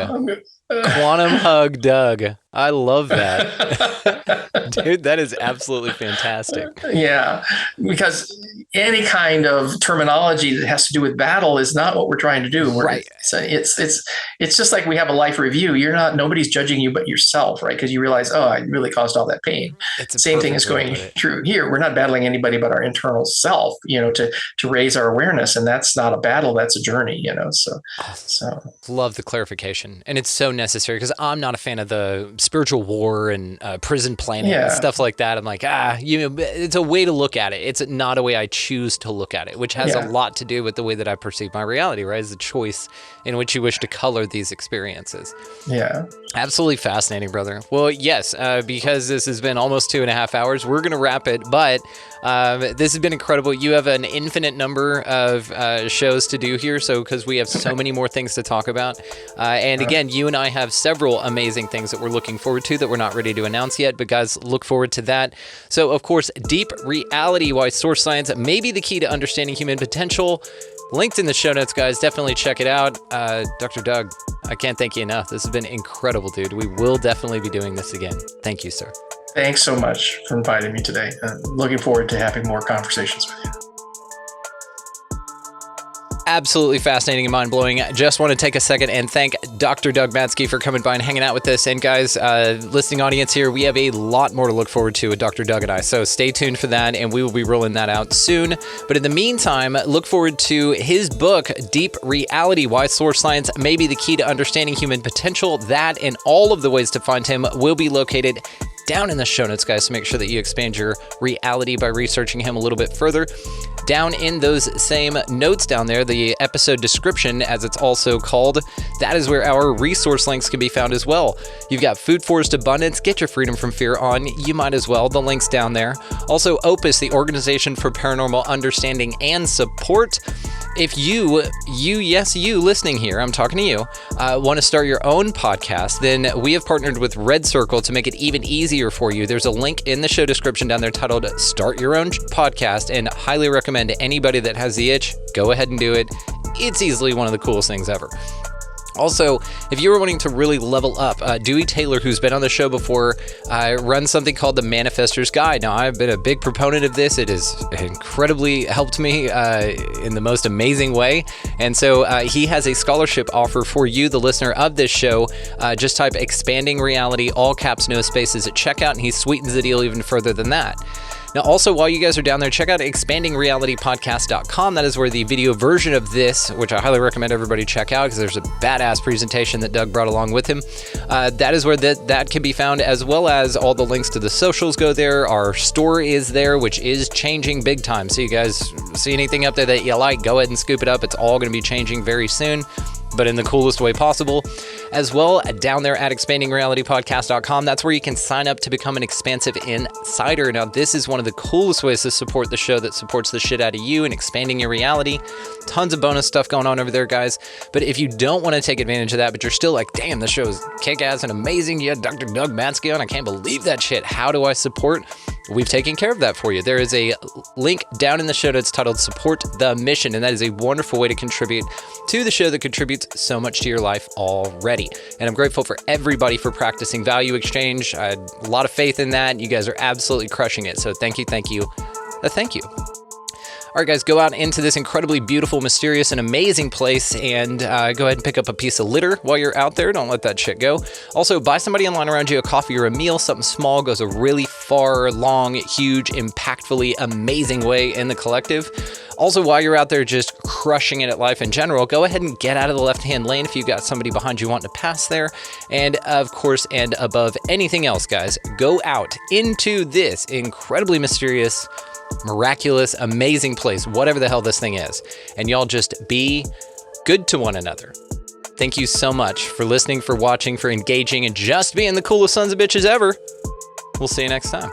Quantum hug, Doug. I love that. Dude, that is absolutely fantastic. Yeah, because any kind of terminology that has to do with battle is not what we're trying to do. Right. It's just like we have a life review. Nobody's judging you but yourself, right? Because you realize, I really caused all that pain. Same thing is going through here. We're not battling anybody but our internal self, to raise our awareness. And that's not a battle, that's a journey, so. Love the clarification. And it's so necessary, because I'm not a fan of the spiritual war and prison planning and stuff like that. I'm like, it's a way to look at it. It's not a way I choose to look at it, which has a lot to do with the way that I perceive my reality, right? It's a choice in which you wish to color these experiences. Yeah. Absolutely fascinating, brother. Well, yes, because this has been almost 2.5 hours, we're going to wrap it, but this has been incredible. You have an infinite number of shows to do here, because we have so many more things to talk about. And again, you and I have several amazing things that we're looking forward to that we're not ready to announce yet, but guys, look forward to that. So, of course, Deep Reality, Why Source Science may be the key to understanding human potential. Linked in the show notes, guys. Definitely check it out. Dr. Doug, I can't thank you enough. This has been incredible, dude. We will definitely be doing this again. Thank you, sir. Thanks so much for inviting me today. Looking forward to having more conversations with you. Absolutely fascinating and mind-blowing. Just want to take a second and thank Dr. Doug Matzke for coming by and hanging out with us. And guys, listening audience here, we have a lot more to look forward to with Dr. Doug and I. So stay tuned for that, and we will be rolling that out soon. But in the meantime, look forward to his book, Deep Reality, Why Source Science May Be the Key to Understanding Human Potential. That and all of the ways to find him will be located down in the show notes, guys, so make sure that you expand your reality by researching him a little bit further. Down in those same notes down there, the episode description, as it's also called, that is where our resource links can be found as well. You've got Food Forest Abundance, Get Your Freedom from Fear on, you might as well, the link's down there. Also, OPUS, the Organization for Paranormal Understanding and Support. If you listening here, I'm talking to you, want to start your own podcast, then we have partnered with Red Circle to make it even easier for you. There's a link in the show description down there titled Start Your Own Podcast, and highly recommend to anybody that has the itch, go ahead and do it. It's easily one of the coolest things ever. Also, if you were wanting to really level up, Dewey Taylor, who's been on the show before, runs something called the Manifestors Guide. Now, I've been a big proponent of this. It has incredibly helped me in the most amazing way. And so he has a scholarship offer for you, the listener of this show. Just type Expanding Reality, all caps, no spaces at checkout, and he sweetens the deal even further than that. Now, also, while you guys are down there, check out expandingrealitypodcast.com. That is where the video version of this, which I highly recommend everybody check out because there's a badass presentation that Doug brought along with him. That is where that can be found, as well as all the links to the socials go there. Our store is there, which is changing big time. So you guys see anything up there that you like, go ahead and scoop it up. It's all going to be changing very soon. but in the coolest way possible. As well, down there at expandingrealitypodcast.com, that's where you can sign up to become an Expansive Insider. Now, this is one of the coolest ways to support the show that supports the shit out of you and expanding your reality. Tons of bonus stuff going on over there, guys. But if you don't want to take advantage of that, but you're still like, damn, the show is kick-ass and amazing. You had Dr. Doug Matzke on. I can't believe that shit. How do I support? We've taken care of that for you. There is a link down in the show notes titled Support the Mission, and that is a wonderful way to contribute to the show that contributes so much to your life already. And I'm grateful for everybody for practicing value exchange. I had a lot of faith in that. You guys are absolutely crushing it. So thank you, thank you, thank you. All right, guys, go out into this incredibly beautiful, mysterious, and amazing place and go ahead and pick up a piece of litter while you're out there. Don't let that shit go. Also, buy somebody online around you a coffee or a meal. Something small goes a really far, long, huge, impactfully amazing way in the collective. Also, while you're out there just crushing it at life in general, go ahead and get out of the left-hand lane if you've got somebody behind you wanting to pass there. And of course, and above anything else, guys, go out into this incredibly mysterious, miraculous, amazing place, whatever the hell this thing is. And y'all just be good to one another. Thank you so much for listening, for watching, for engaging, and just being the coolest sons of bitches ever. We'll see you next time.